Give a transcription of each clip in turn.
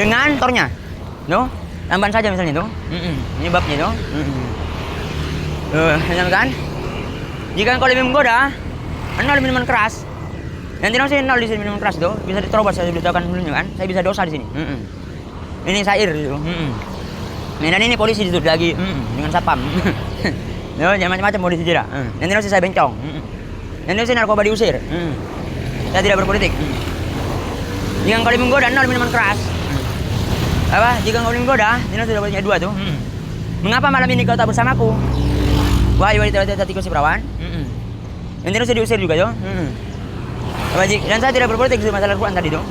dengan motornya. No? Tambahan saja misalnya itu. Ini babnya itu. Kan? Jika engkau lebih menggoda, Anda lebih minuman keras. Nanti saya nol di sini minuman keras itu bisa diterobos, saya beritahukan sebelumnya kan. Saya bisa dosa di sini. Ini sair itu. Dan ini polisi itu lagi dengan satpam. No, jangan macam-macam polisi tidak. Nanti saya bencong. Nanti saya narkoba diusir. Saya tidak berpolitik. Jika engkau lebih menggoda, Anda lebih minuman keras. Apa? Jika engkau lebih menggoda, ini sudah punya dua tuh. Mengapa malam ini kau tak bersamaku? Wahai wanita tikus si perawan. Nanti saya diusir juga tuh. Dan saya tidak berpolitik di masalah Quran tadi tuh.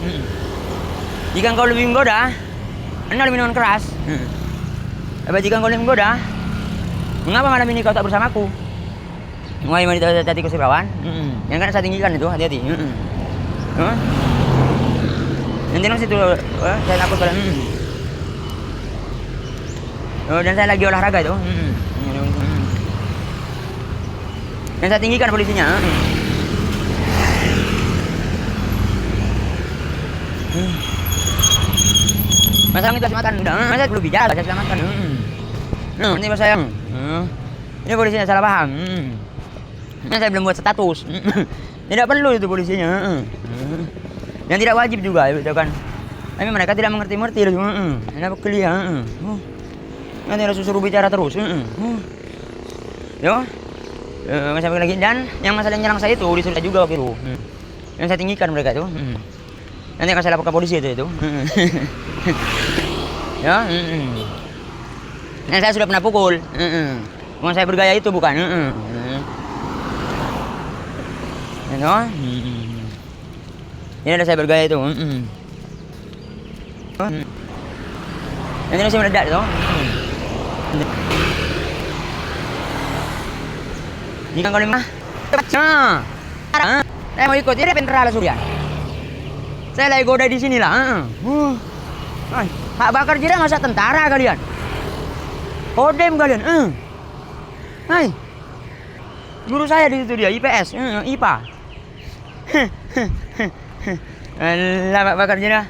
Jika engkau lebih menggoda, Anda lebih minuman keras. Jika engkau lebih menggoda, mengapa malam ini kau tak bersamaku? Wahai wanita tikus si perawan. Yang kan saya tinggikan itu, hati-hati. Nanti situ saya takut pada. Dan saya lagi olahraga itu. Dan saya tinggikan polisinya. Masalah kita selamatkan udah. Masa belum bicara saya selamatkan. Nanti mas sayang. Ini polisinya salah paham. Nah, saya belum buat status. Tidak perlu itu polisinya. Dan tidak wajib juga itu kan. Tapi mereka tidak mengerti-mengerti loh. Enak kuliah. Nanti harus suruh bicara terus. Yo. Masih lagi dan yang masalah yang nyerang saya itu disuruh juga waktu itu. Yang saya tinggikan mereka itu. Nanti akan saya lapor ke polisi itu. Ya. Nah, saya sudah pernah pukul. Mau saya bergaya itu bukan. Ya. Ini ada saya bergaya itu. Nanti saya meledak itu. Jika kau lima, saya mau ikut ini Penrala Surya. Saya lagi goda di sini lah. Hak bakar jira masa tentara kalian? Kodem kalian? Hai, guru saya di situ dia IPS, IPA. Lah bakar jira.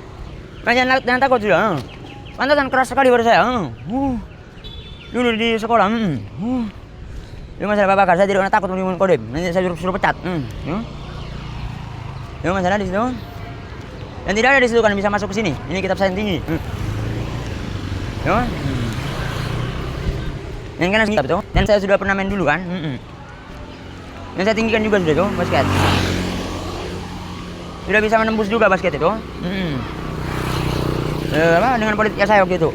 Jangan takut sudah. Pantasan keras sekali pada saya. Dulu di sekolah. Itu masalah bakar, saya tidak pernah takut menimbun kodem. Nanti saya suruh pecat. Itu masalah di situ. Dan tidak ada di situ kan bisa masuk ke sini. Ini kitab saya yang tinggi. Yang kanan kitab itu. Dan saya sudah pernah main dulu kan. Dan saya tinggikan juga sudah itu basket. Sudah bisa menembus juga basket itu. Dengan politiknya saya waktu itu.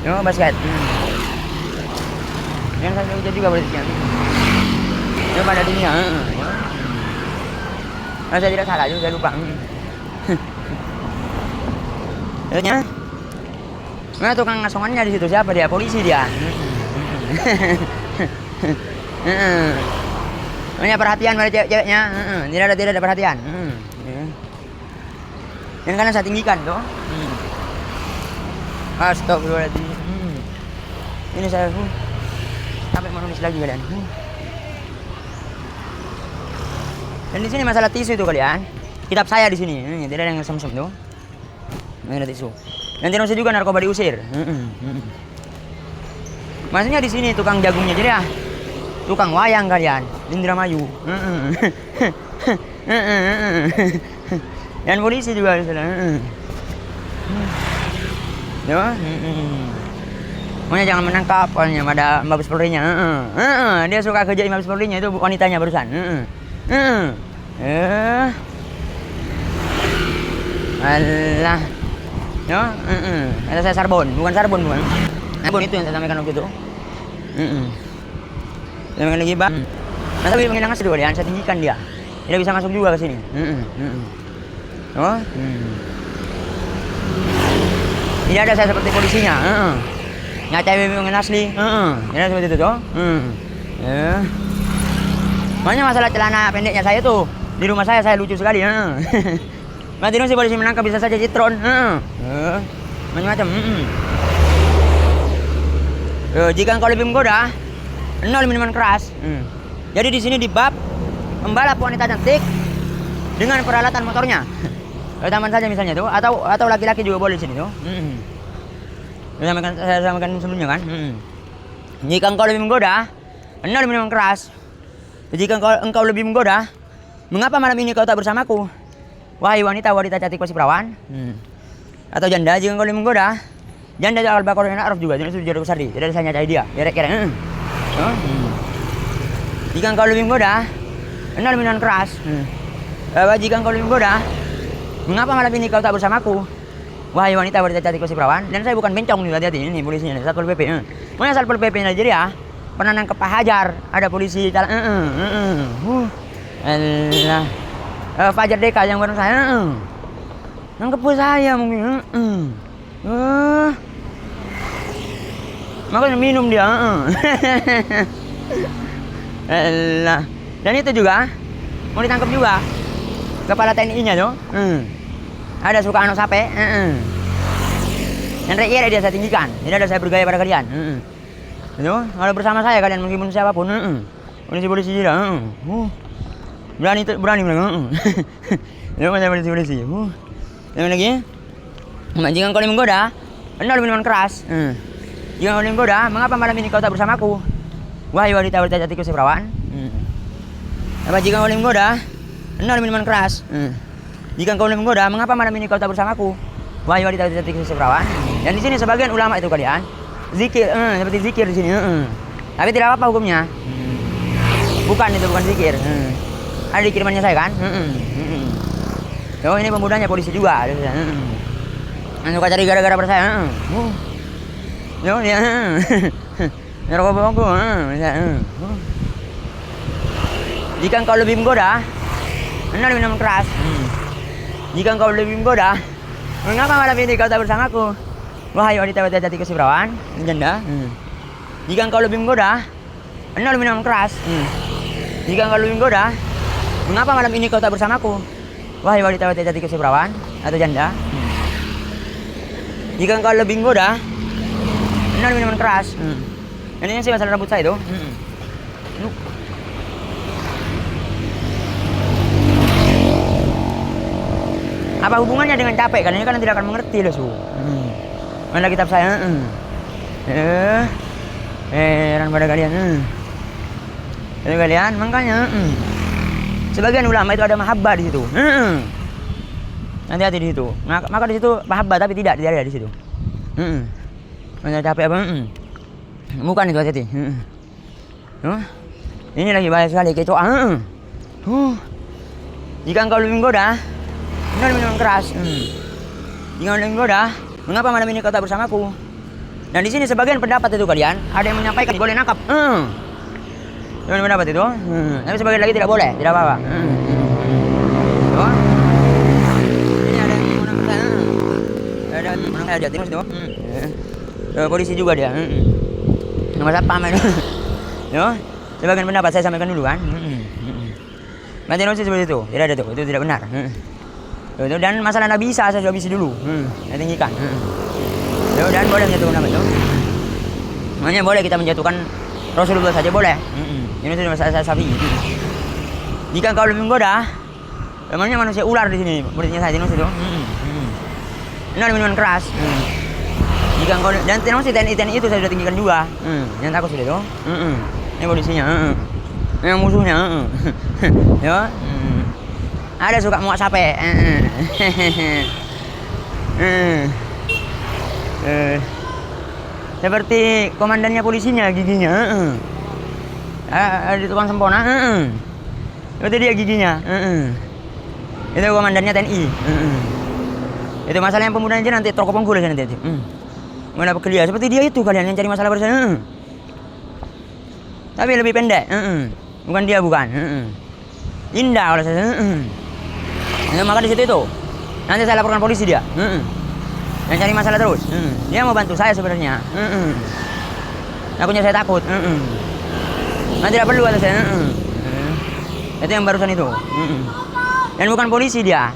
Basket. Yang saya udah juga politiknya. Itu pada dunia. Saya tidak salah juga, saya lupa. Terusnya, nah tukang ngasongannya di situ siapa dia? Polisi dia. Banyak perhatian pada cewek-ceweknya. Tidak ada perhatian. Dan karena saya tinggikan tuh. Astagfirullahaladzim. Ini saya sampai menulis lagi kalian. Dan di sini masalah tisu itu kalian. Kitab saya di sini. Tidak ada yang sem-sem tuh. Ini ada tisu. Dan tidak usah juga narkoba diusir. Maksudnya di sini tukang jagungnya jadi ya. Tukang wayang kalian. Indramayu. Dan polisi juga di sana. Ya. Pokoknya jangan menangkap pada Mabes Polri-nya. Dia suka kerja di Mabes Polri-nya itu wanitanya barusan. Alah. Ya, ada saya sarbon, bukan sarbon bukan. Sarbon itu yang saya sampaikan waktu itu. Saya sampaikan lagi, Bang. Nah, tapi menghilangkan sedih kalian, saya tinggikan dia. Tidak bisa masuk juga ke sini. Tidak ada saya seperti polisinya. Nyata memang asli. Ya seperti itu toh. Ya. Makanya masalah celana pendeknya saya tuh di rumah saya lucu sekali. Nanti si polisi menangkap bisa saja citron. Macam-macam. Jika engkau lebih menggoda, nol minuman keras. Jadi di sini di bab membalap wanita cantik dengan peralatan motornya. Taman saja misalnya tuh, atau laki-laki juga boleh di sini tuh. Saya sampaikan sebelumnya kan. Jika engkau lebih menggoda, Anda lebih minuman keras. Jika engkau lebih menggoda, mengapa malam ini kau tak bersamaku? Wahai wanita cantik pasti perawan. Atau janda, jika engkau lebih menggoda, janda Al-Baqarah dan A'raf juga, jenis sudah besar di. Tidak hanya cari dia, kira-kira. Jika engkau lebih menggoda, Anda lebih minuman keras. Jika engkau lebih menggoda, mengapa malam ini kau tak bersamaku? Wahai wanita cantik pasti perawan. Dan saya bukan bencong nih, hati-hati ini polisinya, Satpol PP. Pokoknya Satpol PP Nigeria pernah nangkep Pak Hajar, ada polisi Fajar Deka yang bareng saya, nangkep bos saya mungkin. Makanya minum dia. Dan itu juga mau ditangkap juga kepala TNI-nya tuh. Ada suka anak sape. Dan rekiere dia saya tinggikan. Tidak ada saya bergaya pada kalian. Itu kalau bersama saya kalian meskipun siapapun. Polisi tidak. Berani bilang. Itu macam polisi. Yang lagi. Jika engkau menggoda, Anda lebih minuman keras. Jika engkau menggoda, mengapa malam ini kau tak bersamaku? Wahai wanita cantik pasti perawan. Jika engkau menggoda, Anda lebih minuman keras. Jika engkau menggoda, mengapa malam ini kau tak bersamaku? Wahai wanita cantik pasti perawan. Dan di sini sebagian ulama itu kalian zikir, seperti zikir di sini. Tapi tidak apa-apa hukumnya. Bukan zikir. Ada di kirimannya saya kan. Oh ini pemudanya polisi juga. Suka cari gara-gara pada saya. Yo dia. Ngerokok bawangku. Jika engkau lebih menggoda, Anda lebih minum keras. Jika engkau lebih menggoda, mengapa malam ini kau tak bersamaku? Wahai wanita cantik pasti perawan, janda. Jika engkau lebih menggoda, Anda lebih minum keras. Jika engkau lebih menggoda, mengapa malam ini kau tak bersamaku? Wahai wanita cantik pasti perawan atau janda. Jika engkau lebih menggoda, Anda lebih minum keras. Ini sih masalah rambut saya itu. Apa hubungannya dengan capek? Karena ini kalian tidak akan mengerti loh, Su. Mana kitab saya? Heran pada kalian. Itu kalian, makanya. Sebagian ulama itu ada mahabbah di situ. Hati-hati di situ. Maka di situ mahabbah tapi tidak ada di situ. Mana capek apa? Bukan itu hati-hati. Ini lagi bahaya sekali kecoa. Jika engkau lebih menggoda, Anda minum keras. Jika Anda menggoda, mengapa malam ini kau tak bersamaku? Dan di sini sebagian pendapat itu kalian ada yang menyampaikan boleh nangkap. Sebagian pendapat itu. Tapi sebagian lagi tidak boleh, tidak apa-apa. Ini ada yang menangkap. Ada yang menangkap Jawa Timur itu. Polisi juga dia. Nama siapa itu? Sebagian pendapat saya sampaikan dulu kan. Mati nosi seperti itu, tidak ada tuh, itu tidak benar. Dan masalah Nabi Isa saya sudah habisi dulu. Saya tinggikan. Dan boleh menjatuhkan nama itu. Makanya boleh kita menjatuhkan Rasulullah saja boleh. Ini sudah masalah saya sapi. Jika engkau lebih menggoda, namanya manusia ular di sini, muridnya saya Tinus itu. Ini ada minuman keras. Jika engkau dan TNI itu saya sudah tinggikan juga. Jangan takut sudah itu. Ini polisinya. Yang musuhnya. Ya. Ada suka muak sape. Seperti komandannya polisinya giginya. Ada tukang sempona. Itu dia giginya. Itu komandannya TNI. Itu masalahnya pemuda aja nanti troko penggul nanti. Mana pekerja seperti dia itu kalian yang cari masalah bersama. Tapi lebih pendek. Bukan dia bukan. Indah kalau saya. Maka di situ itu nanti saya laporkan polisi dia. Yang cari masalah terus. Dia mau bantu saya sebenarnya. Takutnya saya takut. Nanti tidak perlu kata saya. Itu yang barusan itu. Dan bukan polisi dia.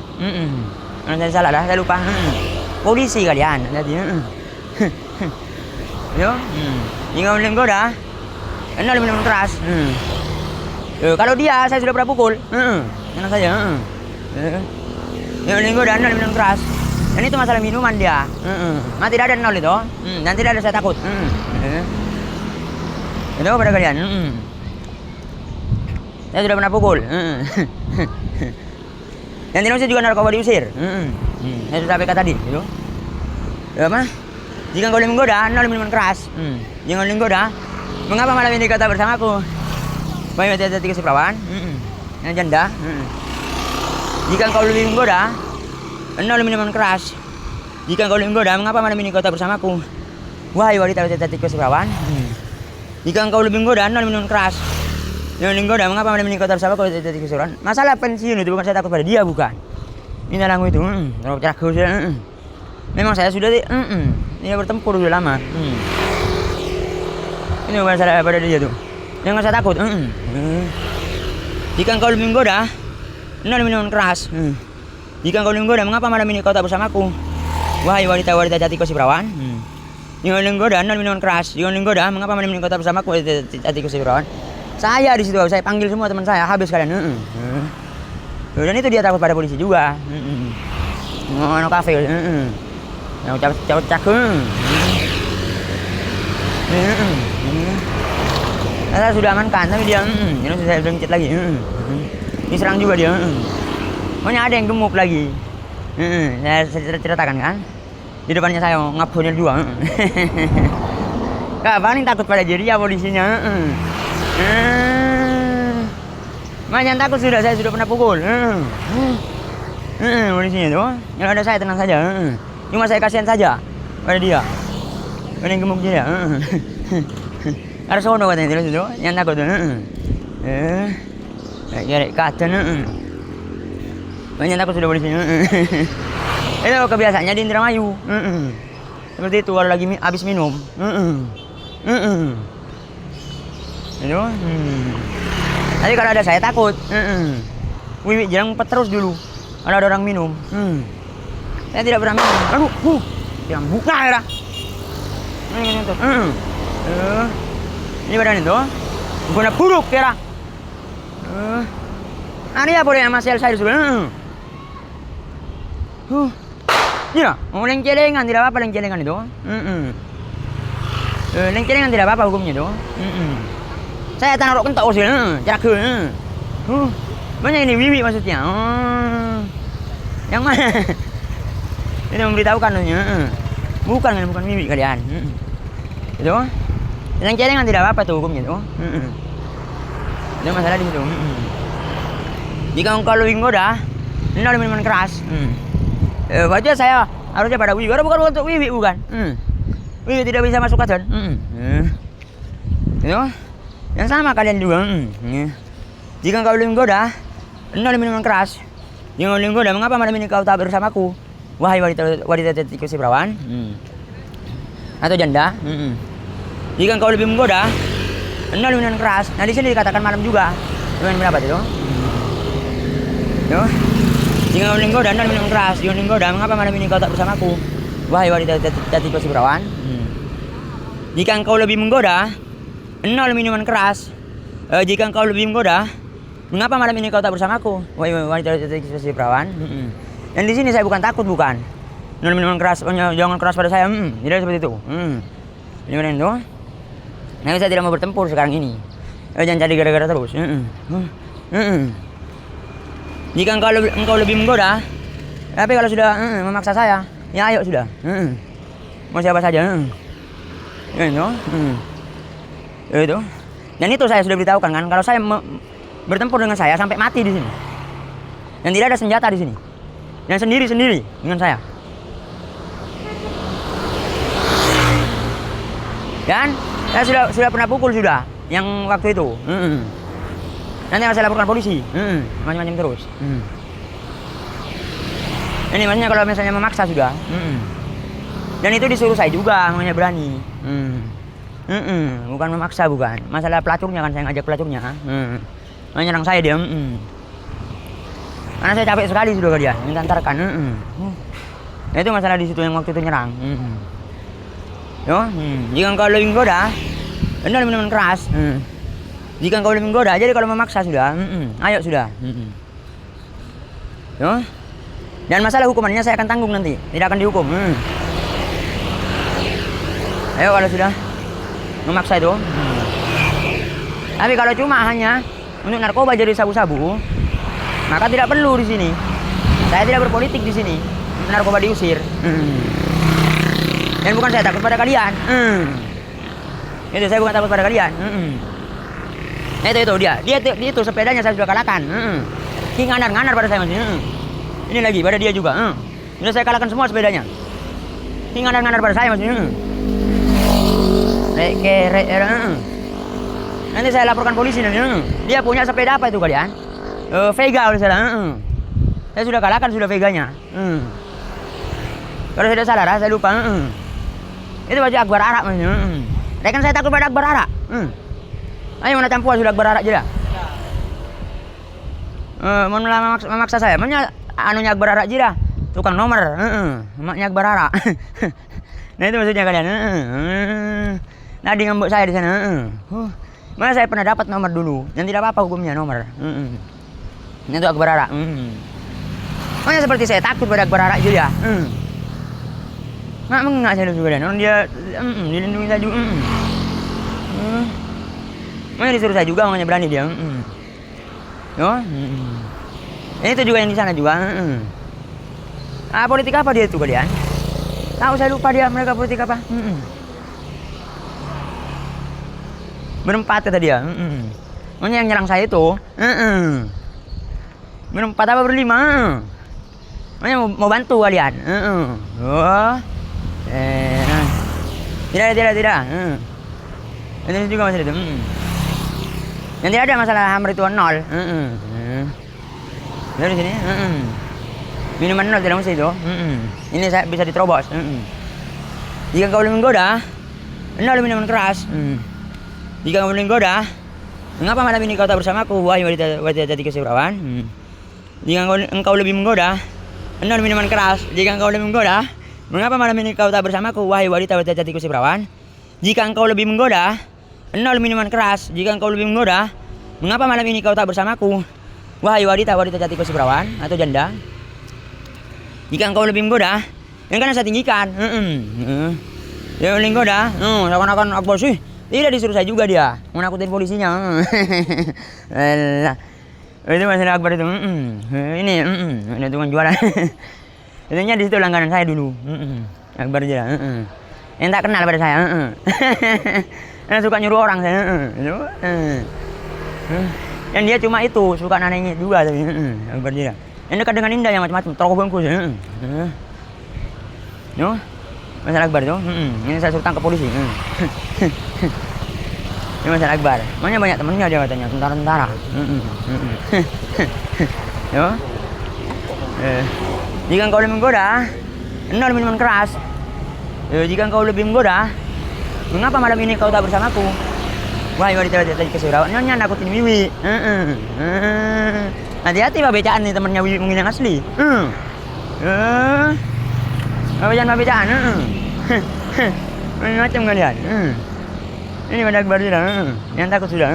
Saya salah dah, saya lupa. Polisi kalian. Jadi. Yo. Jika belum goda, Anda lebih keras. Kalau dia saya sudah pernah pukul. Enak saja. Yang menggoda, nol minuman keras. Dan itu masalah minuman dia. Nah, tidak ada nol itu. Dan tidak ada saya takut. Itu pada kalian. Saya sudah pernah pukul. Dan tidak bisa juga narkoba diusir. Saya sudah sampaikan tadi. Itu. Apa? Jika kau menggoda, nol minuman keras. Jangan menggoda. Mengapa malam ini kata bersamaku? Baik, hati-hati kasih perawan. Yang janda. Jika kau lebih menggoda, nol minuman keras. Jika kau lebih menggoda, mengapa malam ini kau tak bersamaku? Wahai wanita hati-hati kasih perawan. Jika engkau lebih menggoda, nol minuman keras. Yang menggoda, mengapa malam ini kau tak bersamaku? Hati-hati kasih perawan. Masalah pensiun itu bukan saya takut pada dia, bukan. Ini nalangku itu. Memang saya sudah ini bertempur sudah lama. Ini bukan salah pada dia tuh. Jangan saya takut. Jika engkau lebih menggoda, nol minuman keras. Jika engkau lebih menggoda, mengapa malam ini kau tak bersamaku? Wahai wanita jati kau si perawan. Jangan menggoda, nol minuman keras. Jangan menggoda, mengapa malam ini kau tak bersamaku? Jati kau si perawan. Saya di situ, saya panggil semua teman saya, habis kalian. Dan itu dia takut pada polisi juga. Ngono kafe. Yang cak. Saya sudah amankan, tapi dia ini saya belum chat lagi. Diserang juga dia. Pokoknya ada yang gemuk lagi. Saya ceritakan kan. Di depannya saya ngapunil juga. Gak paling takut pada dia polisinya. Jangan takut sudah, saya sudah pernah pukul. Polisinya itu. Yang ada saya tenang saja. Cuma saya kasihan saja pada dia. Pada yang gemuk dia. Ada sono katanya terus itu, yang takut tuh. Kayak kata banyak takut sudah polisi. Itu kebiasaannya di Indramayu. Seperti itu kalau lagi habis minum. Itu. Tapi kalau ada saya takut. Wiwi jangan ngumpet terus dulu. Kalau ada orang minum. Saya tidak pernah minum. Aduh, jangan buka ya. Ini badan itu. Bukan buruk ya. Ada ya boleh sama sel saya sudah. Ya, mau lengkelengan tidak apa-apa lengkelengan itu. Lengkelengan tidak apa-apa hukumnya itu. Saya tanah rok kentok sih, jarak. Banyak ini wiwi maksudnya. Yang mana? Ini memberitahukan bukan wiwi kalian. Itu. Lengkelengan tidak apa-apa tuh hukumnya itu. Itu masalah di situ. Jika engkau lebih menggoda, nol minuman keras. Wajah saya harusnya pada wiwi. Bukan untuk wiwi bukan. Wiwi tidak bisa masuk kajian. Itu yang sama kalian juga. Jika engkau lebih menggoda, nol minuman keras. Jika lebih menggoda, mengapa malam ini kau tak bersamaku? Wahai wanita tikus si perawan. Atau janda. Jika engkau lebih menggoda, nol minuman keras. Nah di sini dikatakan malam juga. Cuman berapa itu? Yo. Jika engkau lebih menggoda, nol minuman keras. Jika menggoda, mengapa malam ini kau tak bersamaku? Wahai wanita tikus si perawan. Jika engkau lebih menggoda, nol minuman keras. Jika engkau lebih menggoda, mengapa malam ini kau tak bersamaku? Wahai wanita tikus si perawan. Dan di sini saya bukan takut bukan. Nol minuman keras, jangan keras pada saya. Tidak seperti itu. Gimana itu? Nah, saya tidak mau bertempur sekarang ini. Jangan cari gara-gara terus. Jika engkau lebih menggoda, tapi kalau sudah memaksa saya, ya ayo sudah. Mau siapa saja. Itu. Itu. Dan itu saya sudah beritahukan kan, kalau saya bertempur dengan saya sampai mati di sini. Dan tidak ada senjata di sini. Dan sendiri-sendiri dengan saya. Dan saya sudah pernah pukul sudah yang waktu itu. Nanti akan saya laporkan polisi. Macam-macam terus. Ini maksudnya kalau misalnya memaksa sudah. Dan itu disuruh saya juga, makanya berani. Bukan memaksa bukan. Masalah pelacurnya kan saya ngajak pelacurnya. Menyerang saya dia. Karena saya capek sekali sudah ke dia, minta antarkan. Itu masalah di situ yang waktu itu nyerang. Yo, jika engkau lebih menggoda, nol minuman keras. Jika engkau lebih menggoda, jadi kalau memaksa sudah, ayo sudah. Yo, Dan masalah hukumannya saya akan tanggung nanti, tidak akan dihukum. Ayo kalau sudah memaksa itu. Tapi kalau cuma hanya untuk narkoba jadi sabu-sabu, maka tidak perlu di sini. Saya tidak berpolitik di sini. Narkoba diusir. Dan bukan saya takut pada kalian. Itu saya bukan takut pada kalian. Itu dia itu sepedanya saya sudah kalahkan. Ini nganar pada saya masih. Ini lagi pada dia juga. Sudah saya kalahkan semua sepedanya. Ini nganar pada saya masih. Nanti saya laporkan polisi nanti. Dia punya sepeda apa itu kalian? Vega kalau salah. Saya sudah kalahkan sudah Veganya. Kalau tidak salah, saya lupa. Itu baju Akbar Arak mas. Rekan saya takut pada Akbar Arak. Ayo mana campur sudah Akbar Arak jeda. Mau memaksa saya. Mana anunya Akbar Arak jeda. Tukang nomor. Maknya Akbar Arak. Nah itu maksudnya kalian. Nadi ngambek saya di sana. Mana saya pernah dapat nomor dulu. Dan tidak apa-apa hukumnya nomor. Itu Akbar Arak. Makanya seperti saya takut pada Akbar Arak juga. Nggak mengak saya juga dan dia dilindungi saya juga. Makanya disuruh saya juga, makanya berani dia. Itu juga yang di sana juga. Politik apa dia itu kalian? Tahu saya lupa dia mereka politik apa? Berempat kata dia. Makanya yang nyerang saya itu. Berempat apa berlima? Makanya mau bantu kalian. Tidak. Itu juga masalah itu. Yang tidak ada masalah hammer itu 0. Dari sini. Minuman 0 tidak mesti itu. Ini saya bisa diterobos. Jika kau boleh menggoda, 0 minuman keras. Jika kau boleh menggoda, mengapa malam ini kau tak bersamaku, wahai wanita jati kasih perawan? Jika engkau lebih menggoda, 0 minuman keras. Jika engkau lebih menggoda, mengapa malam ini kau tak bersamaku, wahai wanita jati kasih perawan? Jika engkau lebih menggoda, 0 minuman keras. Jika engkau lebih menggoda, mengapa malam ini kau tak bersamaku, wahai wanita jati kasih perawan atau janda? Jika engkau lebih menggoda, yang kan saya tinggikan. Dia lebih menggoda. Seakan-akan Akbar sih. Tidak disuruh saya juga dia. Menakutin polisinya. Itu masalah Akbar itu. Ini tukang jualan. Itunya di situ langganan saya dulu. Akbar aja. Yang tak kenal pada saya. Yang suka nyuruh orang saya. Dan dia cuma itu suka nanyain juga tapi. Akbar aja. Yang dekat dengan Indah yang macam-macam. Terokok bengkus. Masalah Akbar itu. Ini saya suruh tangkap polisi. Ini masalah Akbar. Makanya banyak temennya dia katanya tentara-tentara. Jika engkau lebih menggoda, 0 minuman keras. Jika engkau lebih menggoda, mengapa malam ini kau tak bersamaku, wahai wanita jati kasih perawan? Nyonya nakutin Wiwi. Hati-hati pak becaan nih temennya Wiwi mungkin yang asli. Becaan. Macam kalian. Ini pada Akbar sudah. Yang takut sudah.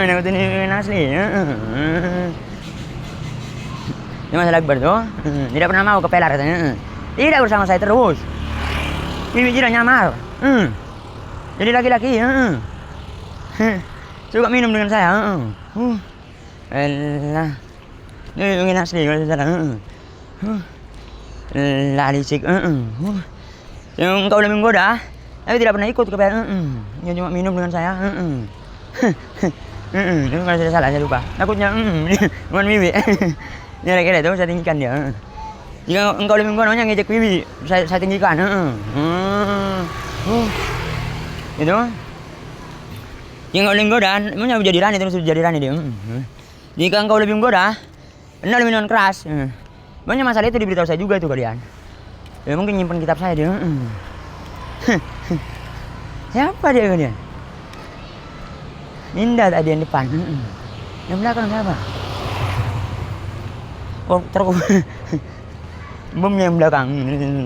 Nakutin Wiwi yang asli. Ini masalah Akbar tuh. Tidak pernah mau ke Pelar katanya. Tidak bersama saya terus. Wiwi tidak nyamar. Jadi laki-laki. Suka minum dengan saya. Elah. Ini mungkin asli kalau salah. Lah licik. Yang kau udah menggoda, tapi tidak pernah ikut ke Pelar. Dia cuma minum dengan saya. Itu kalau saya salah saya lupa. Takutnya bukan Wiwi. Ini kira-kira itu saya tinggikan dia. Jika engkau lebih menggoda namanya ngejek Wiwi, saya tinggikan. Itu. Jika engkau lebih menggoda, namanya jadi rani terus jadi rani dia. Jika engkau lebih menggoda, 0 minuman keras. Banyak masalah itu diberitahu saya juga itu kalian. Ya mungkin nyimpan kitab saya dia. Siapa dia kalian? Indah tadi yang depan. Yang belakang siapa? Oh terus bomnya yang belakang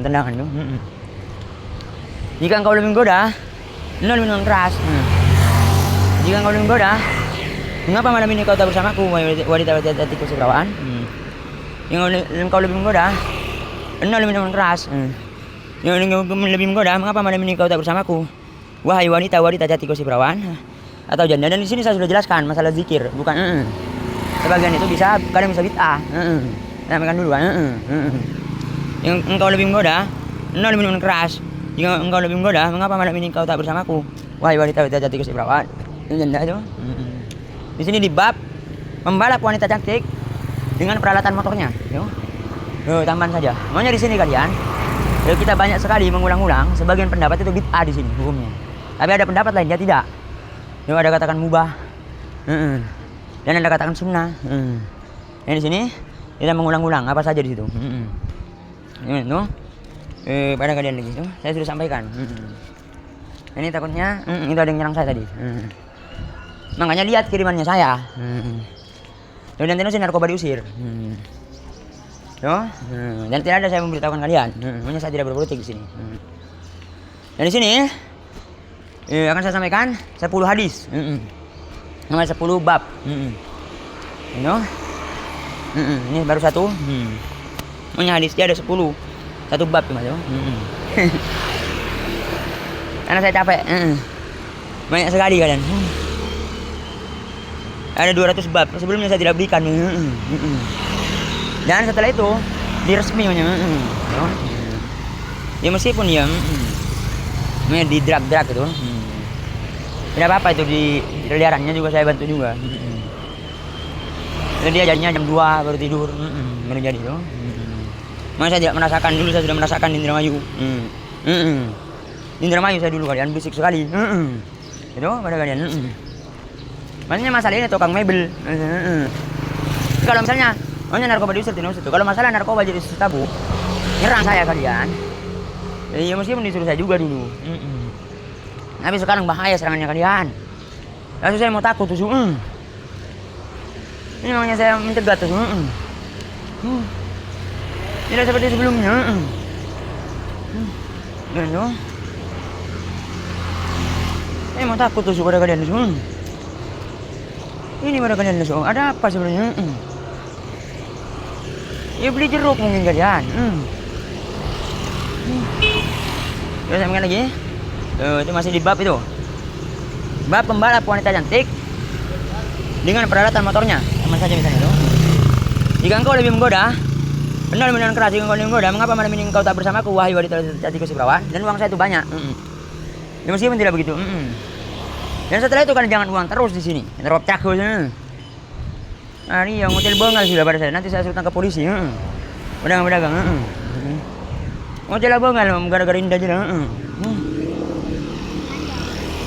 tendangan tuh. Jika engkau lebih menggoda, 0 minuman keras. Jika engkau lebih menggoda, mengapa malam ini kau tak bersamaku, wanita jati kasih perawan? Yang engkau lebih menggoda, hendak minuman keras. Yang lebih menggoda, mengapa malam ini kau tak bersamaku? Wahai wanita jatiku si perawan atau janda. Dan di sini saya sudah jelaskan masalah zikir, bukan sebagian itu bisa, kadang bisa bid'ah. Sampaikan dulu kan. Yang engkau lebih menggoda, hendak minuman keras. Jika engkau lebih menggoda, mengapa malam ini kau tak bersamaku? Wahai wanita jatiku si perawan. Itu janda itu. Di sini di bab membalap wanita cantik dengan peralatan motornya. Tambahan saja. Maunya di sini kalian. Kita banyak sekali mengulang-ulang. Sebagian pendapat itu bid'ah di sini hukumnya. Tapi ada pendapat lain dia tidak. Ada katakan mubah. Dan ada katakan sunnah. Yang di sini kita mengulang-ulang apa saja di situ. Pada kalian lagi itu saya sudah sampaikan. Ini takutnya itu ada yang nyerang saya tadi. Makanya lihat kirimannya saya. Dan nanti narkoba diusir. Dan tidak ada saya memberitahukan kalian. Makanya saya tidak berpolitik di sini. Dan di sini akan saya sampaikan 10 hadis. Nomor 10 bab. Ini baru satu. Makanya hadisnya ada 10. Satu bab Mas. Karena saya capek. Banyak sekali kalian. Ada 200 bab. Sebelumnya saya tidak berikan. Dan setelah itu diresminya. Ya meskipun ya di drag itu. Tidak apa-apa itu di liarannya juga saya bantu juga. Jadi dia jadinya jam 2 baru tidur. Baru jadi itu. Masa saya tidak merasakan dulu, saya sudah merasakan di Indramayu. Di Indramayu saya dulu kalian berisik sekali. Itu pada kalian. Makanya masalah ini tukang mebel. Kalau misalnya narkoba diusir itu. Kalau masalah narkoba jadi tabu, nyerang saya kalian. Ya meskipun disuruh saya juga dulu. Tapi sekarang bahaya serangannya kalian. Lalu saya mau takut tuh. Ini makanya saya mencegah tuh. Tidak seperti sebelumnya. Saya mau takut tuh pada kalian tuh. Ini pada kalian tuh. Ada apa sebenarnya? Ya beli jeruk mungkin kalian. Saya sampaikan lagi. Itu masih di bab itu. Bab pembalap wanita cantik dengan peralatan motornya. Sama saja misalnya itu. Jika engkau lebih menggoda, benar minuman keras. Jika engkau lebih menggoda, mengapa malam ini engkau tak bersamaku, wahai wanita cantik si perawan? Dan uang saya itu banyak. Ya meskipun tidak begitu. Dan setelah itu kalian jangan uang terus di sini. Terus cakus. Ini yang hotel bengal sudah pada saya. Nanti saya suruh tangkap polisi. Pedagang-pedagang. Hotel bengal gara-gara indah aja.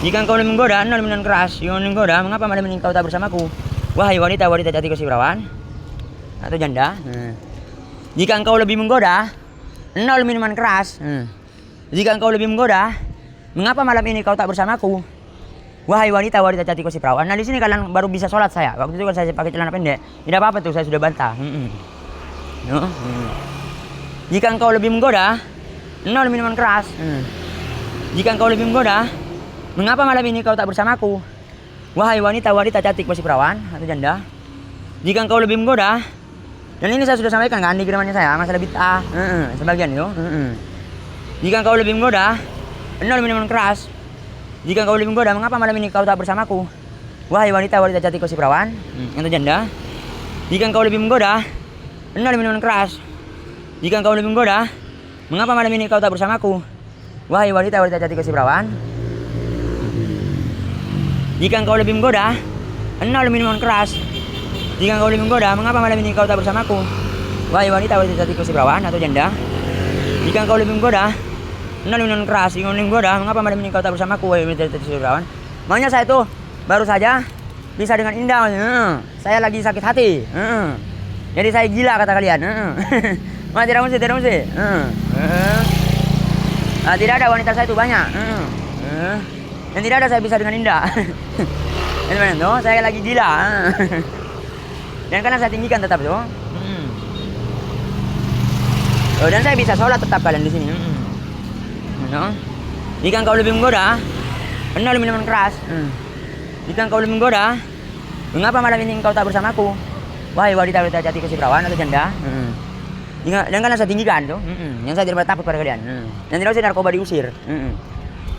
Jika engkau lebih menggoda, hendak minuman keras. Jika engkau menggoda, mengapa malam ini engkau tak bersamaku, wahai wanita cantik si perawan atau janda? Jika engkau lebih menggoda, hendak minuman keras. Jika engkau lebih menggoda, mengapa malam ini kau tak bersamaku, wahai wanita cantik si perawan? Nah di sini kalian baru bisa sholat saya. Waktu itu kan saya pakai celana pendek. Tidak apa-apa tuh, saya sudah bantah. Jika engkau lebih menggoda, hendak minuman keras. Jika engkau lebih menggoda, mengapa malam ini kau tak bersamaku, wahai wanita cantik si perawan atau janda? Jika engkau lebih menggoda, dan ini saya sudah sampaikan kan di kirimannya saya masalah bid'ah. Sebagian itu. Jika engkau lebih menggoda, hendak minuman keras. Jika engkau lebih menggoda, mengapa malam ini kau tak bersamaku, wahai wanita cantik si perawan atau janda? Jika engkau lebih menggoda, hendak minuman keras. Jika engkau lebih menggoda, mengapa malam ini kau tak bersamaku, wahai wanita cantik si perawan? Jika engkau lebih menggoda, hendak minuman keras. Jika engkau lebih menggoda, mengapa malam ini kau tak bersamaku, wahai wanita cantik si perawan atau janda? Jika engkau lebih menggoda, hendak minuman keras. Jika engkau lebih menggoda, mengapa malam ini kau tak bersamaku, wahai wanita cantik si perawan? Makanya saya itu baru saja bisa dengan indah. Saya lagi sakit hati. Jadi saya gila kata kalian. Tidak mesti. Tidak ada wanita saya itu banyak. Dan tidak ada saya bisa dengan indah. Saya lagi gila. Dan karena saya tinggikan tetap tuh. Dan saya bisa sholat tetap kalian di sini. Jika engkau lebih menggoda, hendak minuman keras. Jika engkau lebih menggoda, mengapa malam ini engkau tak bersamaku, Wahai wanita jati kasih perawan atau janda. Janganlah saya tinggikan tuh. Yang saya tidak takut pada kalian. Yang tidak usah narkoba diusir.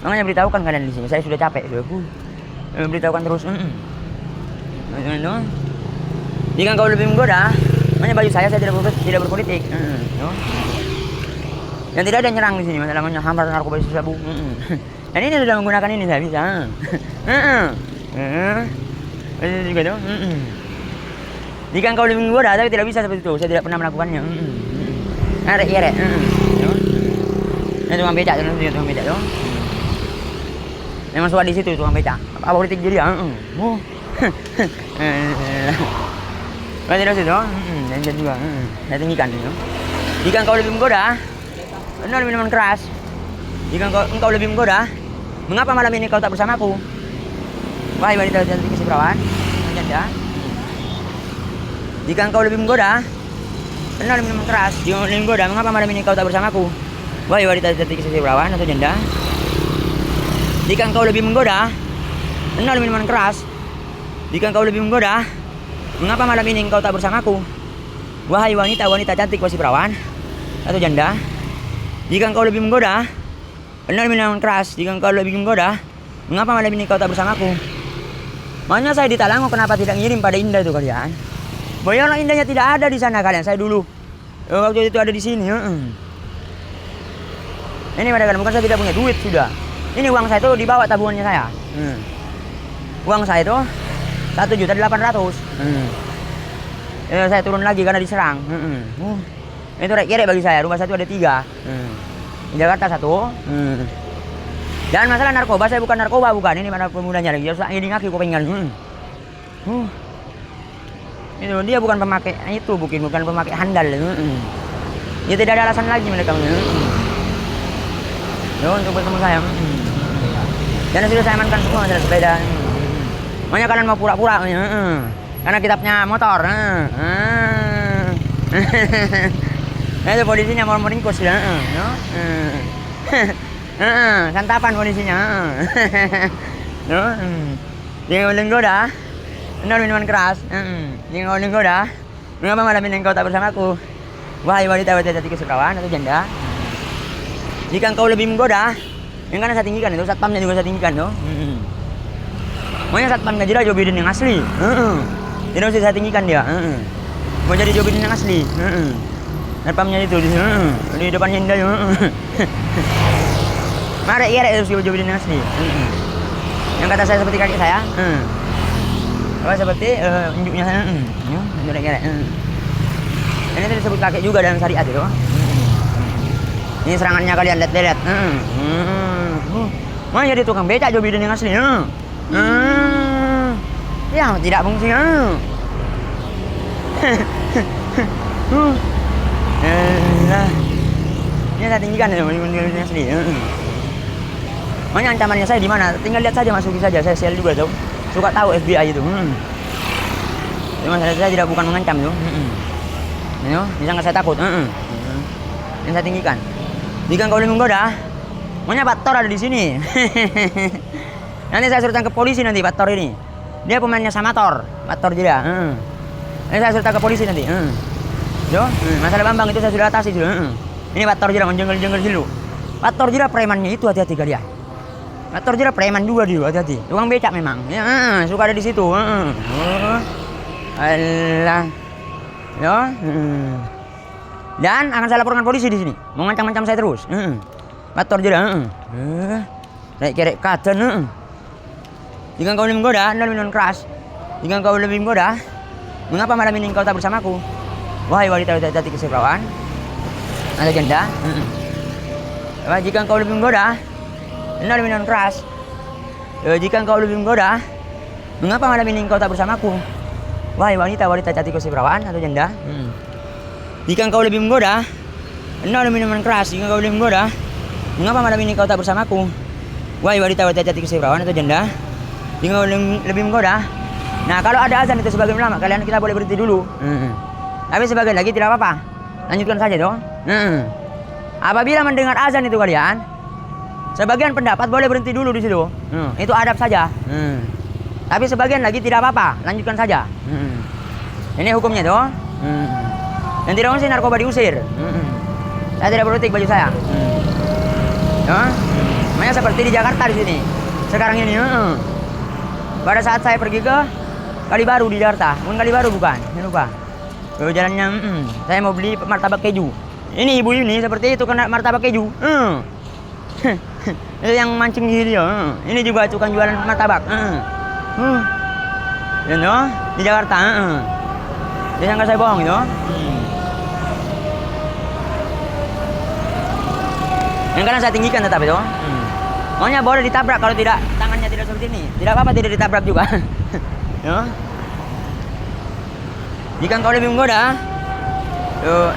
Makanya beritahukan kalian di sini. Saya sudah capek. Beritahukan terus. Jika kau lebih menggoda, makanya baju saya tidak berpolitik. Yang tidak ada nyerang di sini. Masalahnya hambar narkoba di sabu. Dan ini sudah menggunakan ini saya bisa. Juga tuh. Jika kau lebih menggoda, tapi tidak bisa seperti itu. Saya tidak pernah melakukannya. Ada kira. Ini tukang becak tuh. Memang suka di situ tukang becak. Apa politik jadi ya? Kalau tidak situ, dan juga. Saya tinggikan itu. Jika kau lebih menggoda, benar minuman keras. Jika engkau lebih menggoda, mengapa malam ini kau tak bersamaku? Wahai wanita cantik kasih perawan, janda. Jika engkau lebih menggoda, benar minuman keras. Jika lebih menggoda, mengapa malam ini kau tak bersamaku? Wahai wanita cantik kasih perawan atau janda. Jika engkau lebih menggoda, benar minuman keras. Jika engkau lebih menggoda, mengapa malam ini engkau tak bersamaku? Wahai wanita cantik kasih perawan atau janda. Jika engkau lebih menggoda, benar minuman keras. Jika engkau lebih menggoda, mengapa malam ini kau tak bersamaku? Makanya saya di Talango kenapa tidak ngirim pada Indah itu kalian? Bahwa orang Indahnya tidak ada di sana kalian. Saya dulu waktu itu ada di sini. Ini padahal bukan saya tidak punya duit sudah. Ini uang saya itu dibawa tabungannya saya. Uang saya itu 1.800.000. Saya turun lagi karena diserang. Itu kira bagi saya. Rumah saya itu ada 3. Di Jakarta 1. Dan masalah narkoba, saya bukan narkoba, bukan. Ini mana pemudanya lagi. Harus ini ngaki kupingan. Itu dia bukan pemakai itu, bukan pemakai handal. Ya tidak ada alasan lagi mereka. Untuk bertemu saya. Dan sudah saya amankan semua masalah sepeda. Makanya kalian mau pura-pura. Karena kitabnya motor. Itu polisinya mau meringkus ya. Santapan polisinya. Dia ngomong goda. Benar minuman keras. Dia ngomong goda. Mengapa malam ini engkau tak bersamaku? Wahai wanita cantik kasih perawan atau janda. Jika engkau lebih menggoda, yang kan saya tinggikan itu, satpamnya juga saya tinggikan tuh. Makanya satpam Gajira Joe Biden yang asli. Tidak usah saya tinggikan dia. Mau jadi Joe Biden yang asli. Satpamnya itu di depannya Indah. Mari iya itu Joe Biden yang asli. Yang kata saya seperti kaki saya. Apa seperti unjuknya saya. Ini tadi disebut kakek juga dalam syariat itu. Ini serangannya kalian lihat. Mana jadi tukang becak Joe Biden yang asli. Ya tidak fungsi. Ini saya tinggikan ya, yang asli. Makanya ancamannya saya di mana? Tinggal lihat saja, masuki saja. Saya share juga tuh. Suka tahu FBI itu. Cuma saya tidak bukan mengancam tuh. Bisa nggak saya takut. Yang saya tinggikan. Jika kau lebih menggoda, makanya Pak Tor ada di sini. Nanti saya suruh tangkap polisi nanti Pak Tor ini. Dia pemainnya sama Tor, Pak Tor juga. Nanti saya suruh tangkap polisi nanti. Masalah Bambang itu saya sudah atasi dulu. Ini Pak Tor juga menjengkel dulu. Pak Tor juga premannya itu hati-hati kalian. Pak Tor juga preman juga dia hati-hati. Tukang becak memang. Ya, suka ada di situ. Allah. Ya. Dan akan saya laporkan polisi di sini. Mengancam-ancam saya terus. Motor juga. Naik kerek katen. Jika kau lebih menggoda, anda minuman keras. Jika kau lebih menggoda, mengapa malam ini kau tak bersamaku? Wahai wanita cantik kasih perawan atau janda. Jika kau lebih menggoda, anda minuman keras. Jika kau lebih menggoda, mengapa malam ini kau tak bersamaku? Wahai wanita cantik kasih perawan atau janda. Jika engkau lebih menggoda, anda minuman keras. Jika engkau lebih menggoda, mengapa malam ini kau tak bersamaku? Wahai wanita cantik kasih perawan atau janda. Jika engkau lebih menggoda. Nah, kalau ada azan itu sebagian ulama, kalian kita boleh berhenti dulu. Tapi sebagian lagi tidak apa-apa. Lanjutkan saja dong. Apabila mendengar azan itu kalian, sebagian pendapat boleh berhenti dulu di situ. Itu adab saja. Tapi sebagian lagi tidak apa-apa. Lanjutkan saja. Ini hukumnya tuh. Yang tidak mesti narkoba diusir. Saya tidak politik baju saya. Ya. Makanya seperti di Jakarta di sini. Sekarang ini. Pada saat saya pergi ke Kalibaru di Jakarta, bukan Kalibaru bukan, jangan lupa. Jalannya, saya mau beli martabak keju. Ini ibu ini seperti itu kena martabak keju. Itu yang mancing di dia. Ini juga tukang jualan martabak. You know, di Jakarta. Dia sangka saya bohong itu. Yang karena saya tinggikan tetap itu. Maunya boleh ditabrak kalau tidak tangannya tidak seperti ini. Tidak apa-apa tidak ditabrak juga. Ya. Jika engkau lebih menggoda,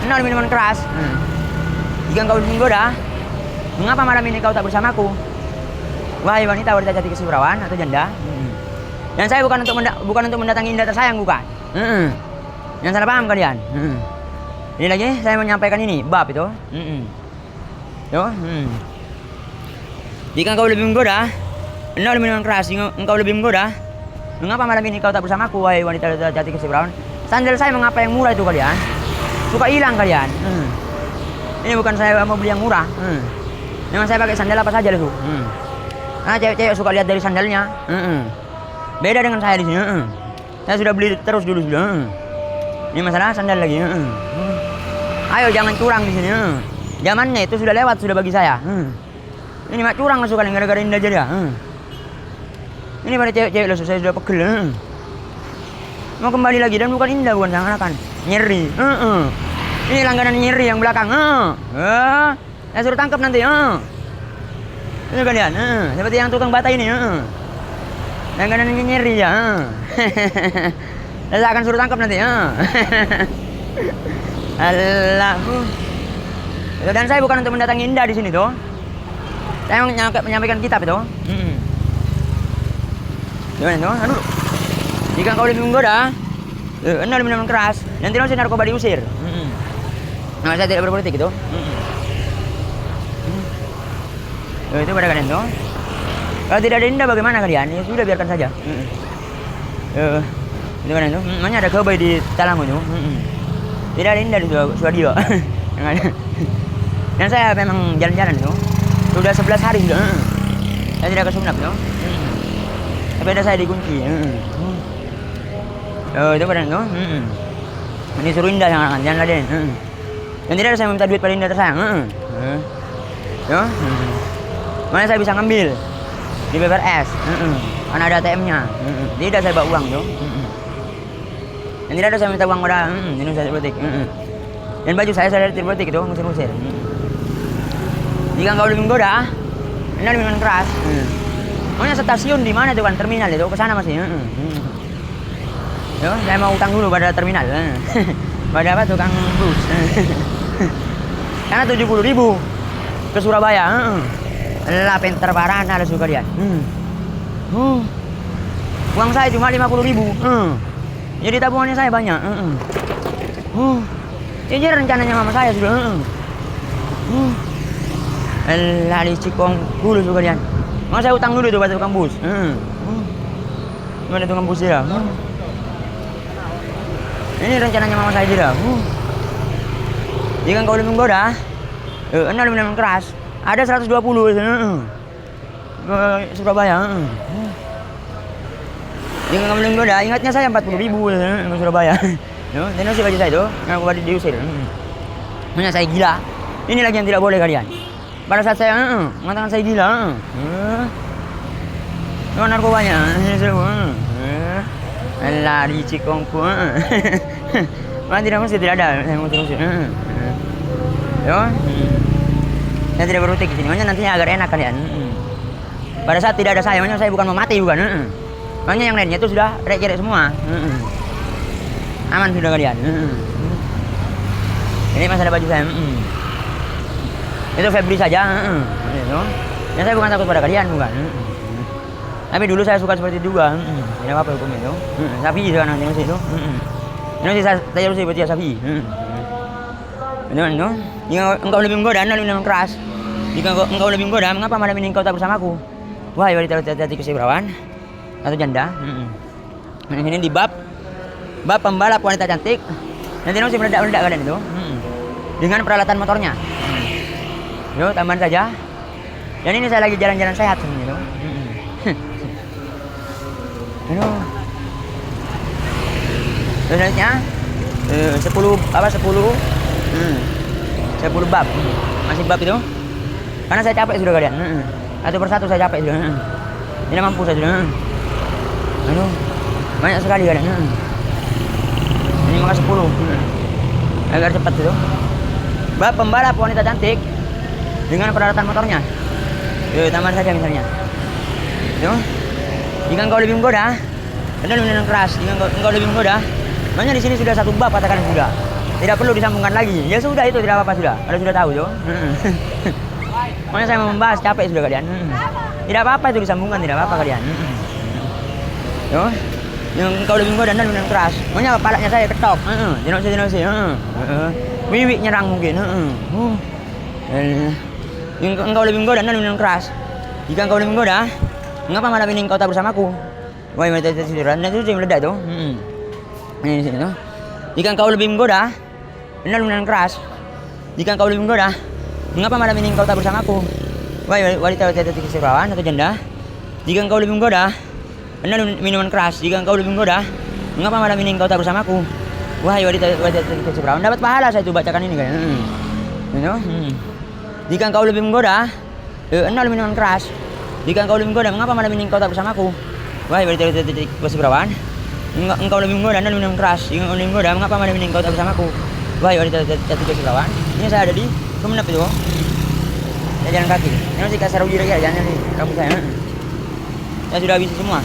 enol minuman keras. Jika engkau lebih menggoda, mengapa malam ini kau tak bersamaku? Wahai wanita jati kasih perawan atau janda. Dan saya bukan untuk mendatangi Indah tersayang, bukan. Yang salah paham kalian. Ini lagi saya menyampaikan ini bab itu. Yo. Jika engkau lebih menggoda, enol minuman keras. Jika engkau lebih menggoda, mengapa malam ini kau tak bersamaku, wahai wanita jati kasih perawan? Sandal saya mengapa yang murah itu kalian? Suka hilang kalian. Ini bukan saya mau beli yang murah. Memang saya pakai sandal apa saja itu. Nah, cewek-cewek suka lihat dari sandalnya. Beda dengan saya di sini. Saya sudah beli terus dulu sudah. Ini masalah sandal lagi. Ayo jangan curang di sini. Zamannya itu sudah lewat sudah bagi saya. Ini mak curang lah suka gara-gara Indah jadi. Ini pada cewek-cewek lah saya sudah pegel. Mau kembali lagi dan bukan Indah, bukan seakan-akan nyeri. Ini langganan nyeri yang belakang. Saya suruh tangkap nanti. Ini kalian. Seperti yang tukang bata ini. Langganan nyeri ya. Saya akan suruh tangkap nanti. Allah. Dan saya bukan untuk mendatangi Indah di sini tuh. Saya menyampaikan kitab itu. Gimana tuh? Anu. Jika kau lebih menggoda, enol minuman keras, dan tidak mesti narkoba diusir. Nah, saya tidak berpolitik itu. Itu pada kalian tuh. Kalau tidak ada Indah bagaimana kalian? Ya sudah biarkan saja. Itu kalian tuh. Makanya ada kebay di Talamu tuh. Tidak ada Indah di Swadio. Dan saya memang jalan-jalan tuh. Sudah 11 hari sudah. Saya tidak ke Sumenep tuh. Sepeda saya dikunci. Itu pada tuh. Ini suruh Indah jangan laden. Dan tidak ada saya minta duit pada Indah tersayang. Yo. Mana saya bisa ngambil di BBRS. Karena ada ATM-nya. Tidak saya bawa uang tuh. Dan tidak ada saya minta uang pada ini saya politik. Dan baju saya tidak politik itu ngusir-ngusir. Jika engkau lebih menggoda, Anda minuman keras. Maunya stasiun di mana tuh kan terminal itu ke sana masih. Yo, saya mau utang dulu pada terminal. Pada apa tukang bus. Karena 70.000 ke Surabaya. Lah pinter parah ada suka dia. Uang saya cuma 50.000. Jadi tabungannya saya banyak. Jadi rencananya mama saya sudah. Lah di Cikong dulu suka dia. Mau saya utang dulu itu pada tukang bus. Mana tukang bus dia? Ini rencananya mama saya juga. Jika engkau lebih menggoda, Anda minuman keras. Ada 120 Surabaya. Jika engkau lebih menggoda, ingatnya saya 40.000 ke Surabaya. Dan masih baju saya itu, aku pada diusir. Makanya saya gila. Ini lagi yang tidak boleh kalian. Pada saat saya mengatakan saya gila. Itu narkobanya. Lah di Cikongku. Malah tidak mesti tidak ada. Saya mau terus. Yo. Saya tidak berpolitik di sini. Makanya nantinya agar enak kalian. Pada saat tidak ada saya, makanya saya bukan mau mati bukan. Makanya yang lainnya itu sudah rek-rek semua. Aman sudah kalian. Ini masalah baju saya. Itu Febri saja. Ya saya bukan takut pada kalian bukan. Tapi dulu saya suka seperti itu juga. Tidak apa-apa hukum itu. Sapi sekarang nanti itu. Ini saya harus seperti sapi. Benar itu. Jika engkau lebih menggoda, Anda lebih keras. Jika engkau lebih menggoda, mengapa malam ini engkau tak bersamaku? Wahai wanita jati kasih perawan atau janda. Ini di bab bab pembalap wanita cantik yang tidak usah meledak-meledak kalian itu. Dengan peralatan motornya. Yo, tambahan saja. Dan ini saya lagi jalan-jalan sehat sebenarnya tuh. Aduh. Selanjutnya 10 bab. Masih bab itu. Karena saya capek sudah kalian. Satu persatu saya capek sudah. Tidak mampu saya sudah. Aduh. Banyak sekali kalian. Ini maka 10. Agar cepat itu. Bab pembalap wanita cantik dengan peralatan motornya. Yuk, tambah saja misalnya. Yuk. Jika engkau lebih menggoda, dan minum keras. Jika engkau lebih menggoda, makanya di sini sudah 1 bab katakan sudah. Tidak perlu disambungkan lagi. Ya sudah itu tidak apa-apa sudah. Anda sudah tahu yo. Makanya saya mau membahas capek sudah kalian. Tidak apa-apa itu disambungkan, tidak apa-apa kalian. Yo. Yang engkau lebih menggoda dan minum keras. Makanya kepalanya saya ketok. Jenosi. Wiwi nyerang mungkin. Engkau lebih menggoda dan minum keras. Jika engkau lebih menggoda, mengapa malam ini engkau tak bersamaku? Wahai wanita tiduran, dan itu meledak tuh. Ini di sini tuh. Jika engkau lebih menggoda dan minum keras. Jika engkau lebih menggoda, mengapa malam ini engkau tak bersamaku? Wahai wanita perawan atau janda. Jika engkau lebih menggoda dan minuman keras. Jika engkau lebih menggoda, mengapa malam ini engkau tak bersamaku? Wahai wanita perawan, dapat pahala saya tuh bacakan ini kan. Jika engkau lebih menggoda, minuman keras. Jika engkau lebih menggoda, mengapa malam ini engkau tak bersamaku? Wahai wanita perawan, engkau lebih menggoda dan minum keras. Jika engkau lebih menggoda, mengapa malam ini engkau tak bersamaku? Wahai wanita perawan, ini saya ada di Kemenap itu. Saya jalan kaki. Ini masih kasar uji lagi jalan di kampus saya. Saya sudah habis semua.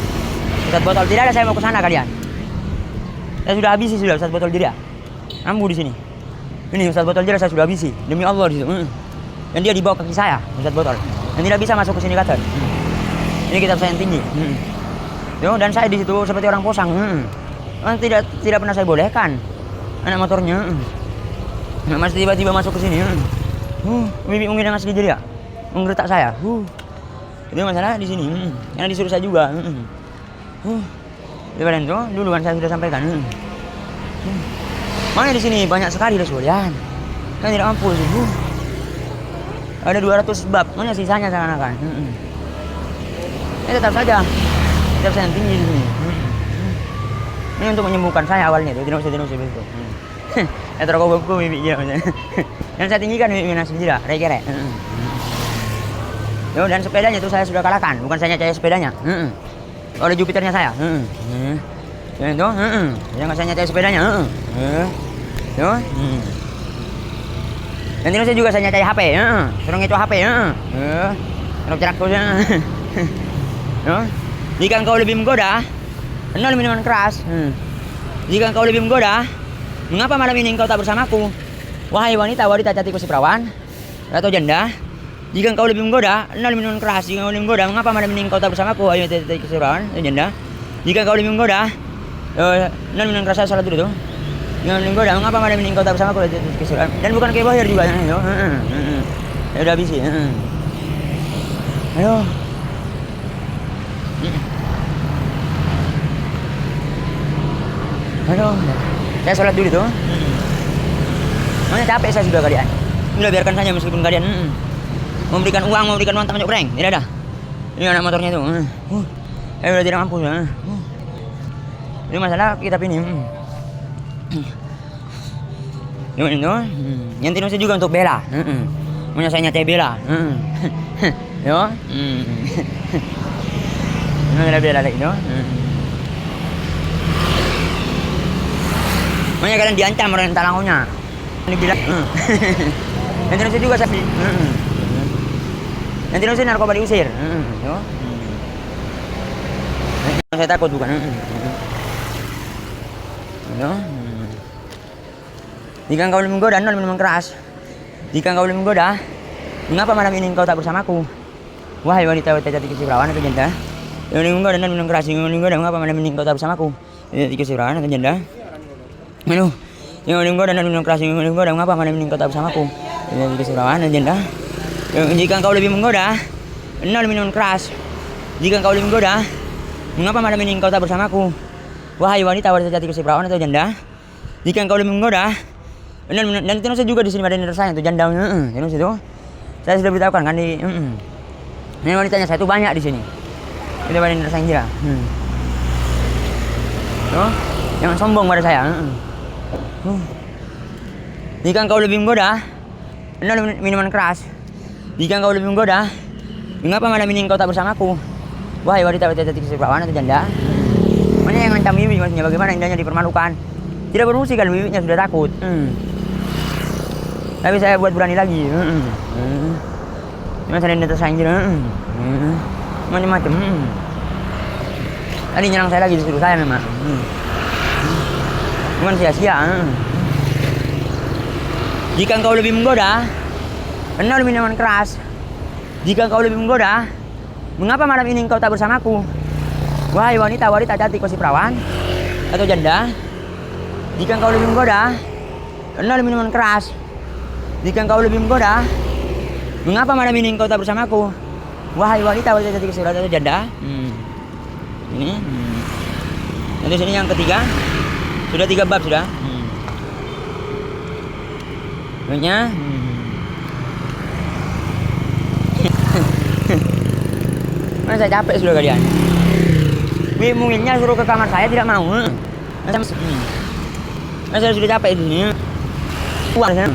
1 botol tidak ada, saya mau ke sana kalian. Saya sudah habisi sudah 1 botol jeria. Ambu di sini. Ini 1 botol jeria saya sudah habisi. Demi Allah di situ. Dan dia dibawa kaki saya 1 botol. Dan tidak bisa masuk ke sini kata. Ini kitab saya yang tinggi. Yo, dan saya di situ seperti orang posang. Tidak pernah saya bolehkan anak motornya. Masih tiba-tiba masuk ke sini. Bibi mungkin dengan sedih jeria. Menggertak saya. Itu masalah di sini. Karena disuruh saya juga. Lebaran itu dulu kan saya sudah sampaikan. Makanya di sini banyak sekali loh sekalian. Kan tidak mampu sih. Ada 200 bab, mana sisanya seakan-akan. Ini tetap saja. Tetap saya yang tinggi di sini. Ini untuk menyembuhkan saya awalnya itu, tidak usah begitu. Ya terkobok bibi dia. Yang saya tinggikan bibi nasi tidak, kere. Yo, dan sepedanya itu saya sudah kalahkan, bukan saya nyacai sepedanya. Oleh Jupiternya saya. Yang itu, jangan saya nyacai sepedanya. Yo. Dan ini saya juga saya nyacai HP. Suruh ngeco HP. Terus cerak terus. Jika engkau lebih menggoda, enol minuman keras. Jika engkau lebih menggoda, mengapa malam ini engkau tak bersamaku? Wahai wanita cantik si perawan atau janda. Jika engkau lebih menggoda, enol minuman keras. Jika engkau lebih menggoda, mengapa malam ini engkau tak bersamaku? Wahai wanita cantik si perawan atau janda. Jika engkau lebih menggoda, enol minuman keras. Salah dulu tuh. Jika engkau lebih menggoda, mengapa malam ini engkau tak bersamaku? Dan bukan kayak Bohir juga. Ya udah habis. Aduh. Aduh, saya sholat dulu tuh. Makanya capek saya sudah kalian. Udah biarkan saja meskipun kalian memberikan uang tak banyak prank. Tidak ada. Ini anak motornya tuh. Udah tidak mampu. Ini masalah kitab ini. Ini tuh. Yang tidak juga untuk bela. Makanya saya nyata bela. Yo. Ini ada bela lagi tuh. Makanya kalian diancam orang talangnya. Ini bilang. Yang tidak juga sapi. Yang tidak narkoba diusir. Yo. Saya takut bukan. Yo. Jika engkau lebih menggoda, minuman keras. Jika engkau lebih menggoda, mengapa malam ini engkau tak bersamaku? Wahai wanita cantik si perawan atau janda. Yang lebih menggoda dan minum keras. Yang lebih menggoda, mengapa malam ini engkau tak bersamaku? Cantik si perawan atau janda. Aduh, yang lebih menggoda dan minum keras. Yang lebih menggoda, mengapa malam ini engkau tak bersamaku? Cantik si perawan atau janda. Jika engkau lebih menggoda, minum keras. Jika engkau lebih menggoda, mengapa malam ini engkau tak bersamaku? Wahai wanita, wanita cantik si perawan atau janda, jika engkau lebih menggoda, dan itu saya juga di sini ada yang saya itu janda, itu situ. Saya sudah beritahukan kan di, ini wanitanya saya itu banyak di sini. Itu ada yang saya kira. Tuh, jangan sombong pada saya. Jika engkau lebih menggoda, minuman keras. Jika engkau lebih menggoda, mengapa malam ini engkau tak bersamaku? Wahai wanita cantik si perawan atau janda, mana yang ngancam Wiwi maksudnya bagaimana indahnya dipermalukan? Tidak berfungsi kan Wiwinya sudah takut. Tapi saya buat berani lagi. Cuma saya tidak tersanjir. Macam-macam. Tadi nyerang saya lagi disuruh saya memang. Bukan sia-sia. Jika engkau lebih menggoda, kenal minuman keras. Jika engkau lebih menggoda, mengapa malam ini engkau tak bersamaku? Wahai wanita, wanita cantik si perawan atau janda, jika engkau lebih menggoda, kenal minuman keras. Jika engkau lebih menggoda, mengapa malam ini engkau tak bersamaku? Wahai wanita, wanita cantik si perawan atau janda. Ini. Nanti sini yang ketiga. Sudah 3 bab sudah. Banyak. Mana saya capek sudah kalian. Munginnya suruh ke kamar saya tidak mau. Saya sudah capek di sini. Uang saya.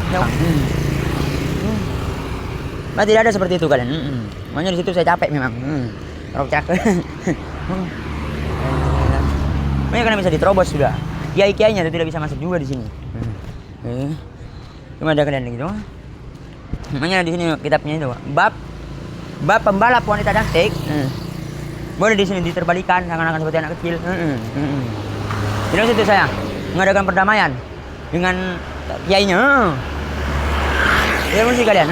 Tidak ada seperti itu kalian. Makanya di situ saya capek memang. Rok capek. Makanya karena bisa diterobos sudah. Kiai-kiainya itu tidak bisa masuk juga di sini. Cuma ada kalian gitu. Makanya di sini kitabnya itu bab pembalap wanita cantik. Boleh di sini diterbalikan seakan-akan seperti anak kecil. Di situ saya mengadakan perdamaian dengan kiainya. Tidak mesti kalian.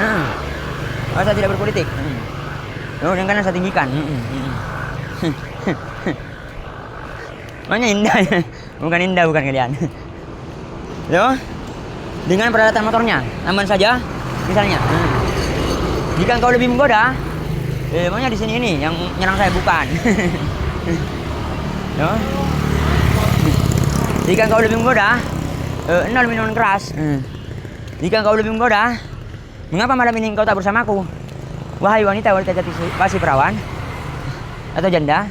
Saya tidak berpolitik. Yang kanan saya tinggikan. Makanya indah. Bukan indah bukan kalian. Loh, dengan peralatan motornya aman saja misalnya. Jika engkau lebih menggoda, makanya di sini ini yang nyerang saya bukan. Loh. Jika engkau lebih menggoda, nol minuman keras. Jika engkau lebih menggoda, mengapa malam ini engkau tak bersamaku? Wahai wanita, wanita cantik si perawan atau janda.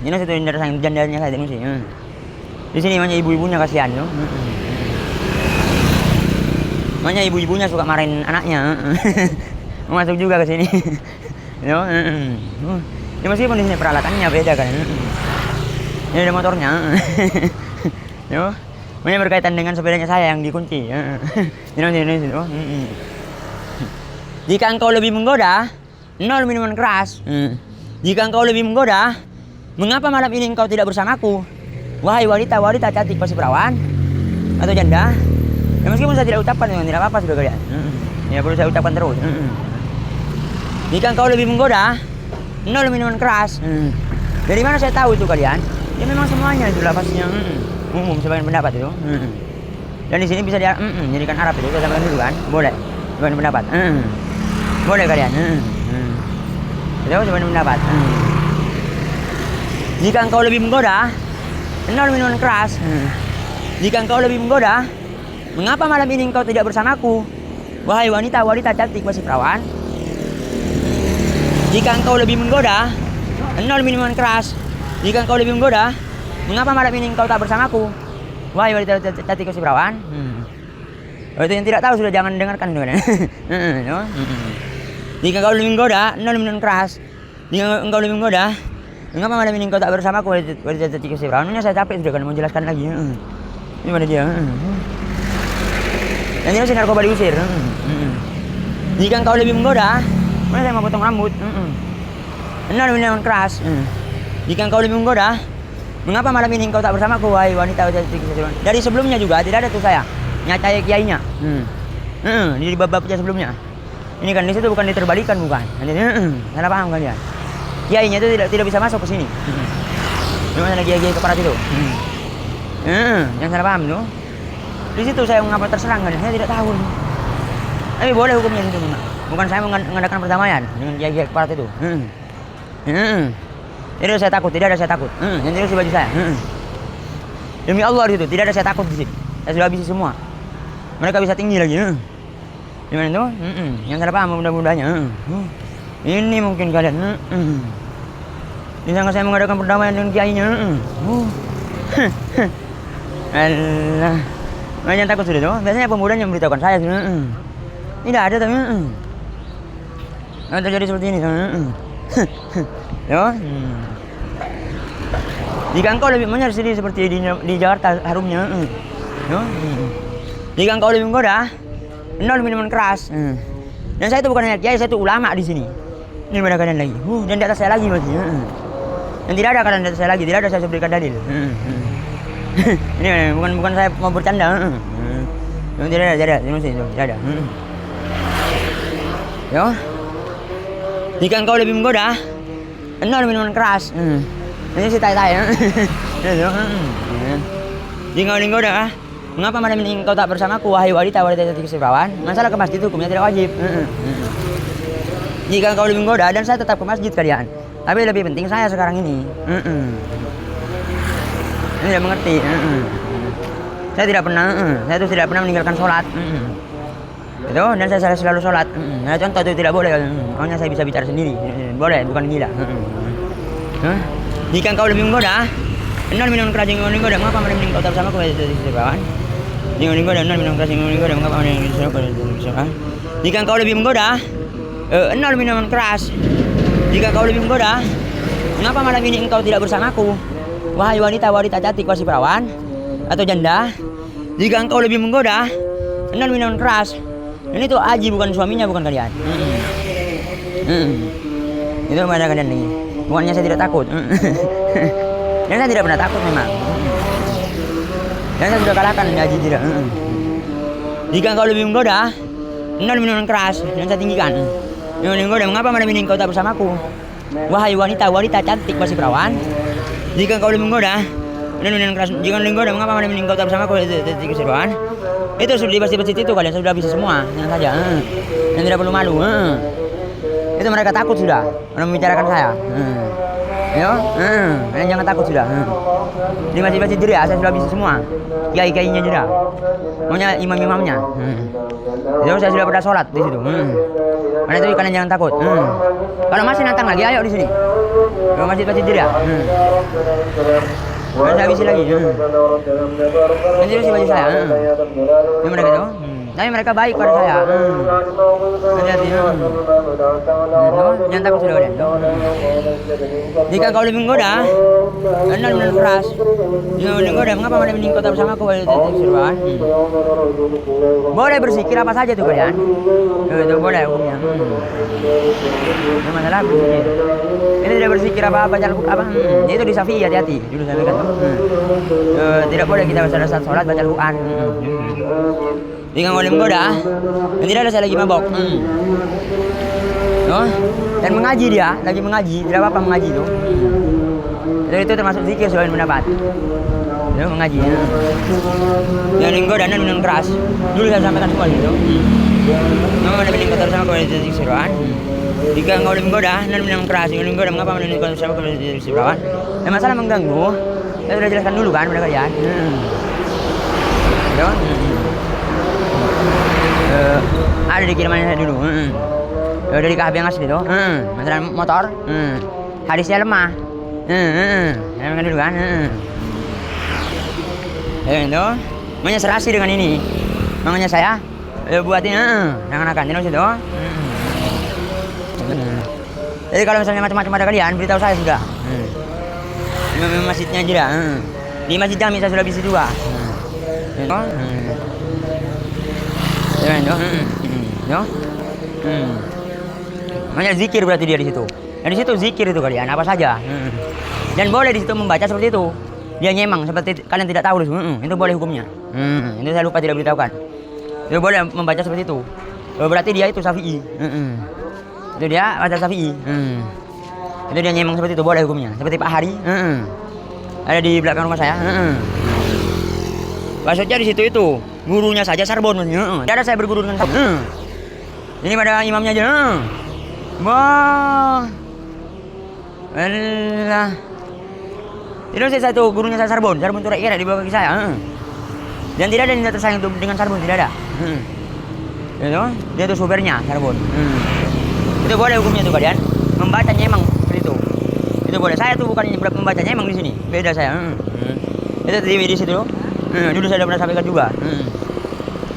Ini satu jandanya saya sih. Di sini banyak ibu-ibunya kasihan loh. Makanya ibu-ibunya suka marahin anaknya. Masuk juga ke sini. Yo. Ya meskipun di sini peralatannya beda kan. Ini ada motornya. Yo. Makanya berkaitan dengan sepedanya saya yang dikunci. Ini. Jika engkau lebih menggoda, nol minuman keras. Jika engkau lebih menggoda, mengapa malam ini engkau tidak bersamaku? Wahai wanita, wanita cantik si perawan atau janda. Ya meskipun saya tidak ucapkan, tidak apa-apa sudah kalian. Ya perlu saya ucapkan terus. Jika engkau lebih menggoda, nol minuman keras. Dari mana saya tahu itu kalian? Ya memang semuanya itu pastinya umum sebagian pendapat itu. Dan di sini bisa jadikan Arab itu saya sampaikan dulu kan? Boleh. Sebagian pendapat. Boleh kalian. Itu sebagian pendapat. Jika engkau lebih menggoda, nol minuman keras. Jika engkau lebih menggoda, mengapa malam ini engkau tidak bersamaku? Wahai wanita, wanita cantik si perawan. Jika engkau lebih menggoda, nol minuman keras. Jika engkau lebih menggoda, mengapa malam ini engkau tak bersamaku? Wahai wanita cantik si perawan. Itu yang tidak tahu sudah jangan dengarkan dulu. Jika engkau lebih menggoda, nol minuman keras. Jika engkau lebih menggoda, mengapa malam ini engkau tak bersamaku? Wanita cantik si perawan. Saya capek sudah kan mau jelaskan lagi. Ini mana dia? Dan ini si narkoba diusir. Jika engkau lebih menggoda, mana saya mau potong rambut. Nol minuman keras. Jika engkau lebih menggoda, mengapa malam ini engkau tak bersamaku? Wahai wanita cantik si perawan. Dari sebelumnya juga tidak ada tuh saya nyacai kiainya. Di bab-babnya sebelumnya. Ini kan di situ bukan diterbalikan bukan. Salah paham kalian. Kiainya itu tidak bisa masuk ke sini. Memang ada kiai-kiai keparat itu. Yang salah paham tuh. Di situ saya mengapa terserang kan? Saya tidak tahu. Tapi boleh hukumnya itu memang. Bukan saya mengadakan perdamaian dengan kiai-kiai keparat itu. Jadi saya takut, tidak ada saya takut. Yang itu si baju saya. Demi Allah di situ, tidak ada saya takut di sini. Saya sudah habisi semua. Mereka bisa tinggi lagi. Gimana tuh? Yang salah paham mudah-mudahnya. Ini mungkin kalian. Disangka saya mengadakan perdamaian dengan kiainya. Allah. Jangan takut sudah tuh. Biasanya pemuda yang memberitahukan saya. Tidak ada tapi. Terjadi seperti ini. Yo. Jika engkau lebih menyerah seperti di Jakarta harumnya. Yo. Jika engkau lebih menggoda, Anda minuman keras. Dan saya itu bukan hanya kiai, saya itu ulama di sini. Ini ada kalian lagi. Dan di atas saya lagi masih. Dan tidak ada kalian di atas saya lagi, tidak ada saya berikan dalil. Ini bukan saya mau bercanda. Tidak ada. Yo. Jika engkau lebih menggoda, Anda minuman keras. Ini si tai-tai. Jika engkau lebih menggoda, mengapa malam ini engkau tak bersamaku, wahai wanita kesebelawan? Masalah ke masjid hukumnya tidak wajib. Jika engkau lebih menggoda dan saya tetap ke masjid kalian, tapi lebih penting saya sekarang ini. Ini tidak mengerti. Saya tidak pernah meninggalkan sholat. Itu dan saya selalu sholat. Nah, contoh itu tidak boleh. Makanya saya bisa bicara sendiri. Boleh, bukan gila. Jika engkau lebih menggoda, Anda minum keras yang menggoda, mengapa malam ini engkau tak bersamaku, wahai kesebelawan? Jika menggoda, Anda minum keras yang menggoda, mengapa malam ini engkau tak bersamaku? Jika engkau lebih menggoda, Anda minuman keras. Jika engkau lebih menggoda, mengapa malam ini engkau tidak bersamaku, wahai wanita cantik wasi perawan atau janda? Jika engkau lebih menggoda, Anda minuman keras. Ini tuh Aji bukan suaminya, bukan kalian. Itu mana kalian ini? Bukannya saya tidak takut. Dan saya tidak pernah takut memang. Dan saya sudah kalahkan Aji tidak. Jika engkau lebih menggoda, Anda minuman keras dan saya tinggikan. Menggoda, mengapa malam ini engkau tak bersamaku, wahai wanita cantik wasi perawan? Jika engkau lebih menggoda, Anda minuman keras. Jika menggoda, mengapa malam ini engkau tak bersamaku, wahai kesebelawan? Itu sudah dibahas itu kalian sudah bisa semua, yang saja. Yang tidak perlu malu. Itu mereka takut sudah membicarakan saya. Yo, kalian jangan takut sudah. Di masjid diri saya sudah bisa semua. Kiai-kiainya juga. Maunya imam-imamnya. Jadi saya sudah pernah sholat di situ. Karena itu kalian jangan takut. Kalau masih nantang lagi, ayo di sini. Kalau masjid diri ya. Saya habisi lagi. Nanti masih baju saya. Ini mereka tuh. Tapi mereka baik pada saya. Hati-hati. Jangan takut sudah kalian. Jika kau lebih menggoda, Anda benar keras. Jika menggoda, mengapa malam ini kau tak bersama aku? Boleh bersikir apa saja tuh kalian. Itu boleh hukumnya. Tidak masalah bersikir. Ini tidak bersikir apa-apa apa. Itu di Syafi'i, hati-hati. Dulu saya bilang. Tidak boleh kita pada saat sholat baca Al-Quran. Jika mau menggoda, dan tidak ada saya lagi mabok. Dan mengaji dia, lagi mengaji, tidak apa-apa mengaji itu. Itu termasuk zikir sebagian pendapat. Dia mengaji. Yang menggoda dan minum keras. Dulu saya sampaikan semua itu. Mengapa ada minum kotor sama kau itu seruan? Jika engkau menggoda dan minum keras, yang menggoda mengapa minum kotor sama kau itu seruan? Masalah mengganggu. Saya sudah jelaskan dulu kan pada kalian. Ada di kiriman saya dulu. Dari KHB yang asli tuh. Masalah motor. Hadisnya lemah. Saya makan dulu kan. Itu makanya serasi dengan ini. Makanya saya buatin akan terus itu. Jadi kalau misalnya macam-macam ada kalian, beritahu saya sudah. Masjidnya aja. Di masjid Jami saya sudah bisa juga. Makanya zikir berarti dia di situ. Dan di situ zikir itu kalian apa saja. Dan boleh di situ membaca seperti itu. Dia nyemang seperti kalian tidak tahu itu boleh hukumnya. Itu saya lupa tidak beritahukan. Itu boleh membaca seperti itu. Berarti dia itu Syafi'i. Itu dia baca Syafi'i. Itu dia nyemang seperti itu boleh hukumnya. Seperti Pak Hari. Ada di belakang rumah saya. Maksudnya di situ itu gurunya saja Sarbon. Tidak ada saya berguru dengan Sarbon. Ini pada imamnya aja. Wah, Allah. Tidak saya satu gurunya saya Sarbon tuh kira di bawah kaki saya. Dan tidak ada yang tersayang dengan Sarbon, tidak ada. Itu dia tuh supirnya Sarbon. Itu boleh hukumnya tuh kalian. Membacanya emang seperti itu. Itu boleh. Saya tuh bukan membacanya emang di sini. Beda saya. Itu TV di situ. Dulu saya udah pernah sampaikan juga.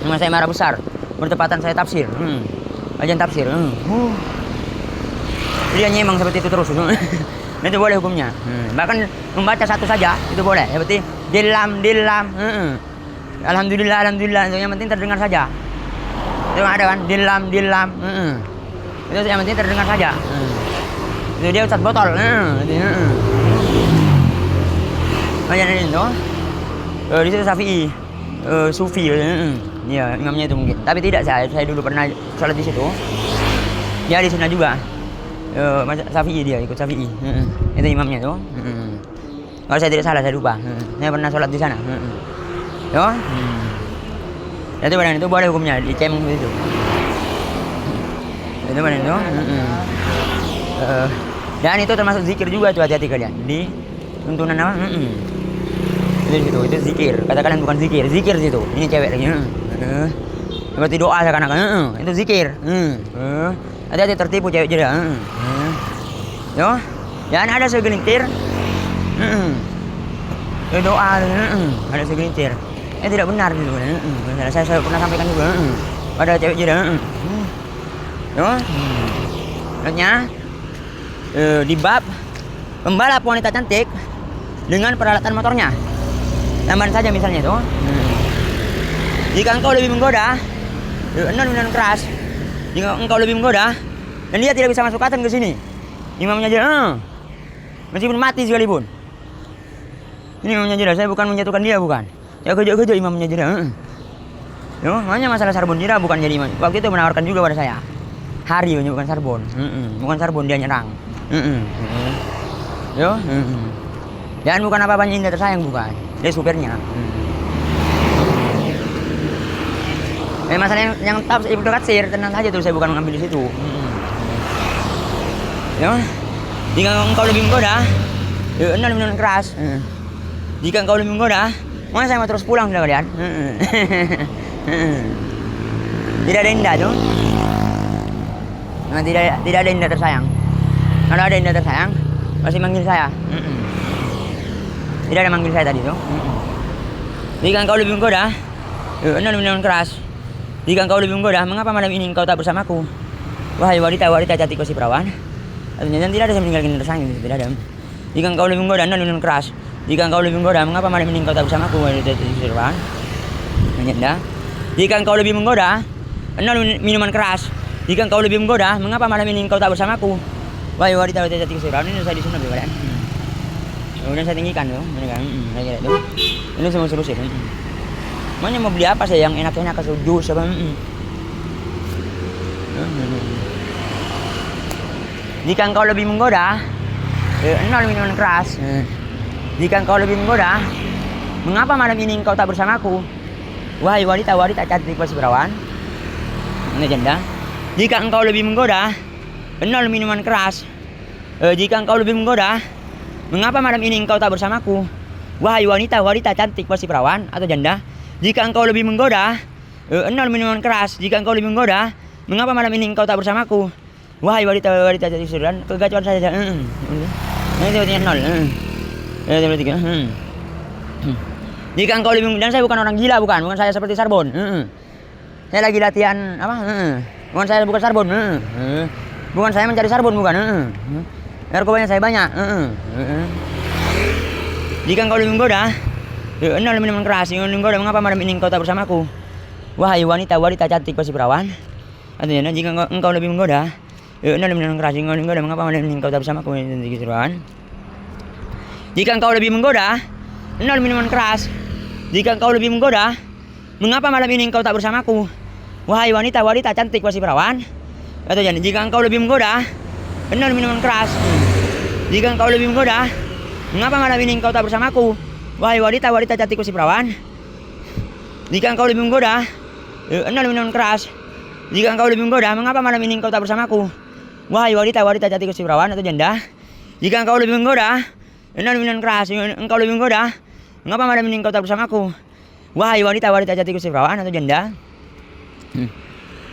Nama saya Marah Besar. Bertepatan saya tafsir. Ajan tafsir. Dia emang seperti itu terus. Itu boleh hukumnya. Bahkan membaca satu saja itu boleh. Seperti dilam. Alhamdulillah. Itu yang penting terdengar saja. Itu ada kan dilam. Itu yang penting terdengar saja. Itu dia Ustaz botol. Macam itu. Di situ Syafi'i, Sufi. Ya, imamnya itu mungkin. Tapi tidak saya dulu pernah sholat di situ. Dia di sana juga. Syafi'i dia ikut Syafi'i. Itu imamnya tuh. Kalau saya tidak salah saya lupa. Saya pernah sholat di sana. Yo. Itu badan itu boleh hukumnya dicemong itu. Itu badan itu. Dan itu termasuk zikir juga tuh, hati-hati kalian. Di tuntunan apa? Itu zikir. Kata kalian bukan zikir situ. Ini cewek lagi. Seperti doa seakan-akan. Itu zikir. Hati-hati tertipu cewek juga. Yo, jangan ada segelintir. Doa ada segelintir. Tidak benar gitu. Saya pernah sampaikan juga. Pada cewek juga. Yo. Artinya di bab pembalap wanita cantik dengan peralatan motornya. Tambahan saja misalnya itu. Jika engkau lebih menggoda, minuman keras. Jika engkau lebih menggoda dan dia tidak bisa masuk katan ke sini, imamnya aja, meskipun mati sekalipun. Ini imamnya aja. Saya bukan menjatuhkan dia, bukan. Ya kerja imamnya aja. Yo, makanya masalah Sarbon tidak bukan jadi imam. Waktu itu menawarkan juga pada saya. Hari bukan Sarbon. Bukan Sarbon dia nyerang. Yo. Dan bukan apa-apanya Indah tersayang, bukan. Dia supirnya. Masalah yang Ibnu Katsir tenang saja tuh, saya bukan mengambil di situ. Ya. Jika engkau lebih menggoda, Anda minuman keras. Jika engkau lebih menggoda, mana saya mau terus pulang sudah kalian. Tidak ada Indah tuh. Nah, tidak ada Indah tersayang. Kalau ada Indah tersayang, masih manggil saya. Tidak ada manggil saya tadi tuh. Jika engkau lebih menggoda, Anda minuman keras. Jika engkau lebih menggoda, mengapa malam ini engkau tak bersamaku? Wahai wanita cantik si perawan. Dan tidak ada yang meninggalkan tersayang, tidak ada. Jika engkau lebih menggoda, Anda minuman keras. Jika engkau lebih menggoda, mengapa malam ini engkau tak bersamaku? Wahai wanita cantik si perawan. Jika engkau lebih menggoda, Anda minuman keras. Jika engkau lebih menggoda, mengapa malam ini engkau tak bersamaku? Wahai wanita cantik si perawan. Ini saya disunat juga kan. Kemudian saya tinggikan tuh, kayak gitu. Ini semua solusi. Makanya mau beli apa sih yang enak-enak ke jus apa? Jika engkau lebih menggoda, minuman keras. Jika engkau lebih menggoda, mengapa malam ini engkau tak bersamaku? Wahai wanita cantik si perawan. Ini janda. Jika engkau lebih menggoda, minuman keras. Jika engkau lebih menggoda, mengapa malam ini engkau tak bersamaku? Wahai wanita cantik si perawan atau janda. Jika engkau lebih menggoda, minuman keras. Jika engkau lebih menggoda, mengapa malam ini engkau tak bersamaku? Wahai wanita cantik si perawan. Kegacuan saja. Ini sepertinya 0. Jika engkau lebih, dan saya bukan orang gila, bukan saya seperti Sarbon. Saya lagi latihan apa? Bukan saya bukan Sarbon. Bukan saya mencari Sarbon, bukan. Narkobanya saya banyak. Jika engkau lebih menggoda, minuman keras. Menggoda, mengapa malam ini engkau tak bersamaku? Wahai wanita cantik si perawan. Artinya jika engkau lebih menggoda, minuman keras. Menggoda, mengapa malam ini engkau tak bersamaku? Jika engkau lebih menggoda, minuman keras. Jika engkau lebih menggoda, mengapa malam ini engkau tak bersamaku? Wahai wanita cantik si perawan. Atau jadi jika engkau lebih menggoda, minuman keras. Jika engkau lebih menggoda, mengapa malam ini engkau tak bersamaku? Wahai wanita cantik si perawan. Jika engkau lebih menggoda, minuman keras. Jika engkau lebih menggoda, mengapa malam ini engkau tak bersamaku? Wahai wanita cantik si perawan atau janda. Jika engkau lebih menggoda, Hendak minuman keras, engkau lebih menggoda. Mengapa malam ini engkau tak bersamaku? Wahai wanita cantik Gusti Perawan atau janda.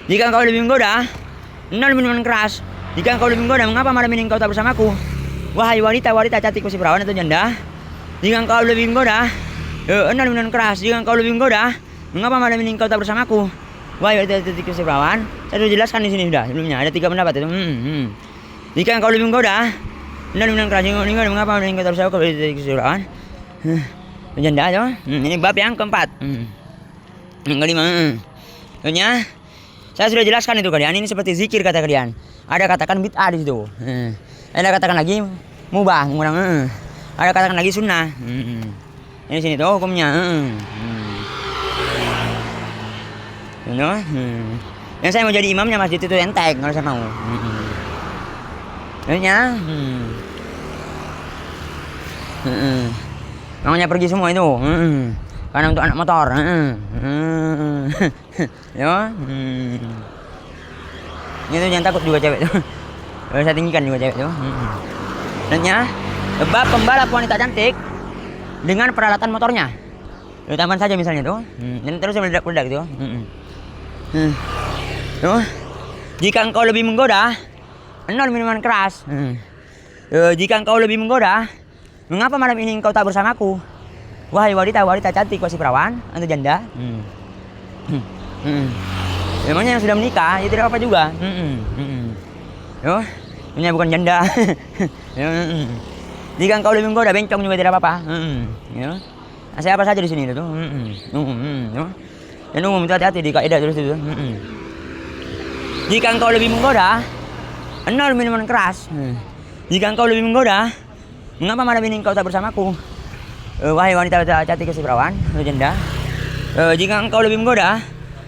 Jika engkau lebih menggoda, hendak minuman keras. Jika engkau lebih menggoda, mengapa malam ini engkau tak bersamaku? Wahai wanita cantik Gusti Perawan atau janda. Jika engkau lebih menggoda, hendak minuman keras. Jika engkau lebih menggoda, mengapa malam ini engkau tak bersamaku? Wahai wanita cantik Gusti Perawan. Saya sudah jelaskan di sini sudah sebelumnya ada 3 pendapat itu. Jika engkau lebih menggoda, hendak minuman keras. Jika engkau mengapa malam ini engkau tak bersamaku? Wahai Gusti Perawan. Janda tuh. Ini bab yang keempat. Yang kelima. Soalnya saya sudah jelaskan itu kalian. Ini seperti zikir kata kalian. Ada katakan bid'ah di situ. Ada katakan lagi mubah, ada katakan lagi sunnah. Ini sini tuh hukumnya. Yang saya mau jadi imamnya masjid itu enteng kalau saya mau. Soalnya makanya pergi semua itu. Karena untuk anak motor. Ya. Itu jangan takut juga cewek tuh. Saya tinggikan juga cewek tuh. Selanjutnya, bab pembalap wanita cantik dengan peralatan motornya. Taman saja misalnya tuh. Dan terus meledak-ledak gitu. Tuh. Jika engkau lebih menggoda, hendak minuman keras. Jika engkau lebih menggoda, mengapa malam ini engkau tak bersamaku? Wahai wanita cantik Gusti Perawan atau janda. Memangnya yang sudah menikah, ya tidak apa juga. Ini bukan janda. Jika engkau lebih menggoda, bencong juga tidak apa-apa. Saya apa saja di sini itu. Dan umum itu hati-hati di kaidah terus itu. Jika engkau lebih menggoda, hendak minuman keras. Jika engkau lebih menggoda, mengapa malam ini engkau tak bersamaku? Wahai wanita cantik Gusti Perawan atau janda. Jika engkau lebih menggoda,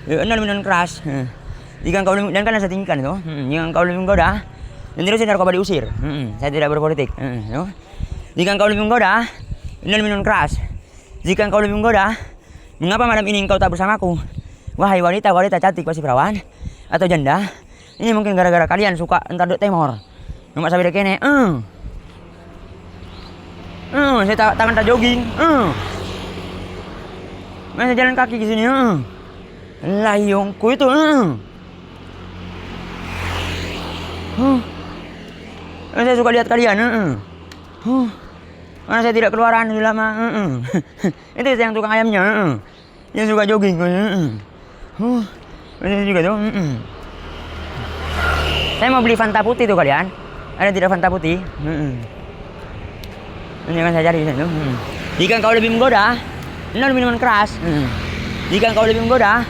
hendak minuman keras. Jika engkau lebih, dan kan saya tinggikan itu. Jika engkau lebih menggoda, dan terus narkoba diusir. Saya tidak berpolitik. Jika engkau lebih menggoda, hendak minuman keras. Jika engkau lebih menggoda, mengapa malam ini engkau tak bersamaku? Wahai wanita cantik Gusti Perawan atau janda. Ini mungkin gara-gara kalian suka entar duk temor. Nomor sampai kene. Saya tangan tak jogging. Saya jalan kaki ke sini. Layungku itu. Saya suka lihat kalian. Karena saya tidak keluaran sudah lama. Itu yang tukang ayamnya. Yang suka jogging. Saya juga tuh. Saya mau beli Fanta putih tuh kalian. Ada tidak Fanta putih? Ini akan saya cari di sana. Jika engkau lebih menggoda, hendak minuman keras. Jika engkau lebih menggoda,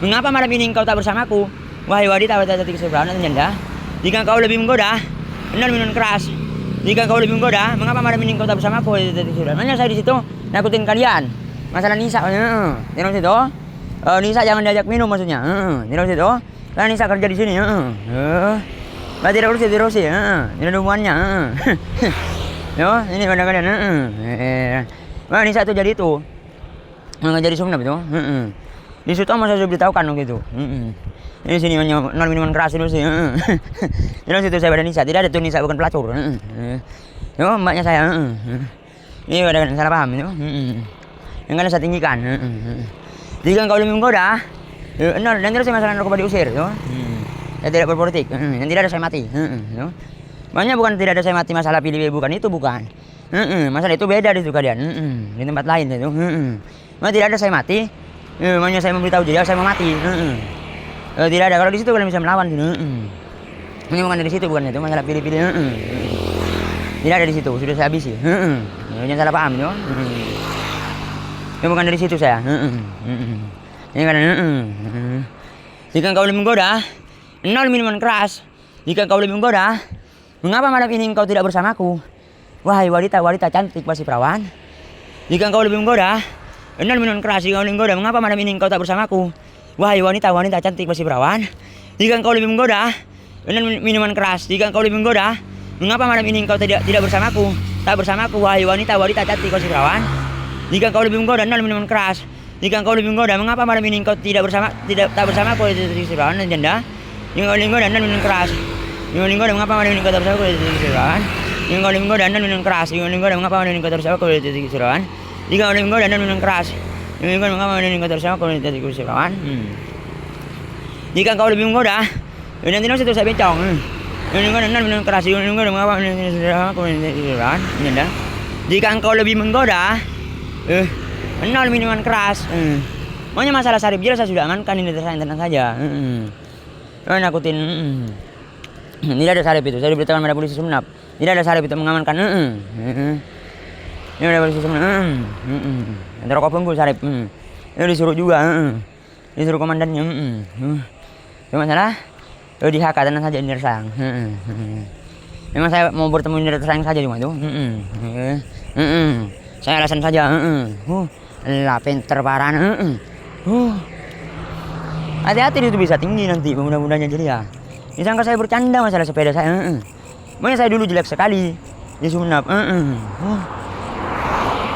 mengapa malam ini engkau tak bersamaku? Wahai wanita cantik Gusti Perawan atau janda. Jika engkau lebih menggoda, hendak minuman keras. Jika engkau lebih menggoda, mengapa malam ini engkau tak bersamaku? Makanya saya di situ nakutin kalian. Masalah Nisa, di dalam situ. Nisa jangan diajak minum maksudnya. Di dalam situ. Karena Nisa kerja di sini. Berarti tidak urus terusi. Ini ada hubungannya. Yo, ini kadang-kadang. Nisa itu jadi itu. Jadi sumnap itu. Di situ masa sudah beritahukan gitu. Ini sini non minuman keras itu sih. Di situ saya pada Nisa. Tidak ada tuh Nisa bukan pelacur. Yo, mbaknya saya. Ini kadang-kadang salah paham itu. Yang kalian saya tinggikan. Jika engkau lebih menggoda, dan terus masalah narkoba diusir. Saya tidak berpolitik. Yang tidak ada saya mati. Makanya bukan tidak ada saya mati masalah pilih bukan itu bukan. Masalah itu beda di situ kalian. Di tempat lain itu. Makanya tidak ada saya mati. Makanya saya memberitahu dia saya mau mati. Tidak ada kalau di situ kalian bisa melawan. Ini bukan dari situ bukan itu masalah pilih-pilih. Tidak ada di situ sudah saya habisi. Jangan salah paham itu. Ini bukan dari situ saya. Ini kan. Jika engkau lebih menggoda, nol minuman keras. Jika engkau lebih menggoda, mengapa malam ini engkau tidak bersamaku? Wahai wanita cantik Gusti Perawan. Jika engkau lebih menggoda, nol minuman keras. Jika engkau lebih menggoda, mengapa malam ini engkau tak bersamaku? Wahai wanita cantik Gusti Perawan. Jika engkau lebih menggoda, nol minuman keras. Jika engkau lebih menggoda, mengapa malam ini engkau tidak bersamaku? Tak bersamaku, wahai wanita cantik Gusti Perawan. Jika engkau lebih menggoda, nol minuman keras. Jika engkau lebih menggoda, mengapa malam ini engkau tak bersamaku? Gusti Perawan dan janda. Jika engkau lebih menggoda, nol minuman keras. Jika engkau lebih menggoda, mengapa malam ini engkau tak bersamaku? Gusti Perawan. Jika kau lebih menggoda dan minum keras, jika lebih menggoda mengapa menurut kau terus aku dari titik keseruan? Jika kau lebih menggoda dan minum keras, jika lebih menggoda mengapa menurut kau terus aku dari titik keseruan? Jika kau lebih menggoda, nanti nanti terus saya bencong. Jika lebih menggoda dan minum keras, jika lebih menggoda mengapa menurut aku dari titik keseruan? Jika engkau lebih menggoda, nol minuman keras. Maunya masalah Sarip jelas saya sudah amankan ini tenang saja. Nakutin. Tidak ada Sarip itu. Saya diberitakan pada polisi Sumenep. Tidak ada Sarip itu mengamankan. Ini ada polisi Sumenep. Ada rokok penggul Sarip. Itu disuruh juga. Disuruh komandannya. Cuma masalah di HK tenang saja ini tersayang. Memang saya mau bertemu ini tersayang saja cuma itu. Saya alasan saja. Lah pinter parah. Hati-hati itu bisa tinggi nanti pemuda-mudanya jadi ya. Disangka saya bercanda masalah sepeda saya. Makanya saya dulu jelek sekali di Sumenep.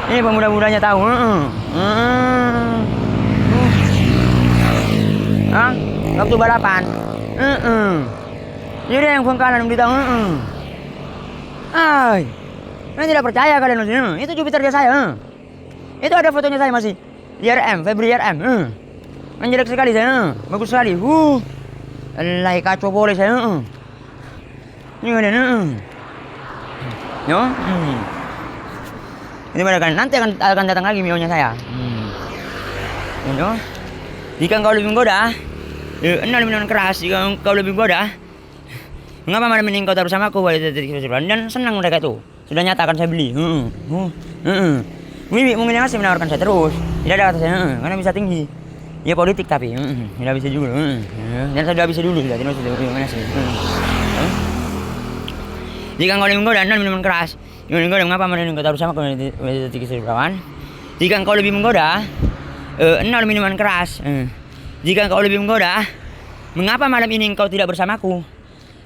Ini pemuda-mudanya tahu. Waktu balapan. Jadi yang Bengkalan beritahu. Saya tidak percaya kalian masih. Itu Jupiter dia saya. Itu ada fotonya saya masih. IRM, Febri IRM. Menjelek sekali saya. Bagus sekali. Alay kacau boleh saya. Ini ada. Yo. Ini mana kan nanti akan datang lagi mionya saya. Yo. Jika engkau lebih menggoda, enal minuman keras. Jika engkau lebih menggoda, mengapa malam ini engkau taruh sama aku dan senang mereka itu. Sudah nyata akan saya beli. Wiwi mungkin yang masih menawarkan saya terus. Tidak ada kata saya, karena bisa tinggi. Ya politik tapi, tidak bisa juga. Dan saya sudah bisa dulu, tidak mana sih. Jika engkau lebih menggoda dan minuman keras, mengapa menurut engkau taruh sama aku dari titik keseruan? Jika engkau lebih menggoda, nol minuman keras. Jika engkau lebih menggoda, mengapa malam ini engkau tidak bersamaku?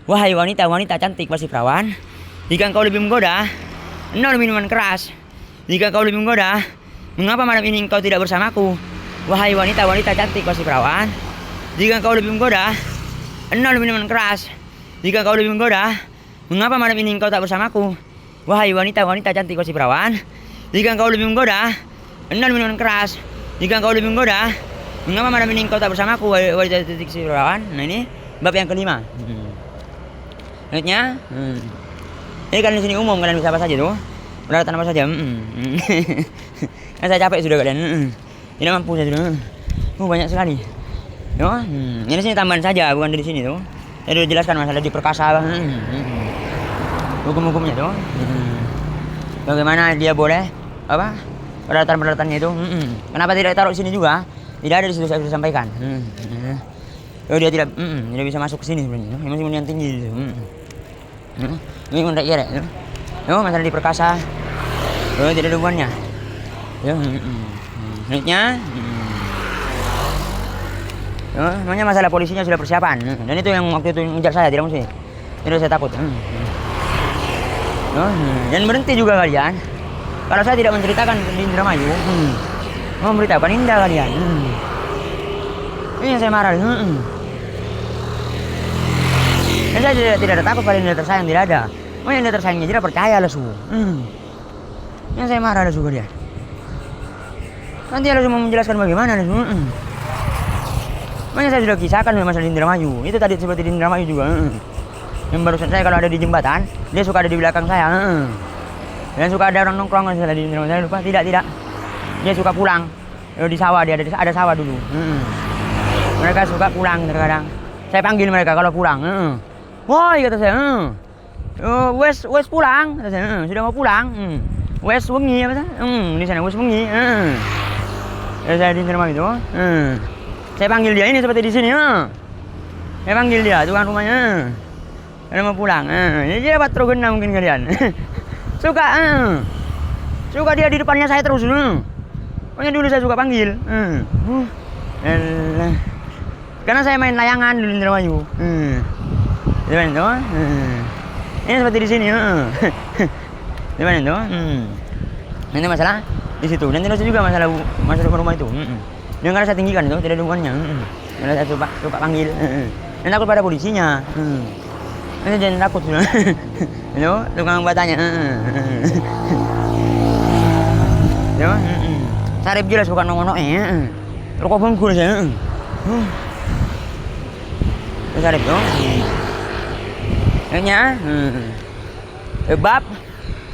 Wahai wanita cantik pasti perawan. Jika engkau lebih menggoda, nol minuman keras. Jika kau lebih menggoda, mengapa malam ini engkau tidak bersamaku? Wahai wanita cantik pasti perawan. Jika kau lebih menggoda, nol minuman keras. Jika kau lebih menggoda, mengapa malam ini engkau tak bersamaku? Wahai wanita cantik pasti perawan. Jika kau lebih menggoda, nol minuman keras. Jika kau lebih menggoda, mengapa malam ini engkau tak bersamaku? Wahai wanita cantik pasti perawan. Nah ini bab yang kelima. Ingatnya, ini kan di sini umum kalian bisa apa saja tuh. Beratan apa saja. Kan saya capek sudah kalian. Tidak mampu saya sudah. Banyak sekali. Yo, ini sini tambahan saja, bukan dari sini tuh. Saya sudah jelaskan masalah di perkasa. Hukum-hukumnya tuh. Bagaimana dia boleh apa? Peralatan-peralatannya itu. Kenapa tidak taruh di sini juga? Tidak ada di situ saya sudah sampaikan. Oh dia tidak bisa masuk ke sini sebenarnya. Masih yang tinggi. Ini menurut kira. Yo, masalah di perkasa. Tidak ada hubungannya. Yo, selanjutnya. Yo, namanya masalah polisinya sudah persiapan. Dan itu yang waktu itu ngejar saya, tidak mesti. Tidak saya takut. Yo, dan berhenti juga kalian. Kalau saya tidak menceritakan di Indramayu, memberitakan indah kalian. Ini yang saya marah. Dan saya tidak ada takut pada yang tersayang, tidak ada. Oh yang tersayangnya tidak percaya lesu. Yang saya marah lesu dia. Nanti lesu mau menjelaskan bagaimana lesu. Makanya saya sudah kisahkan masalah di Indramayu. Itu tadi seperti di Indramayu juga. Yang barusan saya kalau ada di jembatan, dia suka ada di belakang saya. Dan suka ada orang nongkrong misalnya di Indramayu. Saya lupa tidak. Dia suka pulang. Di sawah dia ada sawah dulu. Mereka suka pulang terkadang. Saya panggil mereka kalau pulang. Woi kata saya. Wes pulang, sudah mau pulang. Wes wengi apa sih? Di sana wes wengi. Saya di rumah itu. Saya panggil dia ini seperti di sini. Saya panggil dia tukang rumahnya. Karena mau pulang. Jadi dia dapat tergena mungkin kalian. Suka dia di depannya saya terus. Pokoknya dulu saya suka panggil. Karena saya main layangan dulu di Indramayu. Gimana tuh? Ini seperti di sini. Gimana tuh? Ini masalah di situ. Dan terus juga masalah rumah itu. Yang karena saya tinggikan itu tidak ada hubungannya. Karena saya suka panggil. Dan takut pada polisinya. Jangan takut sudah. Yo, tukang batanya. Yo, Sarip jelas bukan ngono rokok bengkul saya. Sarip yo. Nya. Bab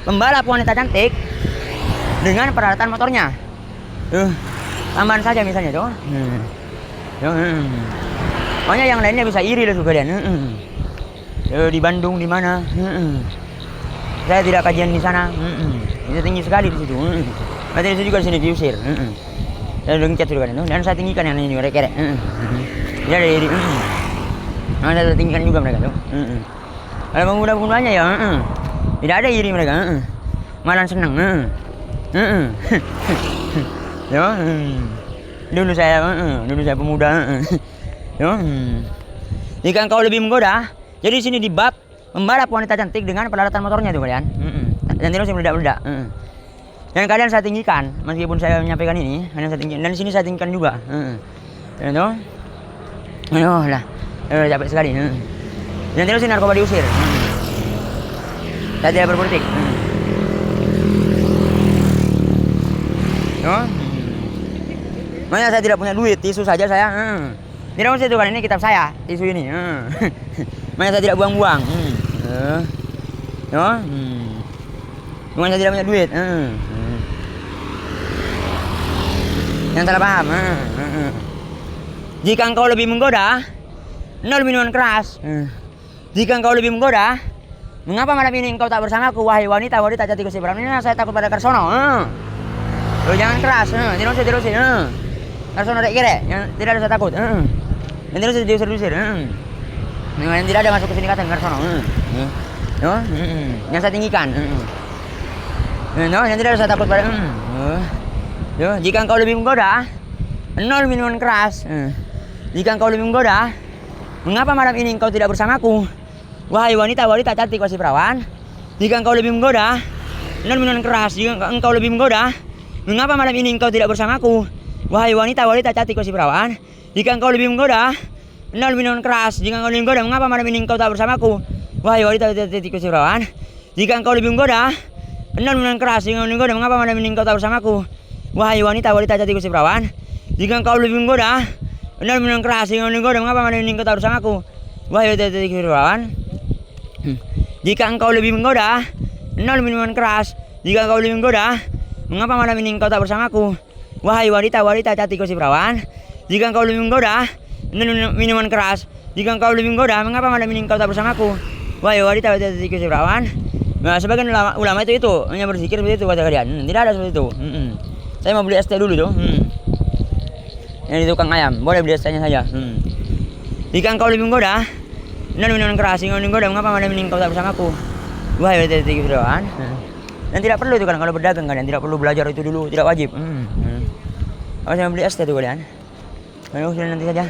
pembalap wanita cantik dengan peralatan motornya. Tambahan saja misalnya tuh. Makanya yang lainnya bisa iri lah kalian. Di Bandung di mana? Saya tidak kajian di sana. Itu tinggi sekali di situ. Berarti di situ juga di sini diusir. Saya udah ngecat juga kan. Dan saya tinggikan yang ini mereka. Jadi saya tinggikan juga mereka tuh. Kalau pemuda-pemudanya ya, tidak ada iri mereka. Malah senang. Ya, dulu saya pemuda. Ya, jika engkau lebih menggoda, jadi di sini di bab membalap wanita cantik dengan peralatan motornya tuh kalian. Dan terus meledak-meledak. Dan kalian saya tinggikan, meskipun saya menyampaikan ini, kalian saya tinggikan. Dan di sini saya tinggikan juga. Itu, ayoh lah, capek sekali. Dan terus ini narkoba diusir. Saya tidak berpolitik. Makanya saya tidak punya duit, tisu saja saya. Tidak usah itu kan, ini kitab saya, tisu ini. Makanya saya tidak buang-buang. Makanya saya tidak punya duit. Yang salah paham. Jika engkau lebih menggoda, 0 minuman keras. Jika engkau lebih menggoda, mengapa malam ini engkau tak bersamaku, wahai wanita cantik Gusti Prabu? Ini saya takut pada Karsono. Jangan keras, tidak usah. Karsono dek kere, tidak ada saya takut. Yang tidak usah diusir. Yang tidak ada masuk ke sini kata Karsono. Yang saya tinggikan. Yang tidak ada saya takut pada. Jika engkau lebih menggoda, 0 minuman keras. Jika engkau lebih menggoda, mengapa malam ini engkau tidak bersamaku, wahai wanita cantik Gusti Perawan? Jika engkau lebih menggoda, 0 minuman keras. Jika engkau lebih menggoda, mengapa malam ini engkau tidak bersamaku, wahai wanita cantik Gusti Perawan? Jika engkau lebih menggoda, 0 minuman keras. Jika engkau lebih menggoda, mengapa malam ini engkau tak bersamaku, wahai wanita cantik Gusti Perawan? Jika engkau lebih menggoda, 0 minuman keras. Jika engkau lebih menggoda, mengapa malam ini engkau tak bersamaku, wahai wanita cantik Gusti Perawan? Jika engkau lebih menggoda, 0 minuman keras. Jika engkau lebih menggoda, mengapa malam ini engkau tak bersamaku, wahai wanita cantik Gusti Perawan? Jika engkau lebih menggoda, 0 minuman keras. Jika engkau lebih menggoda, mengapa malam ini engkau tak bersamaku, wahai wanita cantik Gusti Perawan? Jika engkau lebih menggoda, 0 minuman keras. Jika engkau lebih menggoda, mengapa malam ini engkau tak bersamaku, wahai wanita cantik Gusti Perawan? Nah, sebagian ulama itu hanya berzikir seperti itu kata kalian. Tidak ada seperti itu. Saya mau beli ST dulu tuh. Yang di tukang ayam, boleh beli ST-nya saja. Jika engkau lebih menggoda, 0 minuman keras. Jika engkau lebih menggoda, mengapa malam ini engkau tak bersamaku, wahai wanita cantik Gusti Perawan? Dan tidak perlu itu kan kalau berdagang kalian tidak perlu belajar itu dulu, tidak wajib. Apa saya beli ST itu kalian? Ayo sudah nanti saja.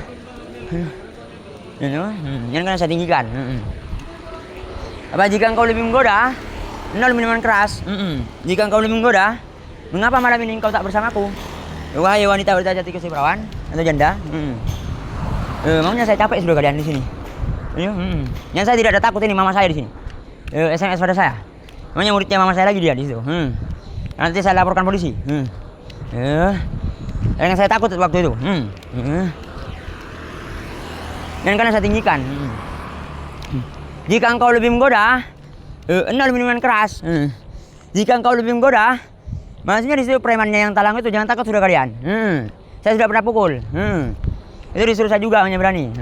Yang kan saya tinggikan. Apa jika engkau lebih menggoda, 0 minuman keras. Jika engkau lebih menggoda, mengapa malam ini engkau tak bersamaku, wahai wanita cantik Gusti Perawan atau janda? Maunya saya capek sudah kalian di sini. Yang saya tidak ada takut ini mama saya di sini. SMS pada saya. Namanya muridnya mama saya lagi dia di situ. Nanti saya laporkan polisi. Yang saya takut waktu itu. Dan karena saya tinggikan. Jika engkau lebih menggoda, 0 minuman keras. Jika engkau lebih menggoda, maksudnya di situ premannya yang talang itu jangan takut sudah kalian. Saya sudah pernah pukul. Itu disuruh saya juga hanya berani.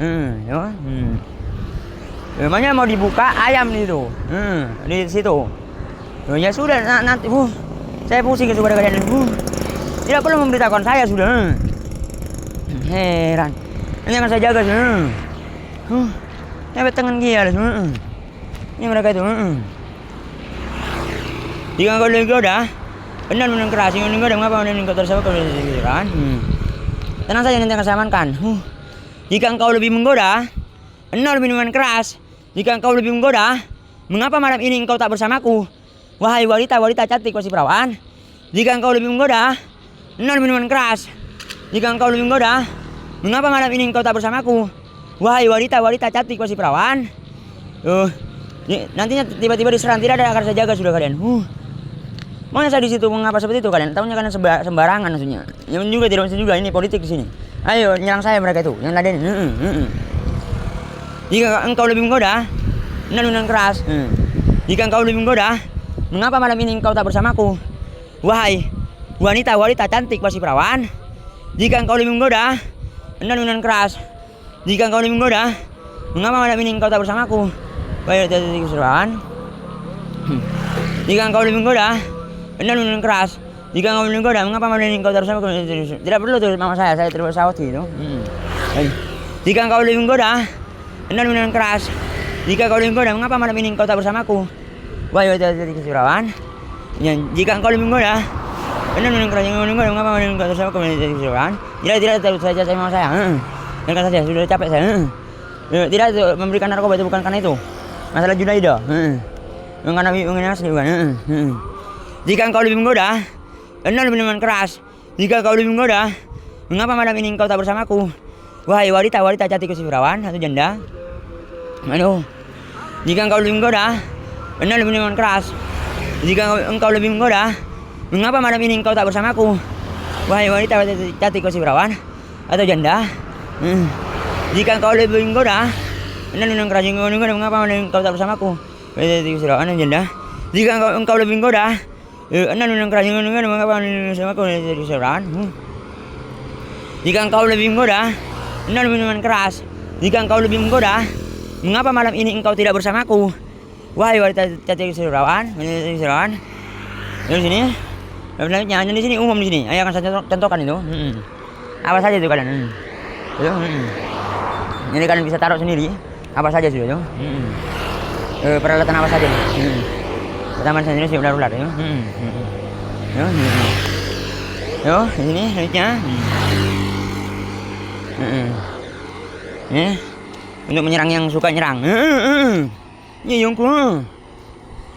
Namanya mau dibuka ayam itu. Di situ. Ya sudah nanti saya pusing kepada kalian. Tidak perlu memberitahukan saya sudah. Heran. Ini akan saya jaga sudah. Sampai tangan dia lah. Ini mereka itu. Jika engkau lebih menggoda, benar keras. Jika engkau mengapa engkau tersebut kan? Tenang saja nanti akan saya amankan. Jika engkau lebih menggoda, 0 minuman keras. Jika engkau lebih menggoda, mengapa malam ini engkau tak bersamaku, wahai wanita cantik Gusti Perawan? Jika engkau lebih menggoda, 0 minuman keras. Jika engkau lebih menggoda, mengapa malam ini engkau tak bersamaku, wahai wanita cantik Gusti Perawan? Nantinya tiba-tiba diserang, tidak ada yang akan saya jaga sudah kalian. Makanya saya di situ mengapa seperti itu kalian? Tahunya kalian sembarangan maksudnya. Yang juga tidak mesti juga ini politik di sini. Ayo nyerang saya mereka itu, yang laden. Jika engkau lebih menggoda, dengan keras. Jika engkau lebih menggoda, mengapa malam ini engkau tak bersamaku? Wahai wanita cantik masih perawan. Jika engkau lebih menggoda, dengan keras. Jika engkau lebih menggoda, mengapa malam ini engkau tak bersamaku? Wahai wanita cantik masih perawan. Jika engkau lebih menggoda, dengan keras. Jika engkau lebih menggoda, mengapa malam ini engkau tak bersamaku? Tidak perlu tuh mama saya terlalu sawat gitu. Jika engkau lebih menggoda, dengan keras. Jika engkau lebih menggoda, mengapa malam ini engkau tak bersamaku? Wahai wanita cantik masih perawan. Jika engkau lebih menggoda, dengan keras. Jika engkau lebih menggoda, mengapa malam ini engkau tak bersamaku? Tidak terus saja saya mama saya. Dengarkan saja, sudah capek saya. Tidak memberikan narkoba itu bukan karena itu. Masalah Junaidah. Karena mengenai asli bukan. Jika engkau lebih menggoda, dengan keras. Jika engkau lebih menggoda, mengapa malam ini engkau tak bersamaku? Wahai wanita cantik masih perawan atau janda. Aduh. Jika engkau lebih menggoda, dengan keras. Jika engkau lebih menggoda, mengapa malam ini engkau tak bersamaku? Wahai wanita cantik masih perawan atau janda. Jika engkau lebih menggoda, dengan keras. Jika engkau lebih menggoda, mengapa malam ini engkau tak bersamaku? Wanita cantik masih perawan atau janda. Jika engkau lebih menggoda, dengan keras. Jika engkau lebih menggoda, mengapa malam ini bersamaku? Wanita cantik masih perawan. Jika engkau lebih menggoda, dengan keras. Jika engkau lebih menggoda, mengapa malam ini engkau tidak bersamaku? Wahai wanita cantik masih perawan, wanita cantik masih perawan. Di sini. Sebenarnya hanya di sini umum di sini. Ayo akan saya contohkan itu. Apa saja itu kalian. Jadi kalian bisa taruh sendiri. Apa saja sudah itu. Peralatan apa saja. Pertama sendiri siap ular ya. Yo, di sini selanjutnya. Untuk menyerang yang suka nyerang. Nyiyungku.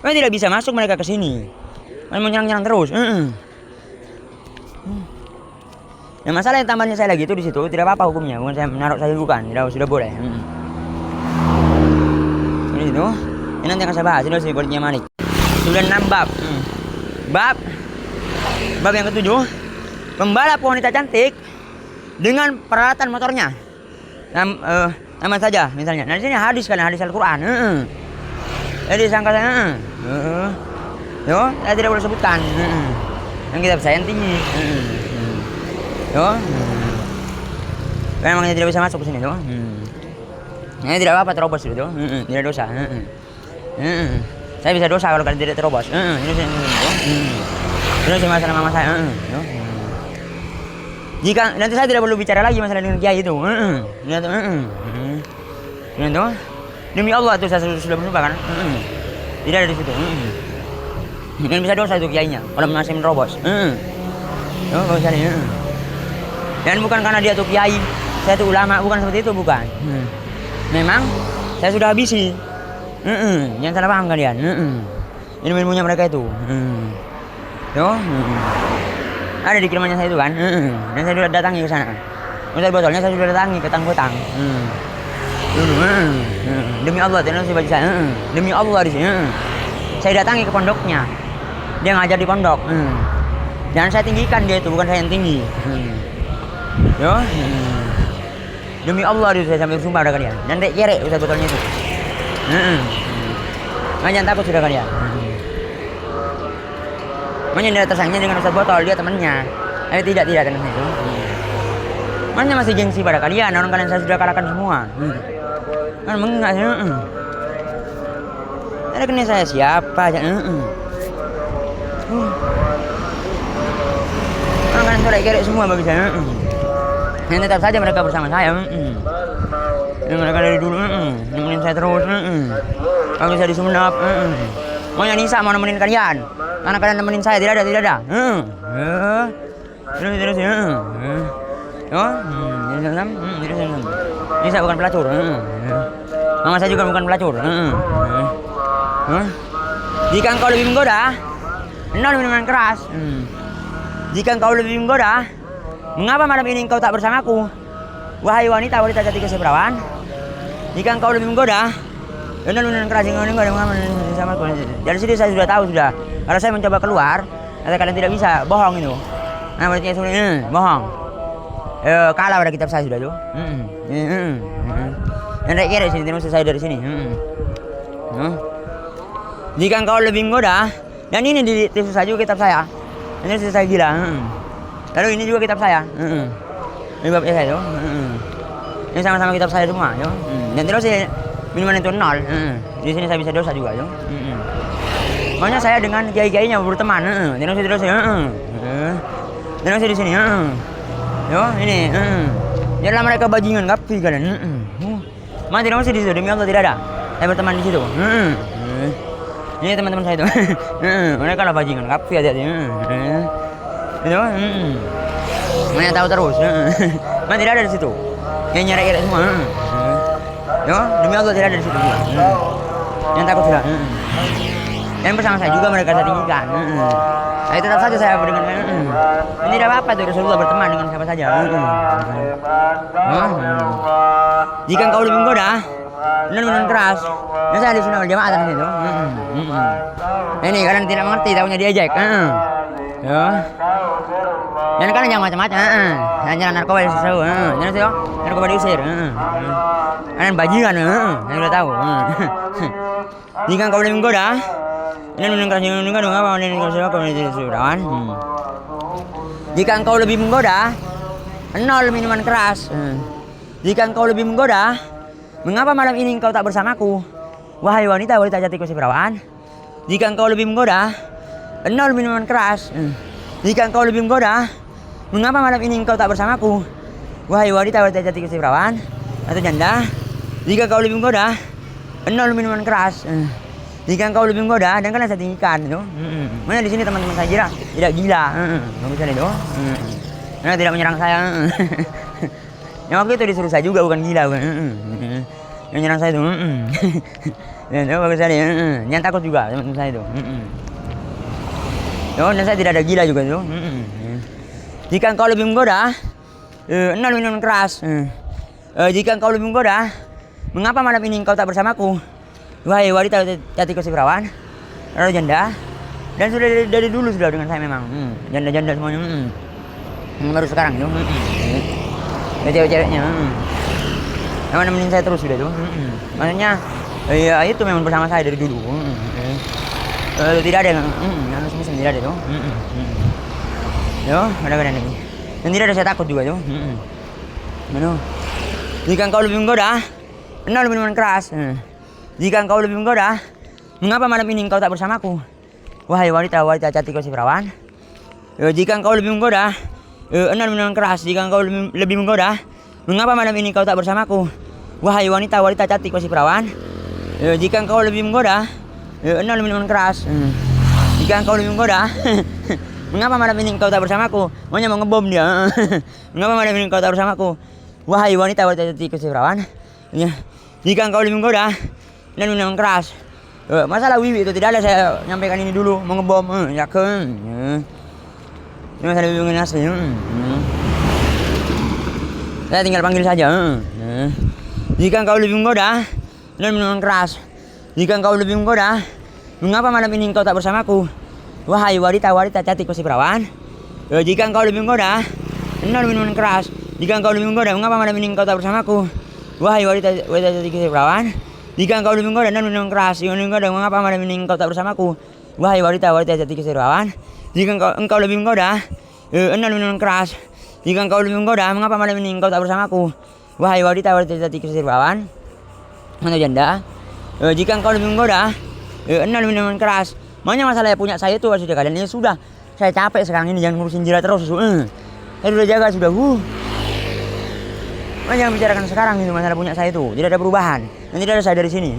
Tidak bisa masuk mereka ke sini. Mau nyerang terus. Yang masalah yang tambahnya saya lagi itu di situ tidak apa-apa hukumnya. Bukan saya menaruh saya bukan. Sudah boleh. Ini itu. Ini nanti akan saya bahas. Ini sudah politiknya Malik. Sudah 6 bab. Bab yang ke-7. Pembalap wanita cantik dengan peralatan motornya. Nama saja misalnya. Nah di sini hadis kan, hadis Al-Qur'an. Jadi sangka saya. Saya tidak boleh sebutkan. Yang kitab saya yang tinggi. Memangnya tidak bisa masuk ke sini tuh. Ini tidak apa-apa terobos itu. Tidak dosa. Saya bisa dosa kalau kalian tidak terobos. Ini masalah mama saya. Jika nanti saya tidak perlu bicara lagi masalah dengan kiai itu. Demi Allah itu saya sudah bersumpah kan. Tidak ada di situ. Dan bisa dosa itu kiainya kalau masih menerobos. Dan bukan karena dia tuh kiai, saya tuh ulama, bukan seperti itu, bukan. Memang saya sudah habisi. Jangan salah paham kalian. Ini ilmunya mereka itu. Ada di kirimannya saya itu kan. Dan saya sudah datangi ke sana. Untuk botolnya saya sudah datangi ke tang-tang. Demi Allah, tenang si baju saya. Demi Allah di sini. Saya datangi ke pondoknya. Dia ngajar di pondok. Jangan saya tinggikan dia itu, bukan saya yang tinggi. Demi Allah itu saya sampai bersumpah pada kalian. Dan dek kerek usah botolnya itu. Jangan takut sudah kalian. Makanya dia tersangnya dengan ustaz botol, dia temannya. Tidak tenang itu. Makanya masih gengsi pada kalian, orang kalian saya sudah kalahkan semua. Kan mengenggak saya. Ada kena saya siapa aja. Orang kalian sudah kerek semua bagi saya. Yang tetap saja mereka bersama saya. Mereka dari dulu nemenin saya terus. Kalau saya di Sumenep. Maunya Nisa mau nemenin kalian. Karena kalian nemenin saya tidak ada. Terus Nisa bukan pelacur. Mama saya juga bukan pelacur. Jika engkau lebih menggoda, engkau lebih dengan keras. Jika engkau lebih menggoda, mengapa malam ini engkau tak bersamaku? Wahai wanita cantik kasih perawan. Jika engkau lebih menggoda, Benar minuman keras ini enggak ada mengaman sama aku. Dari sini saya sudah tahu sudah. Kalau saya mencoba keluar, kata kalian tidak bisa, bohong itu. Nah, berarti sebenarnya bohong. Kalah pada kitab saya sudah tuh. Dan kira sini tidak selesai dari sini. Jika engkau lebih menggoda, dan ini di susah juga kitab saya. Ini susah gila. Lalu ini juga kitab saya. Ini babnya saya tuh. Ini sama-sama kitab saya semua, yo. Dan terus minuman itu 0. Di sini saya bisa dosa juga, yo. Makanya saya dengan kiai-kiainya berteman, terus ya. Terus di sini, yo, ini, janganlah mereka bajingan kapi kalian. Mati dong sih di situ, demi Allah tidak ada. Saya berteman di situ. Ini teman-teman saya itu. Mereka lah bajingan kapi hati-hati. Itu, mana tahu terus. Mana tidak ada di situ. Yang nyari semua. Yo, demi Allah tidak ada di situ. Yang takut sudah. Dan bersama saya juga mereka saya tinggikan. Nah, tetap saja saya berikan. Ini tidak apa-apa tuh, Rasulullah berteman dengan siapa saja. Jika engkau lebih menggoda dan minuman keras, dan saya di sunnah wal jamaah di situ. Ini kalian tidak mengerti, tahunya diejek. Ya. Dan kalian jangan macam-macam. Jangan narkoba diusir. Jangan sih, narkoba diusir. Kalian bajingan. Saya sudah tahu. Jika engkau lebih menggoda dan minuman keras, jika engkau lebih menggoda, 0 minuman keras. Jika engkau lebih menggoda, mengapa malam ini engkau tak bersamaku? Wahai wanita cantik si perawan. Jika engkau lebih menggoda, 0 minuman keras. Jika engkau lebih menggoda, mengapa malam ini engkau tak bersamaku? Wahai wanita cantik si perawan atau janda. Jika engkau lebih menggoda, 0 minuman keras. Jika engkau lebih menggoda dan kalian saya tinggikan itu. Mana di sini teman-teman saya kira tidak gila. Bagus itu. Karena tidak menyerang saya. Yang waktu itu disuruh saya juga bukan gila bukan. Yang menyerang saya itu. Dan itu bagus sekali. Yang takut juga teman-teman saya itu. Dan saya tidak ada gila juga itu. Jika engkau lebih menggoda, 0 minuman keras. Jika engkau lebih menggoda, mengapa malam ini engkau tak bersamaku? Wahai wanita cantik si perawan, lalu janda, dan sudah dari dulu sudah dengan saya memang, janda-janda semuanya, baru sekarang itu, cewek-ceweknya, memang nemenin saya terus sudah tuh, maksudnya, ya itu memang bersama saya dari dulu, tidak ada yang semisal tidak ada tuh, yo, ada lagi, dan tidak ada saya takut juga tuh, jika engkau lebih menggoda, 0 minuman keras. Jika engkau lebih menggoda, mengapa malam ini engkau tak bersamaku? Wahai wanita cantik si perawan. Jika engkau lebih menggoda, 0 minuman keras. Jika engkau lebih menggoda, mengapa malam ini engkau tak bersamaku? Wahai wanita cantik si perawan. Jika engkau lebih menggoda, 0 minuman keras. Jika engkau lebih menggoda, mengapa malam ini engkau tak bersamaku? Maunya mau ngebom dia. Mengapa malam ini engkau tak bersamaku? Wahai wanita cantik si perawan. Jika engkau lebih menggoda dan minuman keras. Masalah wiwi itu tidak ada, saya nyampaikan ini dulu, mau ngebom, yakin. Ini masalah wiwi asli. Saya tinggal panggil saja. Jika engkau lebih menggoda dan minuman keras. Jika engkau lebih menggoda, mengapa malam ini engkau tak bersamaku? Wahai wanita cantik si perawan. Jika engkau lebih menggoda dan minuman keras. Jika engkau lebih menggoda, mengapa malam ini engkau tak bersamaku? Wahai wanita cantik si perawan. Jika engkau lebih menggoda dan minuman keras, mengapa malam ini engkau tak bersamaku? Wahai wanita cantik si perawan. Jika engkau lebih menggoda, 0 minuman keras. Jika engkau lebih menggoda, mengapa malam ini engkau tak bersamaku? Wahai wanita cantik si perawan atau janda. Jika engkau lebih menggoda, 0 minuman keras. Makanya masalah punya saya itu sudah kalian ini sudah. Saya capek sekarang ini, jangan ngurusin jirat terus. Saya sudah jaga sudah. Jangan bicarakan sekarang itu masalah punya saya itu. Tidak ada perubahan. Dan tidak ada saya dari sini.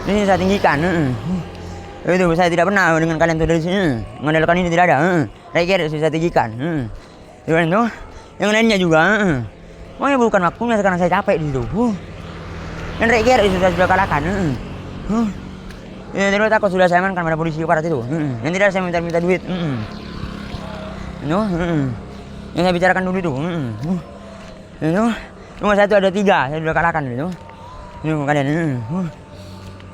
Ini saya tinggikan. Itu saya tidak pernah dengan kalian tuh dari sini. Mengandalkan ini tidak ada. Rakyat saya tinggikan. Itu yang lainnya juga. Makanya bukan waktunya sekarang saya capek di situ. Dan rakyat itu sudah kalahkan. Ya, tidak takut sudah saya amankan pada polisi aparat itu. Dan tidak saya minta duit. Yang saya bicarakan dulu itu. Rumah saya itu ada 3, saya sudah kalahkan itu. Ini kalian.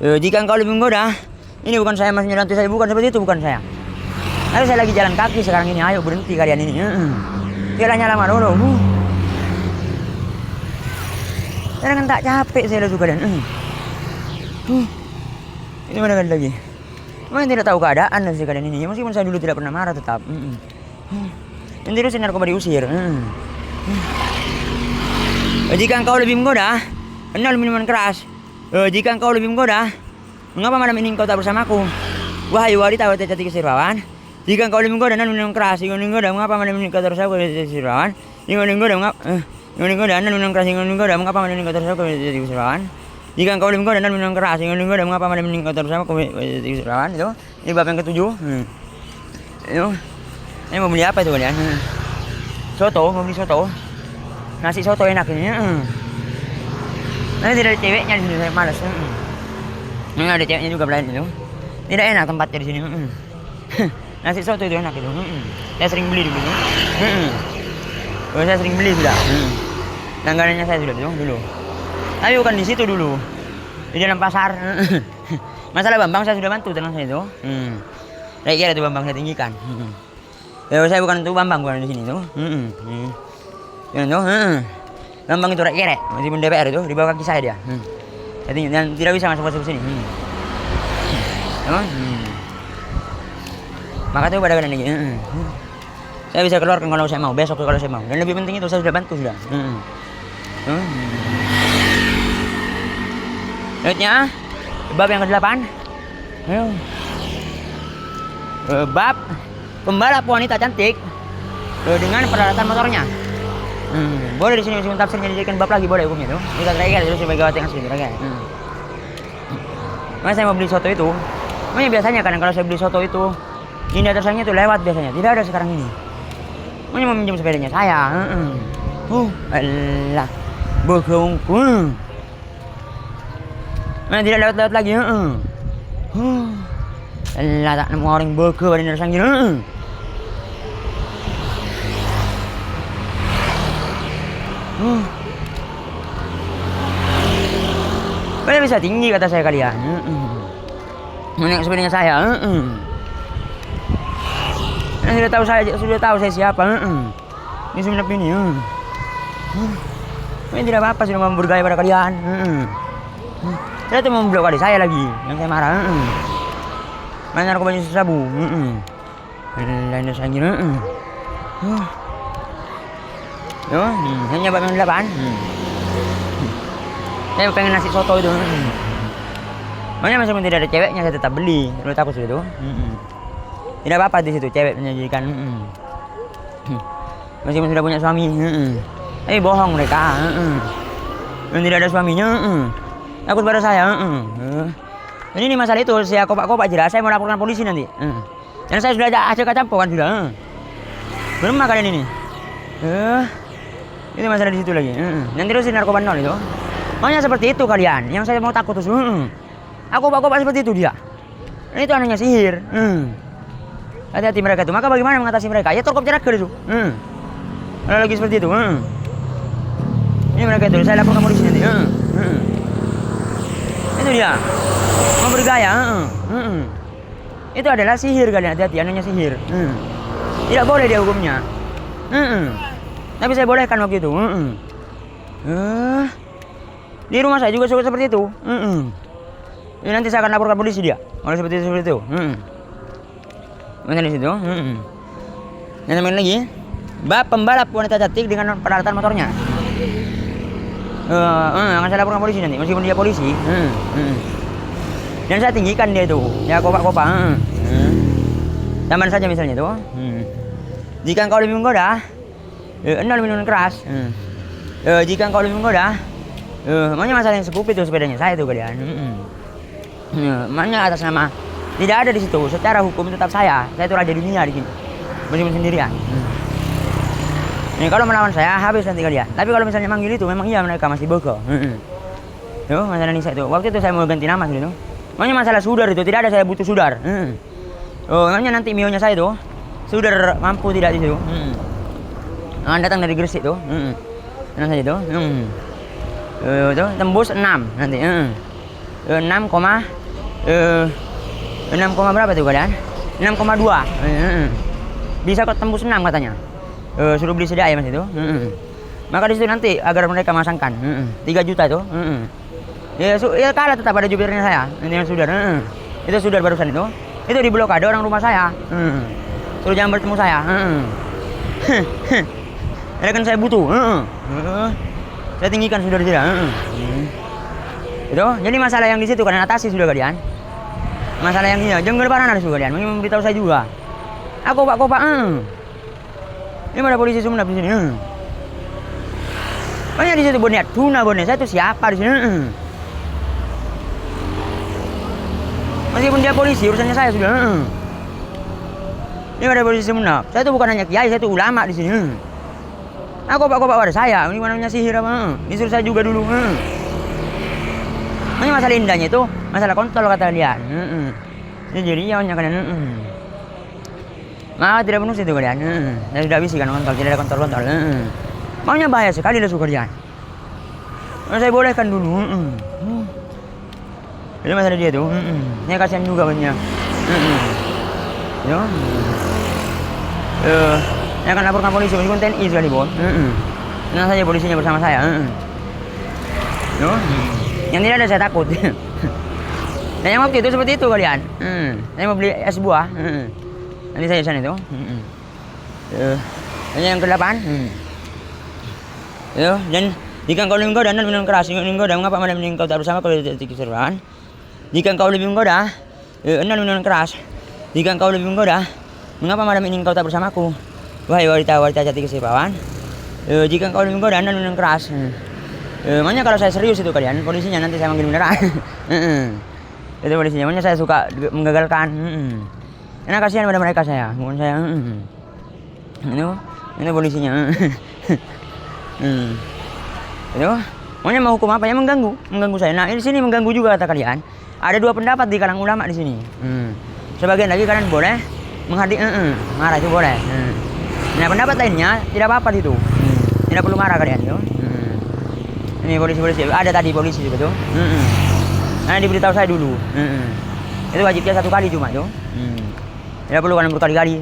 Jika engkau lebih menggoda, ini bukan saya mas menyerantai saya, bukan seperti itu, bukan saya. Ayo saya lagi jalan kaki sekarang ini, ayo berhenti kalian ini. Jalannya lama dulu. Saya kan tak capek saya lalu kalian. Ini mana kali lagi? Memang tidak tahu keadaan dan kalian ini. Meskipun saya dulu tidak pernah marah tetap. Dan terus narkoba diusir. Jika engkau lebih menggoda, kenal minuman keras. Jika engkau lebih menggoda, mengapa malam ini engkau tak bersamaku? Wahai wanita cantik kesirwawan, jika engkau lebih menggoda dan minum keras, ingin menggoda, mengapa malam ini engkau terus aku kesirwawan? Ingin menggoda, dan minum keras, ingin menggoda, mengapa malam ini engkau terus aku kesirwawan? Jika engkau lebih menggoda dan minum keras, ingin menggoda, mengapa malam ini engkau terus aku kesirwawan? Itu, ini bab yang ketujuh. Itu, ini mau beli apa itu kalian? Soto, mau beli soto. Nasi soto enak ini. Nanti tidak ada ceweknya di sini, saya malas. Ini ada ceweknya juga belain itu. Tidak enak tempatnya di sini. Nasi soto itu enak itu. Saya sering beli dulu. Saya sering beli sudah. Langganannya saya sudah dulu. Tapi bukan di situ dulu. Di dalam pasar. Masalah Bambang saya sudah bantu tenang saya itu. Saya kira itu Bambang saya tinggikan. Saya bukan untuk Bambang, bukan di sini tuh. Jangan tuh. Bambang itu rakyat, meskipun DPR itu di bawah kaki saya dia. Jadi dan tidak bisa masuk sini. Maka itu pada kalian lagi. Saya bisa keluarkan kalau saya mau, besok kalau saya mau. Dan lebih penting itu saya sudah bantu sudah. Selanjutnya bab yang ke-8. Bab pembalap wanita cantik dengan peralatan motornya. Boleh di sini meskipun tafsirnya dijadikan bab lagi boleh hukumnya tuh. Kita terakhir terus sebagai Gawati asli lagi. Mas saya mau beli soto itu. Makanya biasanya kadang kalau saya beli soto itu ini atasnya itu lewat biasanya. Tidak ada sekarang ini. Makanya mau minjem sepedanya saya. Allah. Bokongku. Mana tidak lewat-lewat lagi. Allah tak nemu orang boko pada atasnya. Kalian bisa tinggi kata saya kalian. Menaik sepedanya saya. Sudah tahu saya siapa. Ini sebenarnya ini. Ini tidak apa-apa sudah mau bergaya pada kalian. Saya tuh mau blok adik saya lagi yang saya marah. Mana aku banyak sabu. Lain saya hanya bab yang 8. Saya pengen nasi soto itu. Makanya meskipun tidak ada ceweknya saya tetap beli. Menurut aku sih itu. Tidak apa-apa di situ cewek menyajikan. Meskipun sudah punya suami. Tapi bohong mereka. Dan tidak ada suaminya. Takut pada saya. Dan ini masalah itu saya kopak-kopak jelas. Saya mau laporkan polisi nanti. Dan saya sudah ada hasil kacampo kan sudah. Belum kalian ini. Ini masalah di situ lagi. Dan terus narkoba nol itu. Makanya seperti itu kalian. Yang saya mau takut terus. Aku kopak seperti itu dia. Ini itu anaknya sihir. Hati-hati mereka itu. Maka bagaimana mengatasi mereka? Ya tokop jarak ke itu. Kalau lagi seperti itu. Ini mereka itu. Saya laporkan polisi nanti. Itu dia. Mau bergaya. Itu adalah sihir kalian. Hati-hati anaknya sihir. Tidak boleh dia hukumnya. Tapi saya bolehkan waktu itu. Di rumah saya juga suka seperti itu. Ya, nanti saya akan laporkan polisi dia. Kalau seperti itu. Mana di situ? Yang tambahin lagi. Bab pembalap wanita cantik dengan peralatan motornya. Akan saya laporkan polisi nanti. Meskipun dia polisi. Dan saya tinggikan dia itu. Ya kopak-kopak. Taman saja misalnya itu. Jika engkau lebih menggoda, nol minuman keras. Jika engkau lebih menggoda, makanya masalah yang sekup itu sepedanya saya itu kalian. Makanya atas nama tidak ada di situ. Secara hukum tetap saya itu raja dunia di sini. Meskipun sendirian. Nih kalau melawan saya habis nanti kalian. Tapi kalau misalnya manggil itu memang iya mereka masih boko. Tuh masalah Nisa itu. Waktu itu saya mau ganti nama gitu. Makanya masalah sudar itu tidak ada saya butuh sudar. Makanya nanti mionya saya itu sudar mampu tidak di situ. Datang dari Gresik tuh. Tenang saja tuh. Tuh tembus 6 nanti. 6, berapa tuh kalian? 6,2. Bisa kok tembus 6 katanya. Suruh beli sedia mas itu. Maka di situ nanti agar mereka masangkan 3 juta itu. Ya kalah tetap ada jubirnya saya. Ini yang sudar. Itu sudar barusan itu. Itu di blokade orang rumah saya. Suruh jangan bertemu saya. Ada kan saya butuh. Saya tinggikan sudar dia. Itu. Jadi masalah yang di situ kan atasi sudah kalian. Masalah yang ini jangan lebaran ada juga kalian. Memberitahu saya juga. Aku pak. Ini ada polisi Sumeneb di sini. Banyak di situ bonnet, tuna bonnet. Saya itu siapa di sini? Meskipun dia polisi, urusannya saya sudah. Ini ada polisi Sumeneb. Saya itu bukan hanya kiai, saya itu ulama di sini. Aku pak ada saya. Ini namanya sihir apa? Disuruh saya juga dulu. Ini masalah indahnya itu masalah kontol kata kalian. Jadi jauhnya kalian. Maka tidak penuh itu kalian. Saya sudah habis kan kontol, tidak ada kontol. Maunya bahaya sekali lah kalian. Saya bolehkan dulu. Jadi masalah dia tuh. Saya kasihan juga banyak. Saya akan laporkan polisi meskipun TNI sekali bon. Tenang saja polisinya bersama saya. Yang tidak ada saya takut. Dan yang waktu itu seperti itu kalian. Saya mau beli es buah. Nanti saya sana itu. Dan yang ke-8. Dan jika engkau lebih menggoda dan minum keras, menggoda mengapa malam ini engkau tak bersama kalau tidak keseruan? Jika engkau lebih menggoda, minum keras. Jika engkau lebih menggoda, mengapa malam ini engkau tak bersamaku? Wahai wanita jati kesipawan. Jika engkau lebih menggoda dan minum keras. Makanya kalau saya serius itu kalian, polisinya nanti saya manggil beneran. Itu polisinya, makanya saya suka menggagalkan. Karena kasihan pada mereka saya, bukan saya. Itu polisinya. Itu, makanya mau hukum apa? Yang mengganggu saya. Nah di sini mengganggu juga kata kalian. Ada 2 pendapat di kalangan ulama di sini. Sebagian lagi kalian boleh menghadiri, marah itu boleh. Nah pendapat lainnya tidak apa-apa itu. Tidak perlu marah kalian itu. Ini polisi ada tadi polisi juga tuh. Nah diberitahu saya dulu. Itu wajibnya 1 kali cuma tuh. Tidak perlu kalian berkali-kali.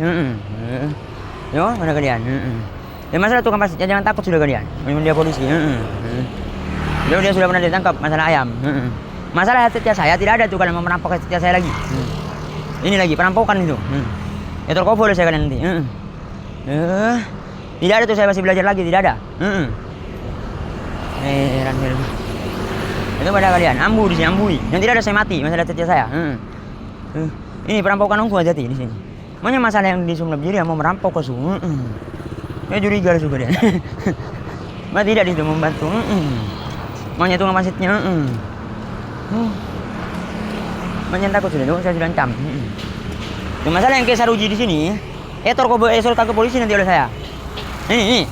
Yo mana kalian? Ya masalah tukang pasir jangan takut sudah kalian. Memang dia polisi. Dia sudah pernah ditangkap masalah ayam. Masalah headsetnya saya tidak ada tuh kalian mau merampok headsetnya saya lagi. Ini lagi perampokan itu. Ya terkobol saya kalian nanti. Tidak ada tuh saya masih belajar lagi tidak ada. Itu pada kalian ambu di sini ambui. Yang tidak ada saya mati masalah headsetnya saya. Ini perampokan ongku aja di sini. Makanya masalah yang di Sumeneb jadi mau merampok ke Sumeneb. Ya curiga juga dia. Mas tidak di situ membantu. Makanya tukang pasirnya. Makanya takut sudah, saya sudah ancam. Masalah yang kayak Saruji di sini, suruh tangkap polisi nanti oleh saya. Ini.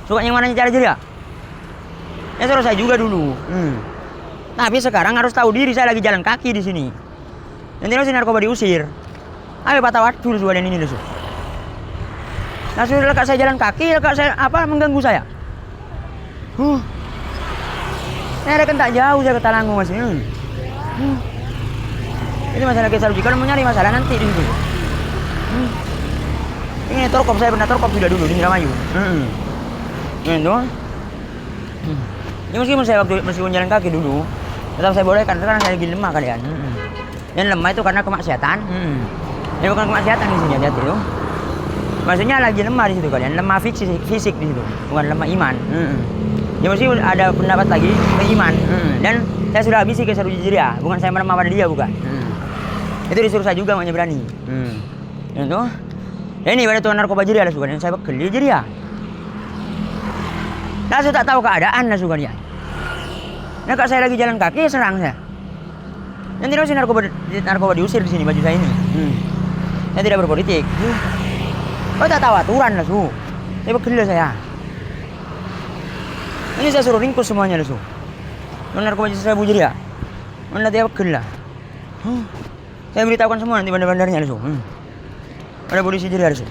Suka yang mana cara jadi ya? Ya suruh saya juga dulu. Tapi sekarang harus tahu diri saya lagi jalan kaki di sini. Nanti si narkoba diusir. Ayo patah waktu sudah ini dulu. Nah sudah lekat saya jalan kaki, lekat saya mengganggu saya. Saya ada kan tak jauh saya ke Talanggung masih. Ini masalah kisah Saruji. Kalau mau nyari masalah nanti di situ. Ini torkop saya pernah torkop sudah dulu di Indramayu. Ini tuh. Ini meskipun saya meskipun jalan kaki dulu, tetap saya bolehkan karena saya lagi lemah kalian. Yang lemah itu karena kemaksiatan. Ini bukan kemaksiatan di sini hati itu. Maksudnya lagi lemah di situ kalian, lemah fisik di situ, bukan lemah iman. Ya mesti ada pendapat lagi ke iman. Dan saya sudah habisi ke Saruji Jiria, bukan saya melemah pada dia bukan. Itu disuruh saya juga makanya berani. Itu. Ya ini pada tuan narkoba Jiria lah suka dan saya bekel di Jiria. Nah saya tak tahu keadaan lah suka dia. Nah kalau saya lagi jalan kaki serang saya. Nanti si narkoba diusir di sini baju saya ini. Saya tidak berpolitik. Oh tak tahu aturan lah su. Saya bekel saya. Ini saya suruh ringkus semuanya lah su. Narkoba saya bujur ya. Mana dia bekel lah. Saya beritahukan semua nanti bandar-bandarnya lah su. Ada polisi jadi harus.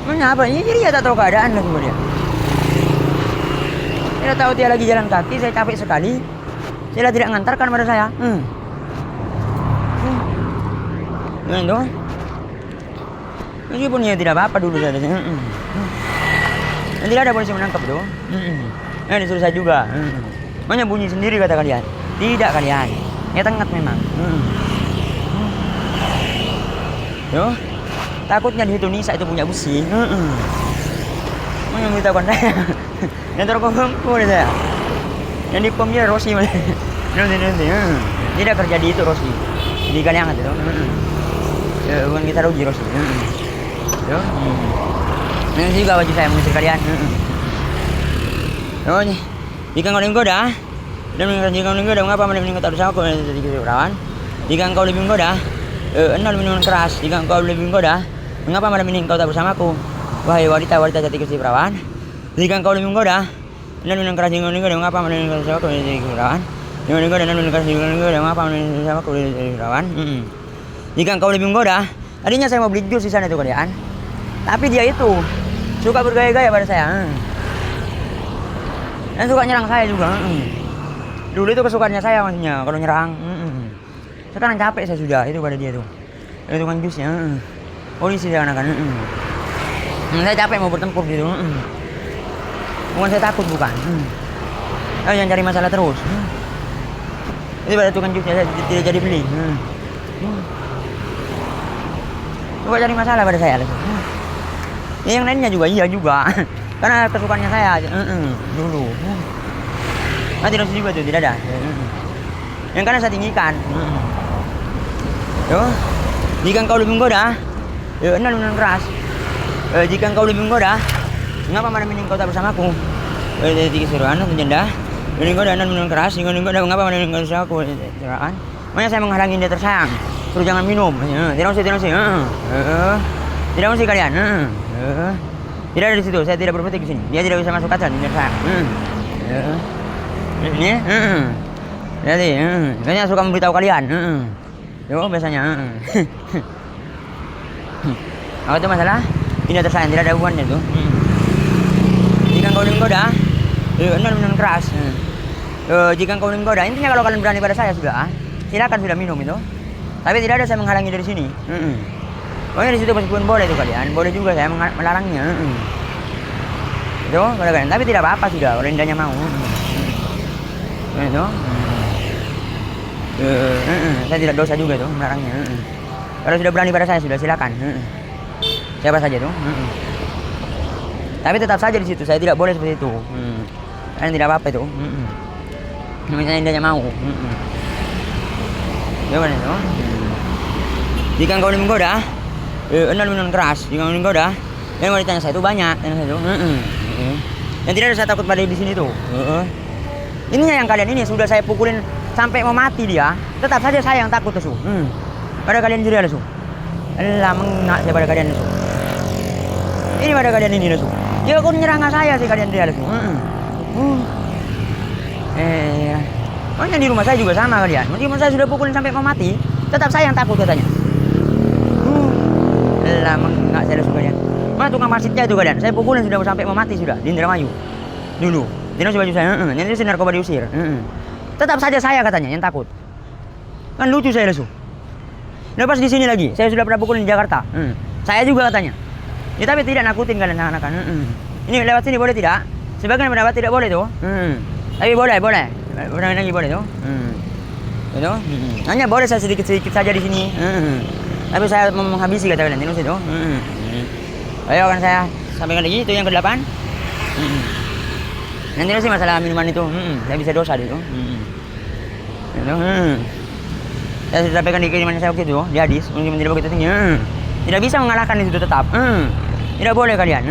Mana apa? Ini jadi ya tak tahu keadaan lah semua dia. Saya tahu dia lagi jalan kaki, saya capek sekali. Saya tidak mengantarkan pada saya. Itu. Meskipun ya tidak apa-apa dulu saja. Dan tidak ada polisi menangkap tuh. Disuruh saya juga. Makanya bunyi sendiri kata kalian. Tidak kalian. Ya tengah memang. Yo, takutnya di situ Nisa itu punya busi. Memberitahukan saya. Yang terkongkong deh saya. Yang di pomnya Rossi malah. Nanti. Tidak kerja di itu Rossi. Di Kaliangat itu. Ya, bukan kita rugi Rossi. Yo. Ini juga baju saya mengusir kalian. Oh, jika kau menggoda, dan jika kau menggoda, mengapa meningkat harus aku menjadi perawan? Jika engkau lebih menggoda, Anda lebih minuman keras. Jika engkau lebih menggoda, mengapa malam ini engkau tak bersamaku? Wahai wanita jati kasih perawan. Jika engkau lebih menggoda, Anda lebih keras. Jika engkau menggoda, mengapa malam ini engkau tak bersamaku menjadi perawan? Jika menggoda, Anda lebih keras. Jika menggoda, mengapa malam ini bersamaku menjadi perawan? Jika engkau lebih menggoda, tadinya saya mau beli jus di sana itu kalian. Tapi dia itu suka bergaya-gaya pada saya. Dan suka nyerang saya juga. Dulu itu kesukaannya saya maksudnya kalau nyerang. Sekarang capek saya sudah itu pada dia tuh. Itu kan jusnya. Polisi dia kan. Saya capek mau bertempur gitu. Bukan saya takut bukan. Jangan cari masalah terus. Itu pada tukang jusnya saya tidak jadi beli. Coba cari masalah pada saya. Yang lainnya juga iya juga. Karena kesukaannya saya dulu. Nanti harus juga tuh tidak ada. Yang karena saya tinggikan. Yo, jika engkau lebih menggoda, Anda lebih keras. Jika engkau lebih menggoda, mengapa malam ini engkau tak bersamaku? Tiga seruan atau janda. Lebih menggoda Anda lebih keras. Jika menggoda, mengapa malam ini engkau bersamaku? Seruan. Makanya saya menghalangi dia tersayang. Suruh jangan minum. Tidak usah. Tidak usah kalian. Tidak ada di situ, saya tidak berpetik di sini. Dia tidak bisa masuk kaca, ini saya. Ini, jadi, kayaknya suka memberitahu kalian. Yo, biasanya. Apa itu masalah? Ini tersayang, tidak ada hubungannya itu. Jika kau menggoda, Anda minum keras. Jika kau menggoda, intinya kalau kalian berani pada saya sudah, silakan sudah minum itu. Tapi tidak ada saya menghalangi dari sini. Pokoknya di situ meskipun boleh itu kalian, boleh juga saya melarangnya. Itu boleh kalian, tapi tidak apa-apa sudah kalau indahnya mau. Itu. Saya tidak dosa juga itu melarangnya. Kalau sudah berani pada saya sudah silakan. Siapa saja itu. Tapi tetap saja di situ saya tidak boleh seperti itu. Kalian tidak apa-apa itu. Misalnya indahnya mau. Gimana itu? Jika engkau menggoda, Anda minum keras. Jika menggoda, yang wanitanya saya itu banyak. Yang tidak ada saya takut pada di sini tuh. Ininya yang kalian ini sudah saya pukulin sampai mau mati dia. Tetap saja saya yang takut tuh. Pada kalian juga tuh. Allah mengenal saya pada kalian tuh. Ini pada kalian ini tuh. Jika kau menyerang saya sih kalian dia tuh. Makanya di rumah saya juga sama kalian. Meskipun saya sudah pukulin sampai mau mati, tetap saya yang takut katanya. Lah enggak saya suka kalian. Mana tukang masjidnya itu kalian? Saya pukulin sudah sampai mau mati sudah di Indramayu. Dulu. Dia baju saya, nanti si narkoba diusir. Tetap saja saya katanya yang takut. Kan lucu saya lesu. Lepas di sini lagi, saya sudah pernah pukulin di Jakarta. Saya juga katanya. Ya tapi tidak nakutin kalian anak-anak. Ini lewat sini boleh tidak? Sebagian pendapat tidak boleh tuh. Tapi boleh. Udah lagi boleh tuh. Itu. Hanya boleh saya sedikit-sedikit saja di sini. Tapi saya menghabisi kata kalian itu. Ayo kan saya sampaikan lagi itu yang ke-8. Nanti sih masalah minuman itu. Saya bisa dosa itu. Itu. Saya sudah sampaikan di kiriman saya waktu itu di hadis, mungkin tidak begitu tinggi. Tidak bisa mengalahkan itu tetap. Tidak boleh kalian.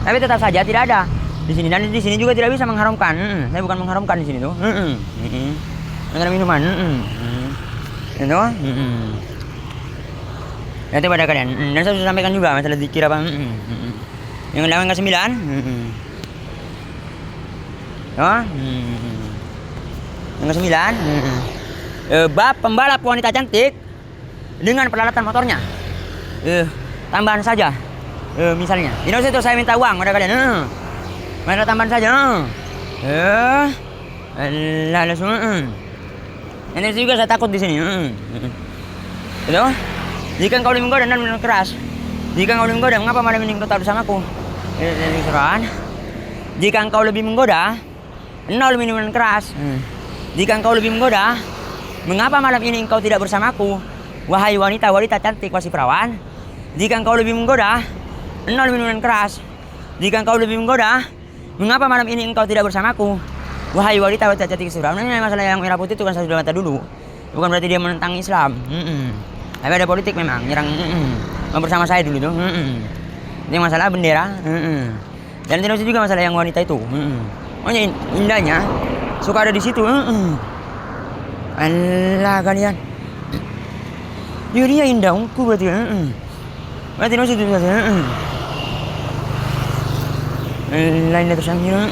Tapi tetap saja tidak ada di sini dan di sini juga tidak bisa mengharamkan. Saya bukan mengharamkan di sini tuh. Masalah minuman. Itu. Itu pada kalian. Dan saya sudah sampaikan juga masalah zikir apa. Yang lawan ke-9. Yang ke-9. Bab pembalap wanita cantik dengan peralatan motornya. Tambahan saja. Misalnya. Di situ saya minta uang pada kalian. Mana tambahan saja. Alah semua. Nanti juga saya takut di sini. Itu. Jika engkau lebih menggoda dan minum keras. Jika engkau lebih menggoda, mengapa malam ini engkau tak bersamaku? Jika engkau lebih menggoda, engkau lebih minum keras. Jika engkau lebih menggoda, mengapa malam ini engkau tidak bersamaku? Wahai wanita cantik wasi perawan. Jika engkau lebih menggoda, engkau lebih minum keras. Jika engkau lebih menggoda, mengapa malam ini engkau tidak bersamaku? Wahai wanita cantik wasi perawan. Ini masalah yang merah putih itu kan saya sudah mata dulu. Bukan berarti dia menentang Islam. Tapi ada politik memang, nyerang bersama saya dulu tuh. Ini masalah bendera. Dan tidak juga masalah yang wanita itu. Pokoknya indahnya suka ada di situ. Allah kalian. Dia indah ungu berarti. Berarti tidak situ saja. Lain dia tersayang.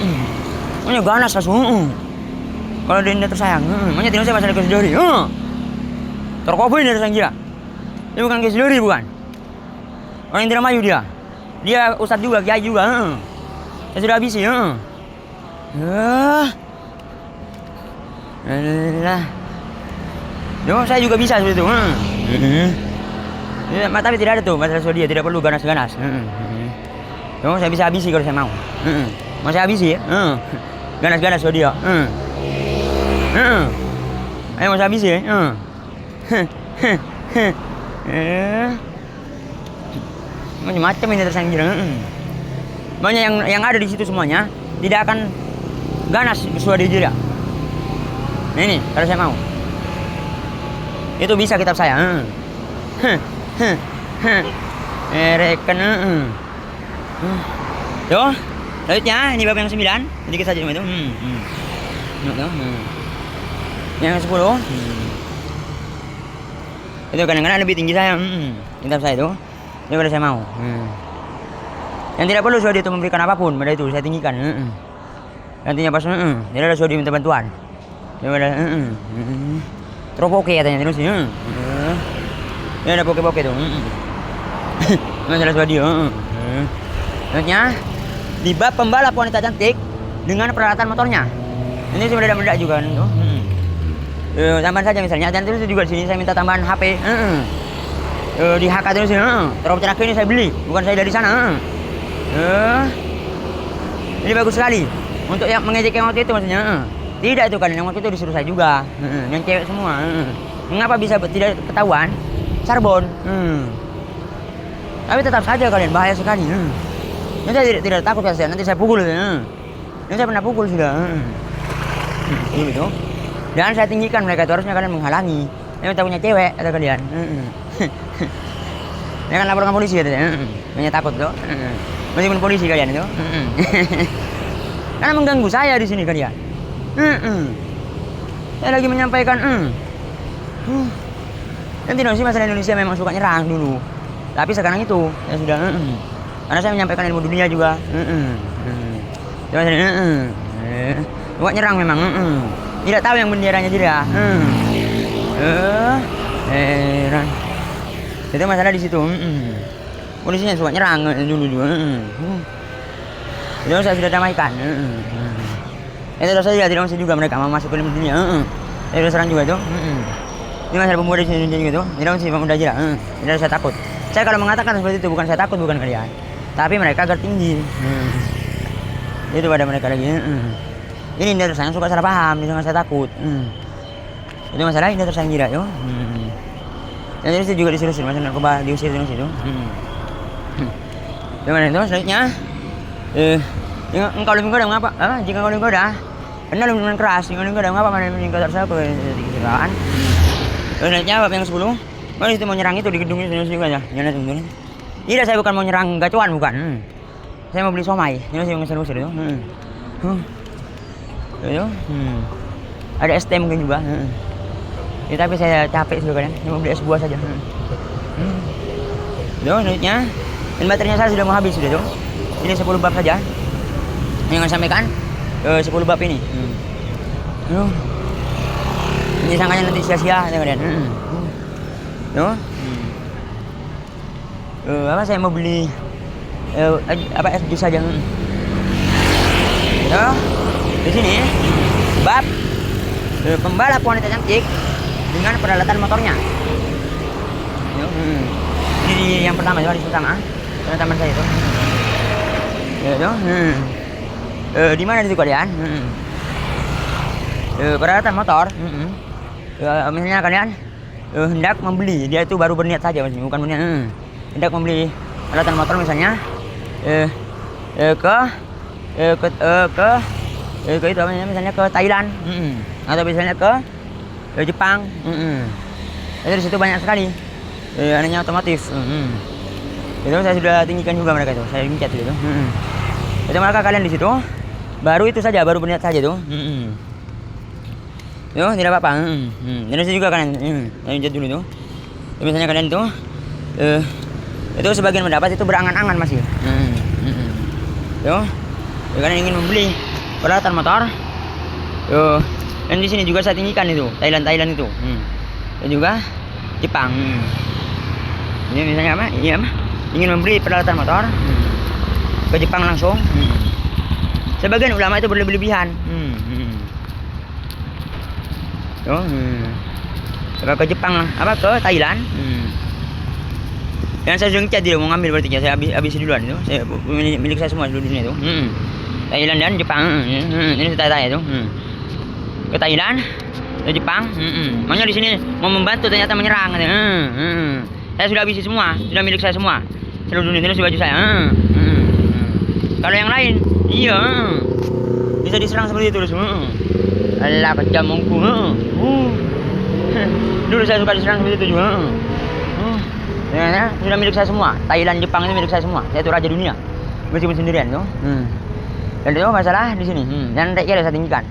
Pokoknya ganas langsung. Kalau dia indah tersayang. Pokoknya tidak usah masalah kesedori. Terkoboin dia tersayang gila. Dia bukan kesedori bukan. Orang yang tidak maju dia. Dia ustadz juga, kiai juga. Saya sudah habis ya. Alah. Yo, saya juga bisa seperti itu. Tapi tidak ada tuh masalah soal dia, tidak perlu ganas-ganas. Yo, saya bisa habisi kalau saya mau. Mau saya habisi ya. Ganas-ganas soal dia. Ayo mau saya habisi ya. Macam-macam ini tersayang. Banyak yang ada di situ semuanya tidak akan ganas sesuai dia. Ini kalau saya mau. Itu bisa kitab saya. Mereka. Yo, selanjutnya ini bab yang 9. Sedikit saja itu. Yang 10. Itu kadang-kadang lebih tinggi saya. Kitab saya itu. Ini kalau saya mau. Yang tidak perlu sudah itu memberikan apapun pada itu saya tinggikan. Nantinya pas tidak ada sudah diminta bantuan. Daripada teropoke katanya terus ya. Ya ada poke-poke tuh. Masalah sudah dia. Selanjutnya di bab pembalap wanita cantik dengan peralatan motornya. Ini sudah ada mendak juga tuh. Tambahan saja misalnya dan terus juga di sini saya minta tambahan HP. Di HK terus ya. Teropong tenaga ini saya beli, bukan saya dari sana. Ini bagus sekali untuk yang mengejek yang waktu itu maksudnya. Tidak itu kan yang waktu itu disuruh saya juga. Yang cewek semua. Mengapa bisa tidak ketahuan? Sarbon. Tapi tetap saja kalian bahaya sekali. Nanti saya tidak takut ya, nanti saya pukul. Nanti saya pernah pukul sudah. Gitu. Dan saya tinggikan mereka itu harusnya kalian menghalangi. Yang tak punya cewek ada kalian. Dia kan laporan polisi katanya. Banyak takut tuh. Meskipun polisi kalian itu. Karena mengganggu saya di sini kalian. Saya lagi menyampaikan. Dan tidak sih masalah Indonesia memang suka nyerang dulu. Tapi sekarang itu ya sudah. Karena saya menyampaikan ilmu dunia juga. Suka nyerang memang. Tidak tahu yang benderanya tidak. Heran. Itu masalah di situ. Polisinya suka nyerang dulu juga. Itu saya sudah damaikan. Itu saya tidak masih juga mereka mau masuk ke ilmu dunia. Itu serang juga itu. Ini masalah pemuda di sini juga tuh. Tidak masih pemuda aja. Tidak saya takut. Saya kalau mengatakan seperti itu bukan saya takut bukan kalian. Tapi mereka agak tinggi. Itu pada mereka lagi. Ini tidak tersayang suka salah paham, jangan saya takut. Itu masalah ini tersayang tidak yo. Dan itu juga disuruh masalah narkoba diusir terus itu. Gimana itu selanjutnya? Engkau lebih goda mengapa? Jika engkau lebih goda, anda lebih minuman keras. Jika lebih goda mengapa? Mana meningkat terasa ke kesalahan. Selanjutnya bab yang 10. Oh itu mau nyerang itu di gedung itu juga ya. Jangan tunggu. Tidak saya bukan mau nyerang gacuan bukan. Saya mau beli somai. Ini sih ngusir-ngusir itu. Itu. Ada ST mungkin juga. Ya, tapi saya capek sudah kan. Saya mau beli es buah saja. Itu selanjutnya. Dan baterainya saya sudah mau habis sudah tuh. Ini 10 bab saja. Yang saya sampaikan 10 bab ini. Ini sangkanya nanti sia-sia ya kalian. Apa saya mau beli apa es jus saja. Di sini bab pembalap wanita cantik dengan peralatan motornya. Ini yang pertama, itu pertama teman saya itu. Di mana itu kalian? Peralatan motor. Misalnya kalian hendak membeli, dia itu baru berniat saja, bukan berniat. Hendak membeli peralatan motor misalnya ke itu misalnya ke Thailand, atau misalnya ke Jepang. Itu di situ banyak sekali anehnya otomotif. Itu saya sudah tinggikan juga mereka itu, saya incat itu. Itu maka kalian di situ baru itu saja, baru berniat saja tuh. Yo, tidak apa-apa. Dan itu juga kalian saya incat dulu tuh. Misalnya kalian tuh itu sebagian pendapat itu berangan-angan masih. Yo, kalian ingin membeli peralatan motor. Yo, dan di sini juga saya tinggikan itu Thailand itu. Dan juga Jepang. Ini misalnya apa? Iya, ingin membeli peralatan motor ke Jepang langsung. Sebagian ulama itu berlebihan. Ke Jepang, apa ke Thailand. Yang saya sudah dia mau ngambil berarti ya, saya habis duluan itu. Saya milik saya semua seluruh dunia itu. Thailand dan Jepang. Ini saya tanya itu. Ke Thailand, ke Jepang. Makanya di sini mau membantu ternyata menyerang. Saya sudah habisi semua, sudah milik saya semua. Seluruh dunia ini sudah baju saya. Kalau yang lain, iya, bisa diserang seperti itu semua. Alah kejam mongku. Dulu saya suka diserang seperti itu juga. Ya, sudah milik saya semua. Thailand, Jepang itu milik saya semua. Saya itu raja dunia, meskipun sendirian tuh. Dan itu masalah di sini. Dan rakyat saya tinggikan.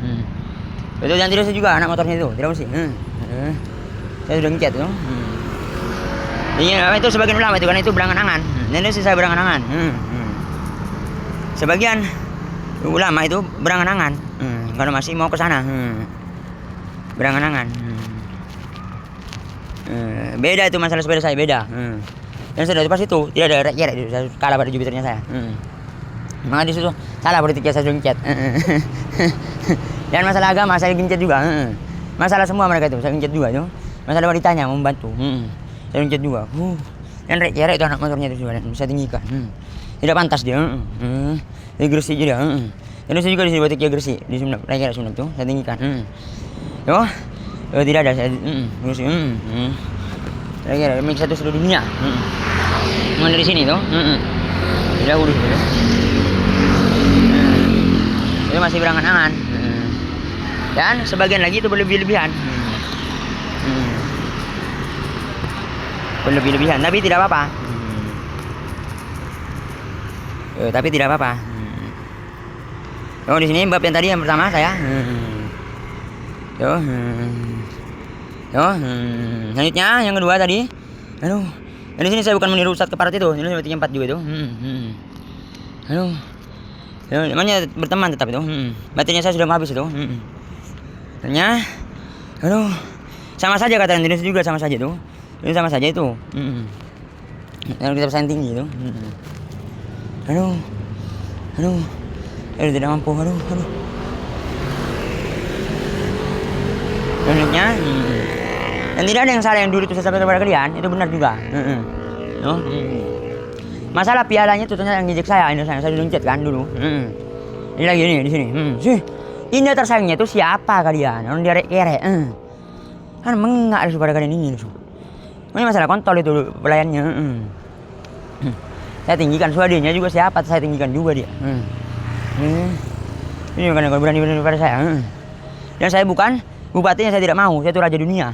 Itu yang tidak juga anak motornya itu, tidak mesti. Saya sudah ngecat tuh. Iya, itu sebagian ulama itu kan itu berangan-angan. Dan itu saya berangan-angan. Sebagian ulama itu berangan-angan. Kalau masih mau ke sana, berangan-angan. Beda itu masalah sepeda saya beda. Dan sudah pas itu tidak ada rakyat itu, saya kalah pada Jupiternya saya. Maka di situ salah politiknya saya sudah ngecat. Dan masalah agama saya gencet juga. Masalah semua mereka itu saya gencet juga tuh. Masalah wanitanya membantu. Saya gencet juga. Dan rakyat itu anak motornya itu juga bisa tinggikan. Tidak pantas dia. Dia Gresik juga. Dan saya juga di sini batik ya Gresik di Sumeneb, rakyat Sumeneb tuh saya tinggikan. Yo, tidak ada saya Gresik. Rakyat milik satu seluruh dunia. Mana di sini tuh. Tidak urus gitu. Itu masih berangan-angan. Dan sebagian lagi itu berlebih-lebihan. Berlebih-lebihan, tapi tidak apa-apa. Tapi tidak apa-apa. Oh, di sini bab yang tadi yang pertama saya. Selanjutnya yang kedua tadi. Aduh. Dan di sini saya bukan meniru Ustadz Keparat itu. Ini berarti 4 juga itu. Aduh. Namanya berteman tetap itu. Baterainya saya sudah mau habis itu. Ternyata, aduh, sama saja kata Indonesia juga sama saja tuh. Ini sama saja itu. Kalau kita pesan tinggi itu. Aduh, tidak mampu. Selanjutnya, dan tidak ada yang salah yang dulu itu saya sampaikan kepada kalian, itu benar juga. Masalah pialanya itu ternyata yang ngejek saya, ini saya sudah ngechat kan dulu. Ini lagi nih di sini. Ini tersayangnya itu siapa kalian? Orang dia kerek. Kan mengak kepada kalian ini. Ini masalah kontol itu pelayannya. Saya tinggikan suadinya juga siapa? Saya tinggikan juga dia. Ini bukan yang berani pada saya. Dan saya bukan bupatinya, saya tidak mau. Saya itu raja dunia.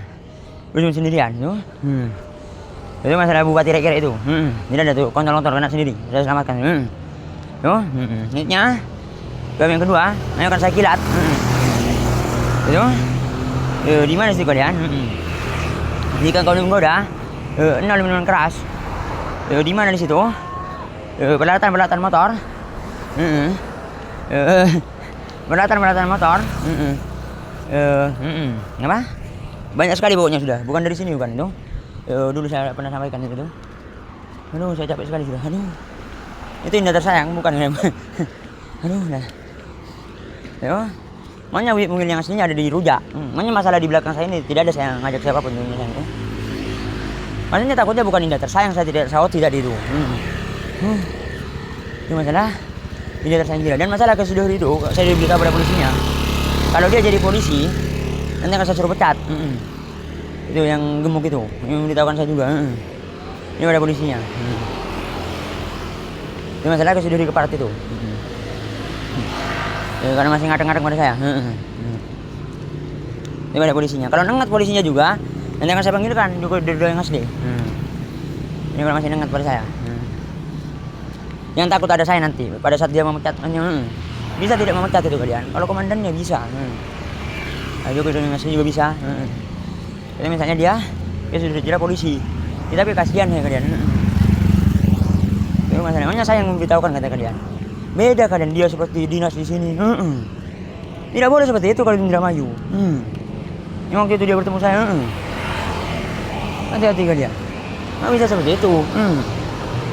Berjum sendirian. Itu masalah bupati rakyat itu. Tidak ada tuh kontol-kontol kena sendiri. Saya selamatkan. Selanjutnya bab yang kedua, ayo akan saya kilat. Itu di mana sih kalian? Jika kau menggoda, minuman keras. Di mana di situ? Peralatan motor. Peralatan motor. Apa? Banyak sekali pokoknya sudah. Bukan dari sini bukan itu. Dulu saya pernah sampaikan itu tuh. Aduh, saya capek sekali sudah. Aduh. Itu indah tersayang bukan. Aduh, dah. Yo. Makanya mobil yang aslinya ada di Rujak. Makanya masalah di belakang saya ini tidak ada saya ngajak siapapun di sana. Maksudnya takutnya bukan tidak tersayang, saya tidak di itu. Itu masalah tidak tersayang tidak. Dan masalah kesudah itu saya diberitahu pada polisinya. Kalau dia jadi polisi, nanti akan saya suruh pecat. Itu yang gemuk itu, yang memberitahukan saya juga. Ini pada polisinya. Itu masalah kesudah di keparat itu. Karena masih ngadeng-ngadeng pada saya. Ini pada polisinya. Kalau nengat polisinya juga, nanti akan saya panggilkan juga dari yang asli. Ini kalau masih nengat pada saya. Yang takut ada saya nanti pada saat dia memecat. Bisa tidak memecat itu kalian? Kalau komandannya bisa. Ayo ke yang asli juga bisa. Jadi misalnya dia sudah polisi. Tapi kasihan ya kalian. Itu masalahnya saya yang memberitahukan kata kalian. Beda kalian, dia seperti dinas di sini. Tidak boleh seperti itu kalau di Indramayu. Yang waktu itu dia bertemu saya. Hati-hati kalian. Nggak bisa seperti itu.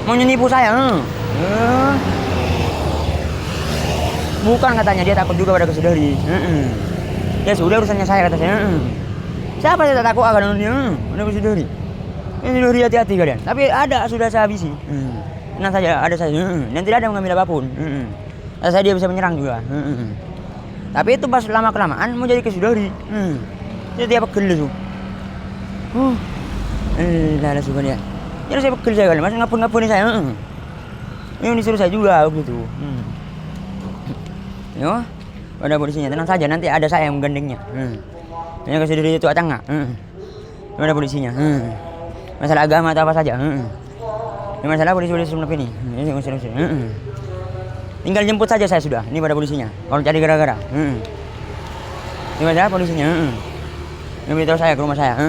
Mau menipu saya. Bukan katanya, dia takut juga pada kesedari. Ya sudah urusannya saya kata saya. Siapa yang tak takut akan dia? Ada kesedari. Ini hati-hati kalian. Tapi ada sudah saya habisi. Tenang saja, ada saya. Dan tidak ada mengambil apapun. Saya dia bisa menyerang juga. Tapi itu pas lama kelamaan mau jadi kesudari. Jadi dia pegel itu. Lah suka dia. Jadi saya pegel saya kali, masih ngapun-ngapunin saya. Ini disuruh saya juga begitu. Yo, ada polisinya. Tenang saja, nanti ada saya yang menggandengnya. Yang kesudari itu acang nggak? Ada polisinya. Masalah agama atau apa saja. Ini masalah polisi-polisi Sumenep ini. Tinggal jemput saja saya sudah. Ini pada polisinya. Kalau cari gara-gara. Ini masalah polisinya. Ini beritahu saya ke rumah saya.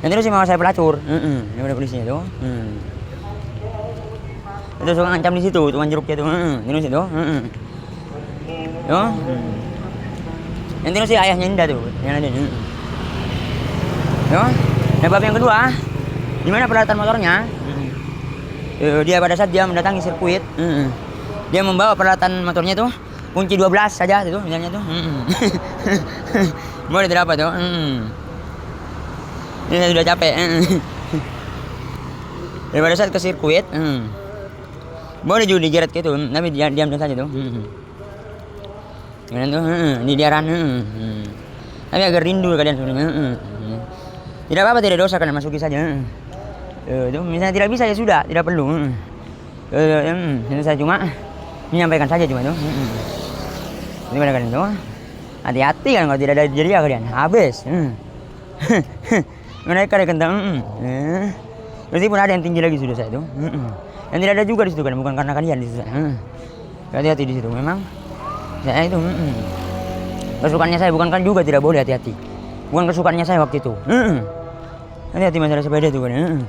Dan terus mau saya pelacur. Ini pada polisinya itu. Itu suka ngancam di situ, tukang jeruknya itu. Terus itu. Yo. Yang terus si ayahnya Indah tuh. Yang ada. Yo. Nah, bab yang kedua, di mana peralatan motornya? Dia pada saat dia mendatangi sirkuit, dia membawa peralatan motornya tuh kunci 12 saja itu misalnya tuh. Boleh tidak apa tuh. Ini saya sudah capek. Dia pada saat ke sirkuit, boleh juga digeret gitu, tapi diam saja tuh. Kalian tuh, di diaran. Tapi agak rindu kalian sebenarnya. Tidak apa-apa, tidak dosa kalian masuki saja. Itu misalnya tidak bisa ya sudah, tidak perlu. Ini saya cuma menyampaikan saja cuma itu. Ini pada kalian tuh. Hati-hati kan kalau tidak ada jeria kalian, habis. Mereka ada kentang. Meskipun ada yang tinggi lagi sudah saya itu. Dan tidak ada juga di situ kan, bukan karena kalian di situ. Hati-hati di situ memang. Saya itu. Kesukaannya saya bukan kan juga tidak boleh hati-hati. Bukan kesukaannya saya waktu itu. Hati-hati masalah sepeda tuh kan.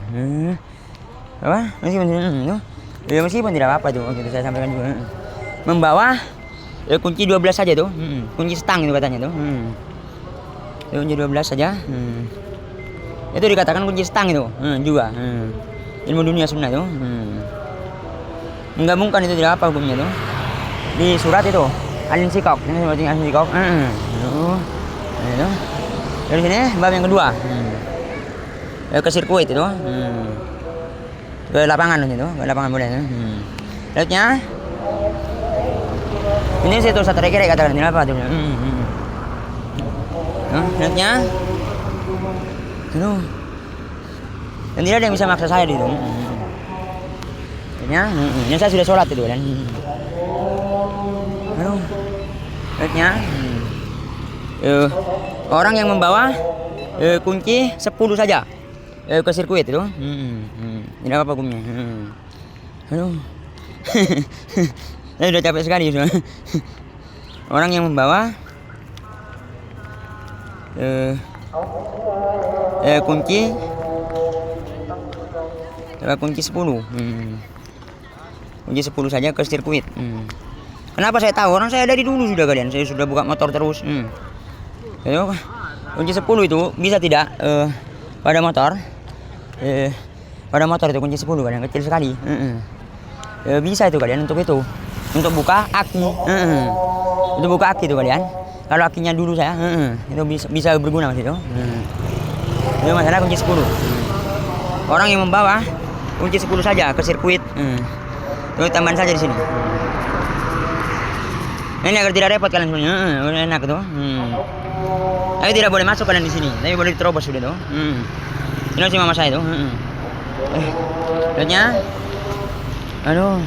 Apa? Meskipun tidak apa-apa tuh, gitu saya sampaikan juga. Membawa kunci 12 saja tuh. Kunci stang itu katanya tuh. Kunci 12 saja. Itu dikatakan kunci stang itu. Juga. Ilmu dunia sebenarnya tuh. Menggabungkan itu tidak apa hukumnya tuh. Di surat itu Alin Sikok. Ini seperti Alin Sikok. Itu. Dari sini bab yang kedua. Ke sirkuit itu. Ke lapangan itu, ke lapangan boleh. Lihatnya. Ini situ satu rekere katakan ini apa tuh. Lihatnya. Tuh. Dan tidak ada yang bisa maksa saya di situ. Lihatnya, ini saya sudah sholat itu kan. Aduh. Lihatnya. Orang yang membawa kunci 10 saja. Ke sirkuit itu. Tidak apa-apa hukumnya. Aduh. Saya sudah capek sekali sudah. Orang yang membawa kunci 10. Kunci 10 saja ke sirkuit. Kenapa saya tahu? Orang saya dari dulu sudah kalian. Saya sudah buka motor terus. Kunci 10 itu bisa tidak pada motor. Pada motor itu kunci 10 kan yang kecil sekali. Bisa itu kalian untuk itu. Untuk buka aki. Untuk buka aki itu kalian. Kalau akinya dulu saya, itu bisa berguna Mas itu. Itu masalah kunci 10. Orang yang membawa kunci 10 saja ke sirkuit. Itu tambahan saja di sini. Ini agar tidak repot kalian semuanya. Enak tuh. Tapi tidak boleh masuk kalian di sini. Tapi boleh diterobos sudah tuh. Ini si mama saya tuh. Lihatnya. Aduh.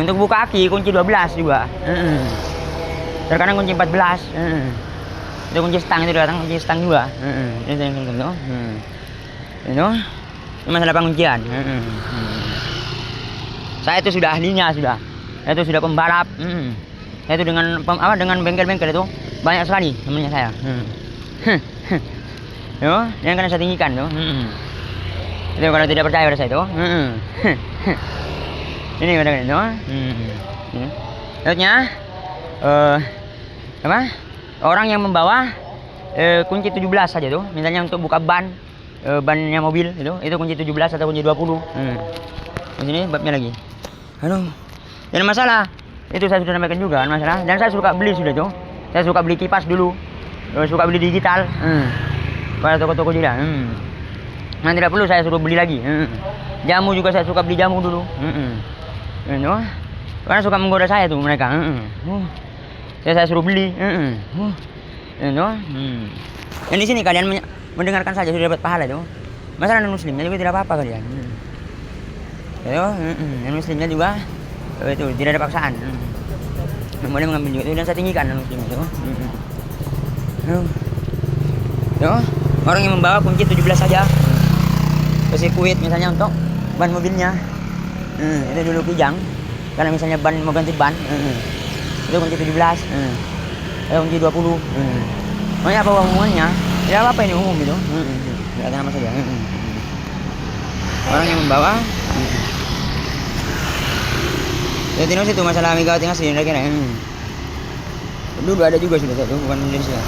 Untuk buka aki kunci 12 juga. Terkadang kunci 14. Itu kunci stang itu datang kunci stang juga. Ini tuh. Itu masalah penguncian. Saya itu sudah ahlinya sudah. Saya itu sudah pembalap. Saya itu dengan bengkel-bengkel itu banyak sekali temannya saya. Yo, yang kena saya tinggikan tuh. Itu kalau tidak percaya pada saya itu. Ini kadang itu. Lihatnya apa? Orang yang membawa kunci 17 saja tuh. Misalnya untuk buka bannya mobil itu kunci 17 atau kunci 20. Di sini babnya lagi. Aduh. Dan masalah itu saya sudah sampaikan juga masalah, dan saya suka beli sudah tuh. Saya suka beli kipas dulu. Suka beli digital. Pada toko-toko juga. Nanti tidak perlu saya suruh beli lagi. Jamu juga saya suka beli jamu dulu. Karena suka menggoda saya tuh mereka. Saya suruh beli. Dan di sini kalian mendengarkan saja sudah dapat pahala itu. Masalah non muslimnya juga tidak apa-apa kalian. Non muslimnya juga itu tidak ada paksaan. Boleh mengambil juga itu, dan saya tinggikan non muslim itu. Orang yang membawa kunci 17 saja ke sirkuit misalnya untuk ban mobilnya. Itu dulu kijang. Karena misalnya ban mau ganti ban, itu kunci 17. Kunci 20. Makanya apa hubungannya? Ya apa ini umum itu? Tidak ada nama saja. Orang yang membawa. Ya tinus itu masalah Megawati ngasih kira-kira. Dulu ada juga sudah itu, bukan Indonesia.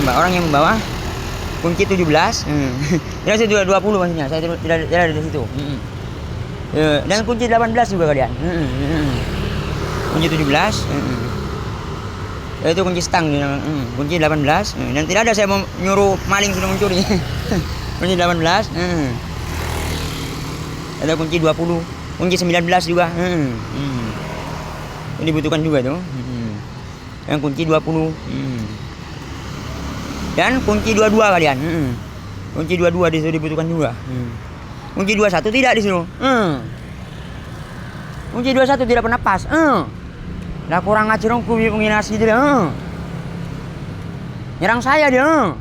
Orang yang membawa kunci 17. Ya saya 20 maksudnya. Saya tidak ada di situ. Dan kunci 18 juga kalian. Kunci 17. Itu kunci stang. Kunci 18. Dan tidak ada saya mau nyuruh maling sudah mencuri. Kunci 18. Ada kunci 20. Kunci 19 juga. Ini dibutuhkan juga tuh. Yang kunci 20. Dan kunci 22 kalian. Kunci 22 disitu dibutuhkan juga. Kunci 21 tidak disitu. Kunci 21 tidak pernah pas. Lah kurang ngajar ku penginasi dia. Nyerang saya dia.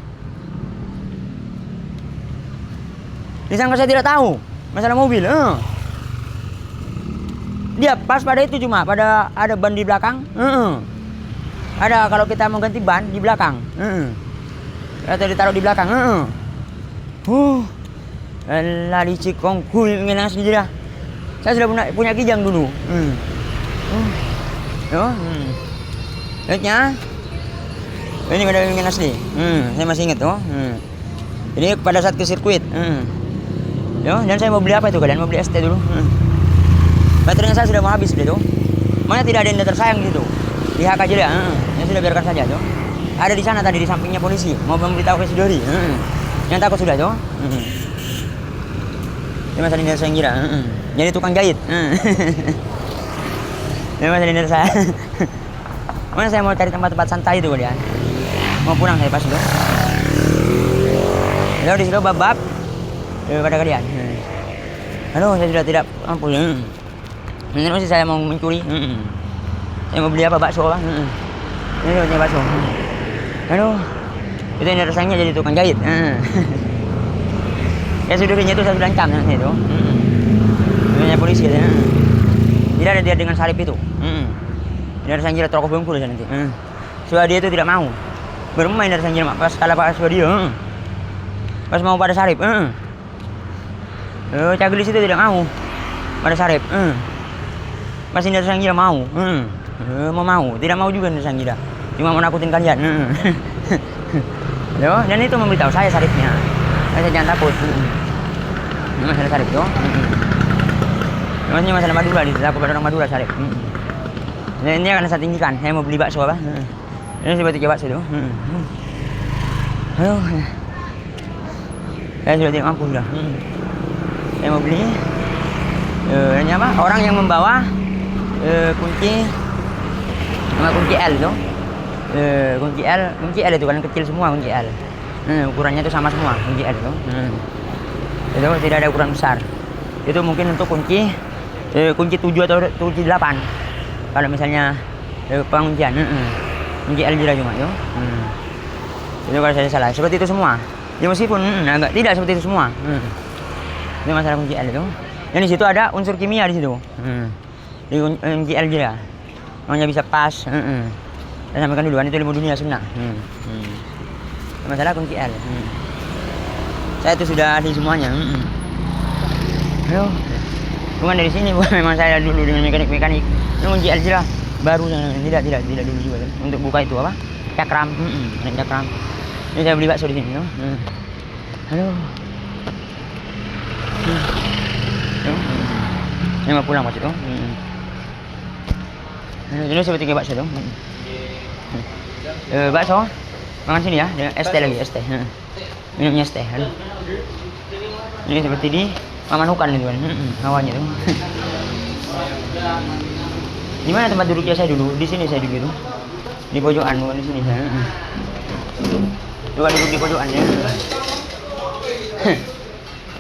Disangka saya tidak tahu masalah mobil. Dia pas pada itu cuma pada ada ban di belakang. Ada kalau kita mau ganti ban di belakang. Atau ditaruh di belakang. Lah licik kongku ngenang sendiri dah. Saya sudah punya kijang dulu. Lihatnya. Ini pada ngenang asli. Saya masih ingat tuh. Jadi pada saat ke sirkuit. Dan saya mau beli apa itu kalian? Mau beli ST dulu. Baterainya saya sudah mau habis gitu. Makanya tidak ada yang tersayang gitu. Lihat aja deh. Ya sudah biarkan saja tuh. Ada di sana tadi di sampingnya polisi. Mau memberitahu ke Sidori. Yang takut sudah tuh. Dia masalah ini saya kira. Jadi tukang jahit. Dia masalah ini saya. Mana saya mau cari tempat-tempat santai itu kalian. Mau pulang saya pas itu. Lalu di situ bab-bab pada kalian. Halo, saya sudah tidak mampu. Ini masih saya mau mencuri. Saya mau beli apa, bakso lah. Ini punya bakso. Aduh, itu yang rasanya jadi tukang jahit. Ya sudurinya itu saya sudah ancam nanti itu. Punya polisi ya. Tidak ada dia dengan salib itu. Tidak ada sanjil trokok bengkul nanti. Suadi itu tidak mau bermain dari sanjil pas kalah pas Suadi. Pas mau pada salib. Caglis itu tidak mau pada salib. Pas ini dari sanjil mau. Mau, tidak mau juga dari sanjil. Cuma mau nakutin kalian. Yo, dan itu memberitahu saya salibnya. Saya jangan takut. Ini masalah salib tuh. Maksudnya masalah Madura, aku pada orang Madura salib. Ini akan saya tinggikan. Saya mau beli bakso apa? Ini si batik bakso tuh. Aduh. Saya sudah tidak mampu sudah. Saya mau beli. Ini apa? Orang yang membawa kunci sama kunci L tuh. Kunci L itu kan kecil semua kunci L. Ukurannya itu sama semua kunci L itu. Itu tidak ada ukuran besar. Itu mungkin untuk kunci 7 atau kunci 8. Kalau misalnya penguncian, kunci L juga cuma itu. Itu kalau saya salah. Seperti itu semua. Ya meskipun agak tidak seperti itu semua. Itu masalah kunci L itu. Yang di situ ada unsur kimia di situ. Di kunci L juga. Makanya bisa pas. Saya sampaikan duluan itu ilmu dunia sunnah. Masalah kunci L. Saya itu sudah di semuanya. Aduh. Bukan dari sini, bukan memang saya dulu dengan mekanik. Ini kunci L juga baru, tidak dulu juga. Untuk buka itu apa? Cakram. Cakram. Ini saya beli bakso di sini, Aduh. Ini mau pulang waktu itu. Ini seperti kayak bakso tuh. Bakso, makan sini ya, dengan es teh lagi, es teh. Minumnya es teh. Ini seperti di Mamanukan itu kan, awalnya tuh. Di mana tempat duduknya saya dulu? Di sini saya duduk tuh. Di pojokan, bukan di sini saya. Coba duduk di pojokan ya.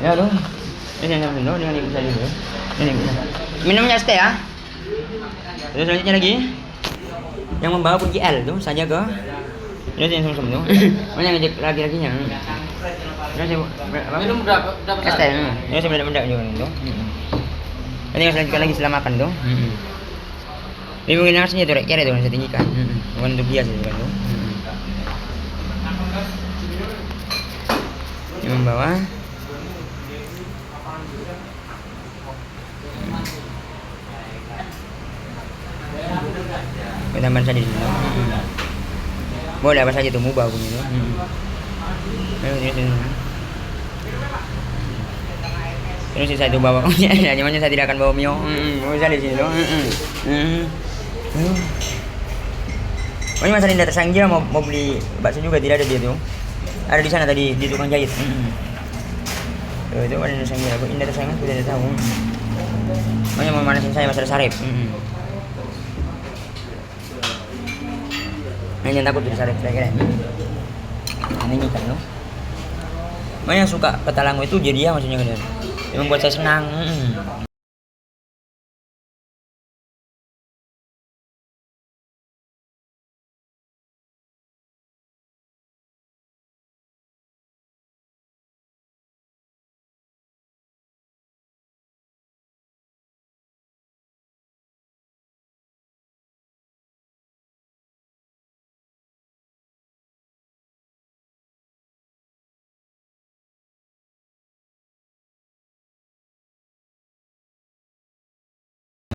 Ya aduh. Ini yang dulu dengan ibu saya dulu. Ini bisa. Minumnya es teh ya. Terus selanjutnya lagi yang membawa kunci L tuh saja ke ini yang sum-sum tuh. Mana ngejek laki-lakinya. Minum berapa es teh. Ini saya mendak juga tuh. Ini yang selanjutnya lagi setelah makan tuh. Ini mungkin nasinya tuh kira itu saya tinggikan. Bukan untuk biasa juga tuh. Yang membawa tambahan saja di sini. Boleh apa saja tuh mubah punya tuh. Terus saya tuh bawa ya, cuman saya tidak akan bawa mio. Bisa di sini tuh. Pokoknya masalah Indah tersayang dia mau beli bakso juga tidak ada dia tuh. Ada di sana tadi di tukang jahit. Tuh itu ada tersayang dia. Indah tersayang aku tidak tahu. Pokoknya mau manasin saya masalah sarip. Ini takut di sarip saya kira. Ini ikan loh. Banyak suka petalangu itu jadi ya maksudnya kan. Membuat saya senang.